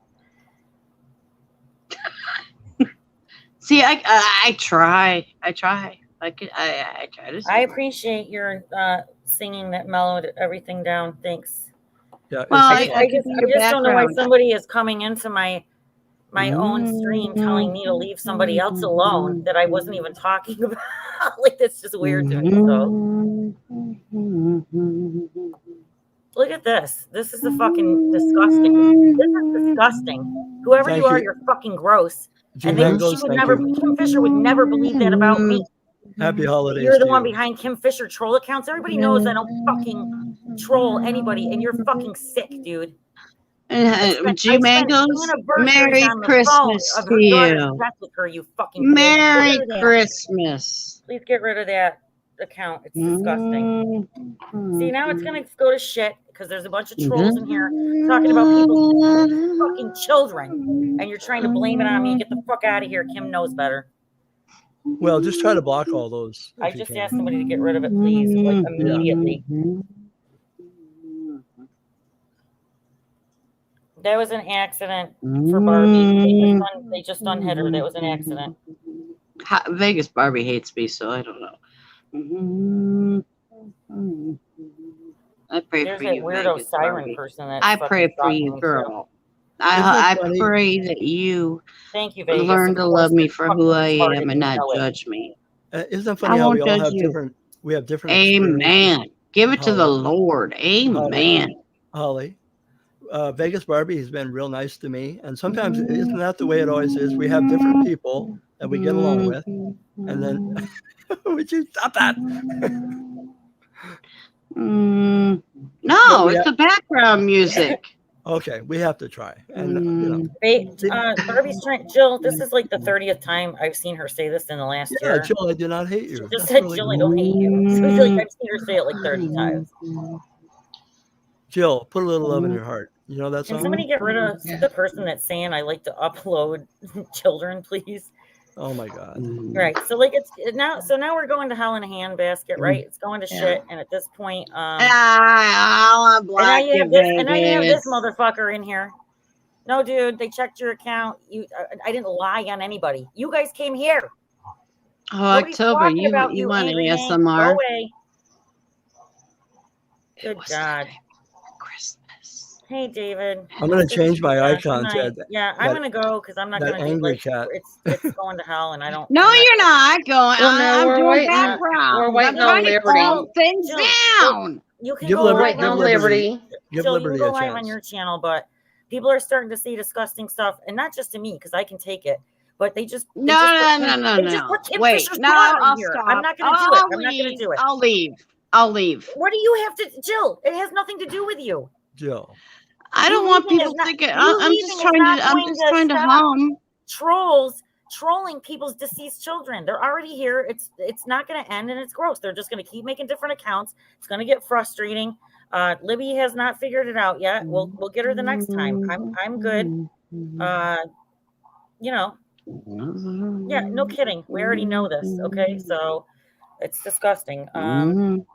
See, I try. I try to I sing. appreciate your singing that mellowed everything down. Thanks. Yeah, Well, I it's just don't know why somebody is coming into my own stream telling me to leave somebody else alone that I wasn't even talking about. Like, that's just weird to me. So look at this. This is the fucking disgusting. This is disgusting. Whoever Thank you are, you. you're fucking gross. G And then Mangoes, she would thank never, you. Kim Fisher would never believe that about me. Happy holidays You're the to one you. behind Kim Fisher troll accounts. Everybody knows I don't fucking troll anybody, and you're fucking sick, dude. G Mangoes, Merry on the Christmas phone of to her daughter's you. death with her, you fucking pig. Merry Get rid of that. Christmas. Please get rid of that account. It's disgusting. See, now it's gonna go to shit because there's a bunch of trolls in here talking about people's fucking children, and you're trying to blame it on me. Get the fuck out of here. Kim knows better. Well, just try to block all those. I just asked somebody to get rid of it, please, like immediately. That was an accident for Barbie. They just unhit her. That was an accident. Vegas Barbie hates me, so I don't know. I pray There's for that you, weirdo Vegas siren Barbie. person that I pray for you, girl. I pray that you Thank you, Vegas. learn to love me for who I am and not judge me. Isn't it funny how we all have different? We have different. Amen. Give it to the Lord. Amen. Holly, Vegas Barbie has been real nice to me, and sometimes isn't that the way it always is? We have different people that we get along with, and then would you stop that? No, it's the background music. Okay, we have to try. And Barbie's trying. Jill, this is like the 30th time I've seen her say this in the last year. Yeah, Jill, I do not hate you. She just said, Jill, I don't hate you. So I've seen her say it like 30 times. Jill, put a little love in your heart. You know that song? Can somebody get rid of the person that's saying I like to upload children, please? Oh my God! Right. So like it's now. So now we're going to hell in a handbasket, right? It's going to shit. And at this point, and now you have this motherfucker in here. No, dude, they checked your account. I didn't lie on anybody. You guys came here. Oh, October, you want an ASMR? Go away. Good God. Christmas. Hey, David. I'm going to change my icon to I'm going to go because I'm not going to do angry cat. It's going to hell, and I don't. No, you're not going. Well, no, I'm doing background. We're waiting on Liberty. Things down. You can give go waiting on Liberty. Give Jill, Liberty you can go a live chance. on your channel, but people are starting to say disgusting stuff, and not just to me because I can take it. But they just No. Wait, I'll stop. I'm not going to do it. I'm not going to do it. I'll leave. What do you have to, Jill? It has nothing to do with you. Jill. I don't want people thinking. I'm just trying to hum. Trolling people's deceased children. They're already here. It's not going to end, and it's gross. They're just going to keep making different accounts. It's going to get frustrating. Libby has not figured it out yet. We'll get her the next time. I'm good. Yeah, no kidding. We already know this. Okay, so it's disgusting. Well,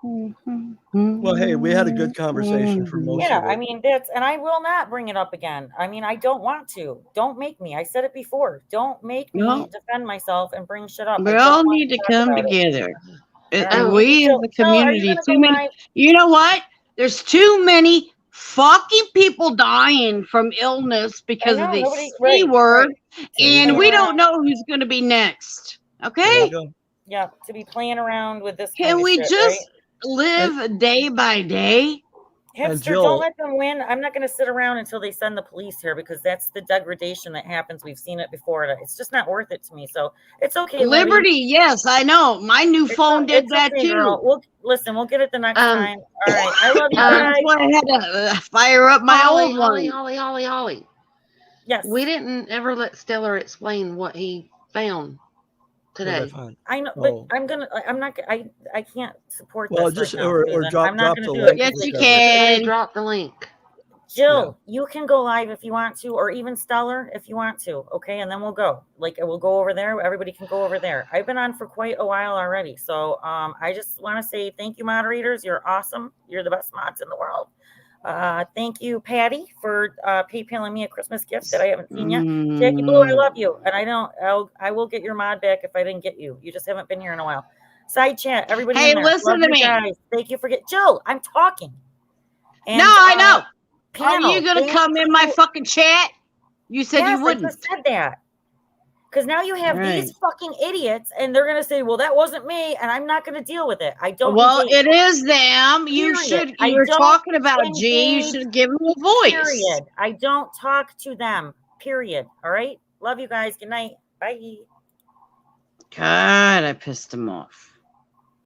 hey, we had a good conversation for most of it. Yeah, I mean and I will not bring it up again. I mean, I don't want to. Don't make me. I said it before. Don't make me defend myself and bring shit up. We all need to come together. We as a community. Too many. You know what? There's too many fucking people dying from illness because of the C word, and we don't know who's going to be next. Okay? Yeah, to be playing around with this. Can we just live day by day? Hipster, don't let them win. I'm not going to sit around until they send the police here because that's the degradation that happens. We've seen it before. It's just not worth it to me. So it's okay. Liberty, yes, I know. My new phone did that too. We'll get it the next time. All right. I love you guys. That's why I had to fire up my old one. Holly. Yes. We didn't ever let Stellar explain what he found today. I know, but I can't support this. Well, just right now, or drop the link. Yes, you can. Drop the link. Jill, you can go live if you want to, or even Stellar if you want to. Okay, and then we'll go. We'll go over there. Everybody can go over there. I've been on for quite a while already, so I just want to say thank you, moderators. You're awesome. You're the best mods in the world. Thank you, Patty, for PayPaling me a Christmas gift that I haven't seen yet. Jackie Blue, I love you, and I will get your mod back if I didn't get you. You just haven't been here in a while. Side chat, everybody Hey, in there. listen Love to you me. guys. Thank you for Jill, I'm talking. And, No, I know. Are panel, you going to thank come in my you. fucking chat? You said Yes, you I wouldn't. just said that. Because now you have Right. these fucking idiots, and they're gonna say, "Well, that wasn't me," and I'm not gonna deal with it. I don't. Well, engage. it is them. You Period. should. I You're don't talking about G. You engage. should have given them a voice. Period. I don't talk to them. Period. All right. Love you guys. Good night. Bye. God, I pissed him off.